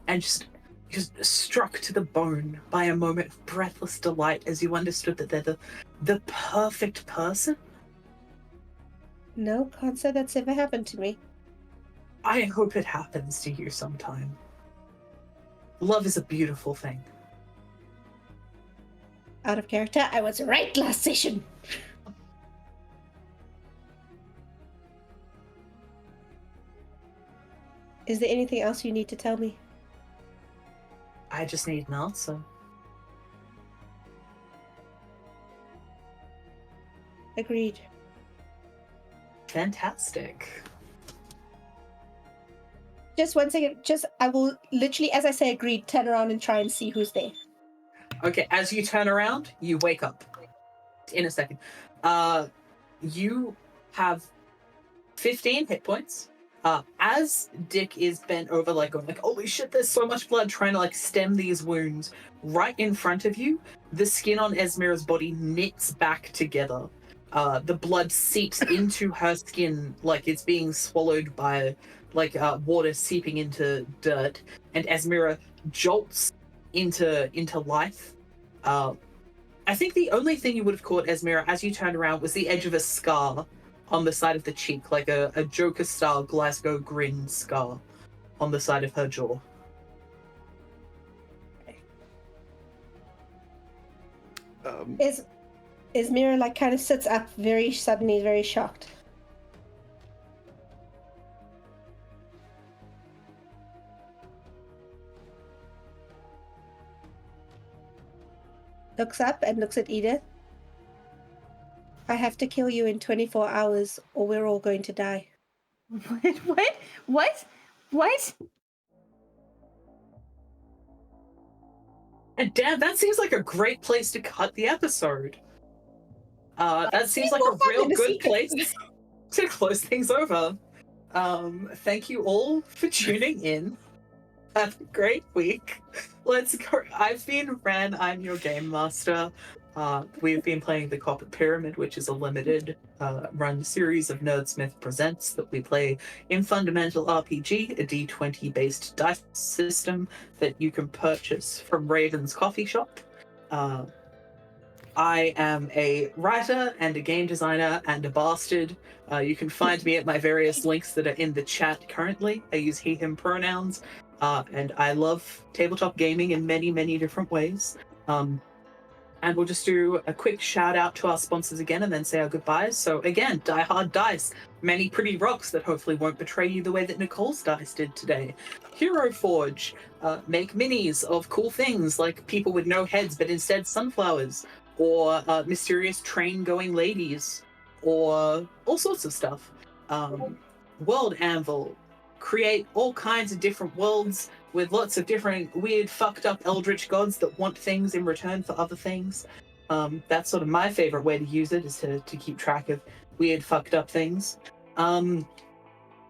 and just struck to the bone by a moment of breathless delight as you understood that they're the perfect person? No, can't say that's ever happened to me. I hope it happens to you sometime. Love is a beautiful thing. Out of character, I was right last session. Is there anything else you need to tell me? I just need an answer. Agreed. Fantastic. Just 1 second. I will literally, as I say agreed, turn around and try and see who's there. Okay, as you turn around, you wake up. In a second. You have 15 hit points. As Dick is bent over, like going like, holy shit, there's so much blood, trying to like stem these wounds. Right in front of you, the skin on Esmera's body knits back together. The blood seeps into her skin like it's being swallowed by like water seeping into dirt, and Esmera jolts into life. I think the only thing you would have caught Esmera as you turned around was the edge of a scar on the side of the cheek, like a Joker-style Glasgow grin scar on the side of her jaw. Esmera like kind of sits up very suddenly, very shocked. Looks up and looks at Edith. I have to kill you in 24 hours or we're all going to die. What? And damn, that seems like a great place to cut the episode. That seems like a real good place to close things over. Thank you all for tuning in. Have a great week. Let's go. I've been Ren. I'm your game master. We've been playing the Copper Pyramid, which is a limited run series of Nerdsmith Presents that we play in Fundamental RPG, a D20 based dice system that you can purchase from Raven's Coffee Shop. I am a writer and a game designer and a bastard. You can find me at my various links that are in the chat currently. I use he, him pronouns, and I love tabletop gaming in many, many different ways. And we'll just do a quick shout out to our sponsors again and then say our goodbyes. So again, Die Hard Dice, many pretty rocks that hopefully won't betray you the way that Nicole's dice did today. Hero Forge, make minis of cool things like people with no heads but instead sunflowers, or mysterious train-going ladies, or all sorts of stuff. World Anvil, create all kinds of different worlds with lots of different weird, fucked up eldritch gods that want things in return for other things. That's sort of my favorite way to use it, is to keep track of weird, fucked up things. And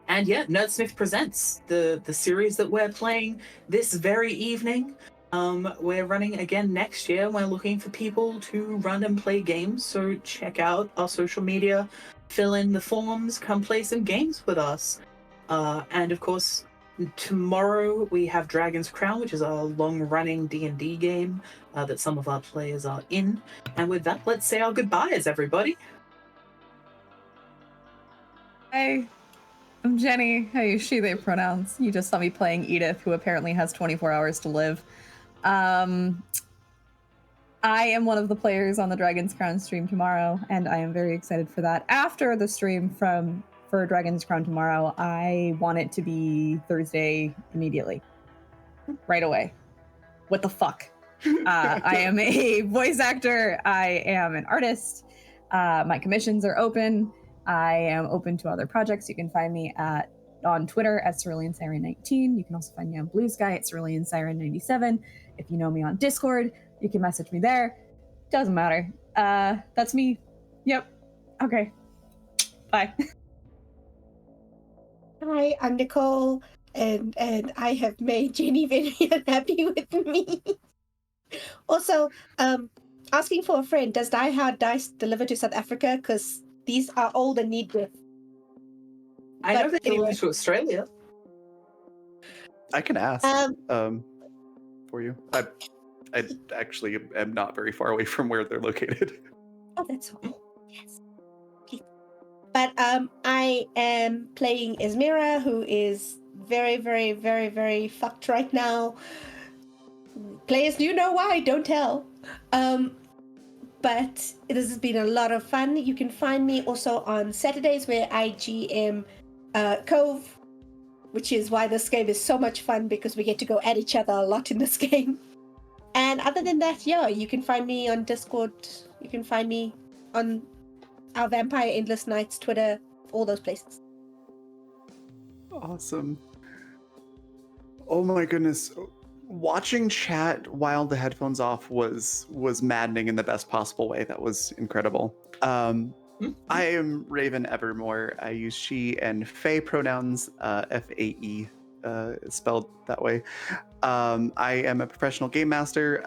yeah, Nerdsmith Presents, the series that we're playing this very evening. We're running again next year. We're looking for people to run and play games, so check out our social media, fill in the forms, come play some games with us. And of course, tomorrow we have Dragon's Crown, which is a long-running D&D game that some of our players are in. And with that, let's say our goodbyes, everybody. Hey, I'm Jenny. I use she, they pronouns. You just saw me playing Edith, who apparently has 24 hours to live. I am one of the players on the Dragon's Crown stream tomorrow, and I am very excited for that. After the stream for Dragon's Crown tomorrow, I want it to be Thursday immediately. Right away. What the fuck? I am a voice actor. I am an artist. My commissions are open. I am open to other projects. You can find me on Twitter at Cerulean Siren 19. You can also find me on Blue Sky at Cerulean Siren 97. If you know me on Discord, you can message me there. Doesn't matter. That's me. Yep. Okay. Bye. Hi, I'm Nicole, and I have made Jenny very unhappy with me. Also, asking for a friend. Does Die Hard Dice deliver to South Africa? Because these are old and need gift. I know they anyway. deliver to Australia. I can ask Um, for you. I actually am not very far away from where they're located. Oh, that's all. Yes. Please. But I am playing Esmira, who is very, very, very, very fucked right now. Players, you know why? Don't tell. But this has been a lot of fun. You can find me also on Saturdays where I GM Cove, which is why this game is so much fun because we get to go at each other a lot in this game. And other than that, yeah, you can find me on Discord. You can find me on our Vampire Endless Nights Twitter, all those places. Awesome. Oh my goodness. Watching chat while the headphones off was maddening in the best possible way. That was incredible. I am Raven Evermore. I use she and Fae pronouns, F-A-E, spelled that way. I am a professional game master.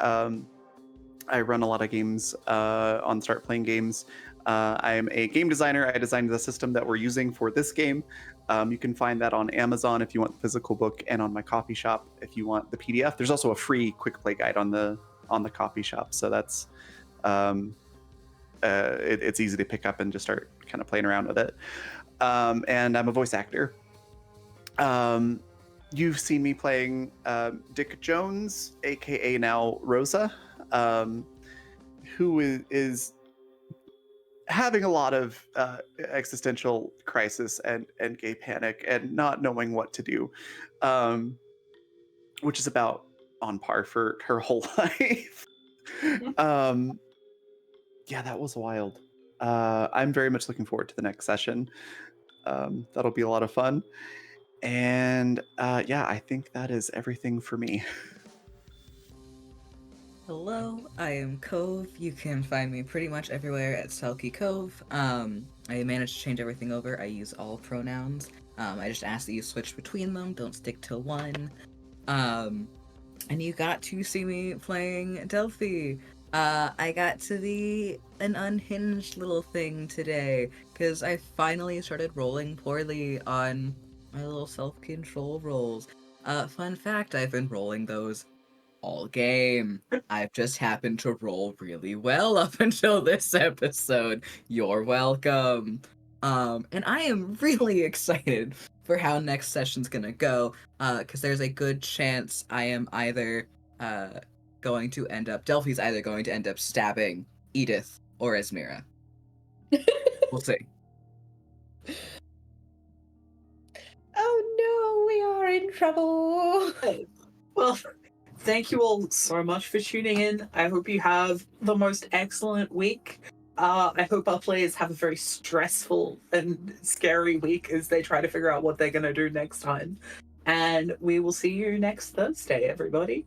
I run a lot of games on Start Playing Games. I am a game designer. I designed the system that we're using for this game. You can find that on Amazon if you want the physical book, and on my coffee shop if you want the PDF. There's also a free quick play guide on the coffee shop, so that's it's easy to pick up and just start kind of playing around with it. And I'm a voice actor. You've seen me playing Dick Jones, aka now Rosa, who is having a lot of existential crisis and gay panic and not knowing what to do, which is about on par for her whole life. Yeah, that was wild. I'm very much looking forward to the next session. That'll be a lot of fun. And yeah, I think that is everything for me. Hello, I am Cove. You can find me pretty much everywhere at Selkie Cove. I managed to change everything over. I use all pronouns. I just ask that you switch between them. Don't stick to one. And you got to see me playing Delphi. I got to be an unhinged little thing today because I finally started rolling poorly on my little self-control rolls. Fun fact, I've been rolling those all game. I've just happened to roll really well up until this episode. You're welcome. And I am really excited for how next session's gonna go, because there's a good chance I am either going to end up Delphi's either going to end up stabbing Edith or Esmira. We'll see. Oh no, we are in trouble. Well, thank you all so much for tuning in. I hope you have the most excellent week. I hope our players have a very stressful and scary week as they try to figure out what they're going to do next time. And we will see you next Thursday, everybody.